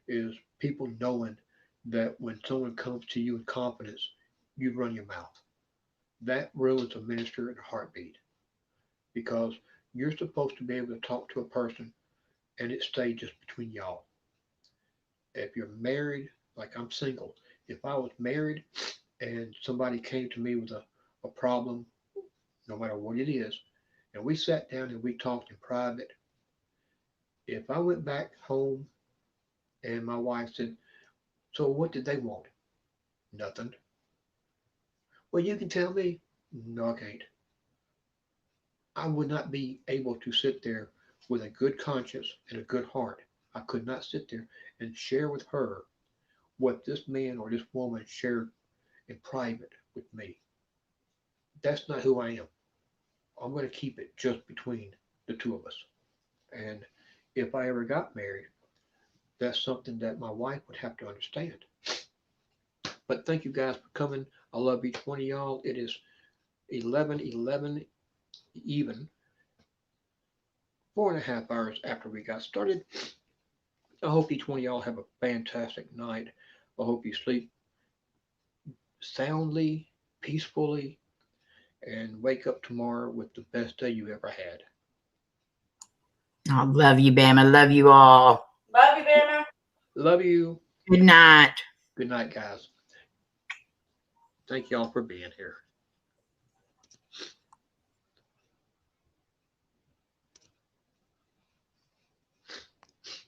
is people knowing that when someone comes to you in confidence, you run your mouth. That ruins a minister in a heartbeat because you're supposed to be able to talk to a person and it stays just between y'all. If you're married, like I'm single, if I was married and somebody came to me with a problem, no matter what it is, and we sat down and we talked in private, if I went back home and my wife said, "So what did they want?" "Nothing." "Well, you can tell me." "No, I can't." I would not be able to sit there with a good conscience and a good heart. I could not sit there and share with her what this man or this woman shared in private with me. That's not who I am. I'm going to keep it just between the two of us. And if I ever got married, that's something that my wife would have to understand. But thank you guys for coming. I love each one of y'all. It is 11:11 even, 4.5 hours after we got started. I hope each one of y'all have a fantastic night. I hope you sleep soundly, peacefully, and wake up tomorrow with the best day you ever had. I love you, Bama. Love you all. Love you, Bama. Love you. Good night. Good night, guys. Thank y'all for being here.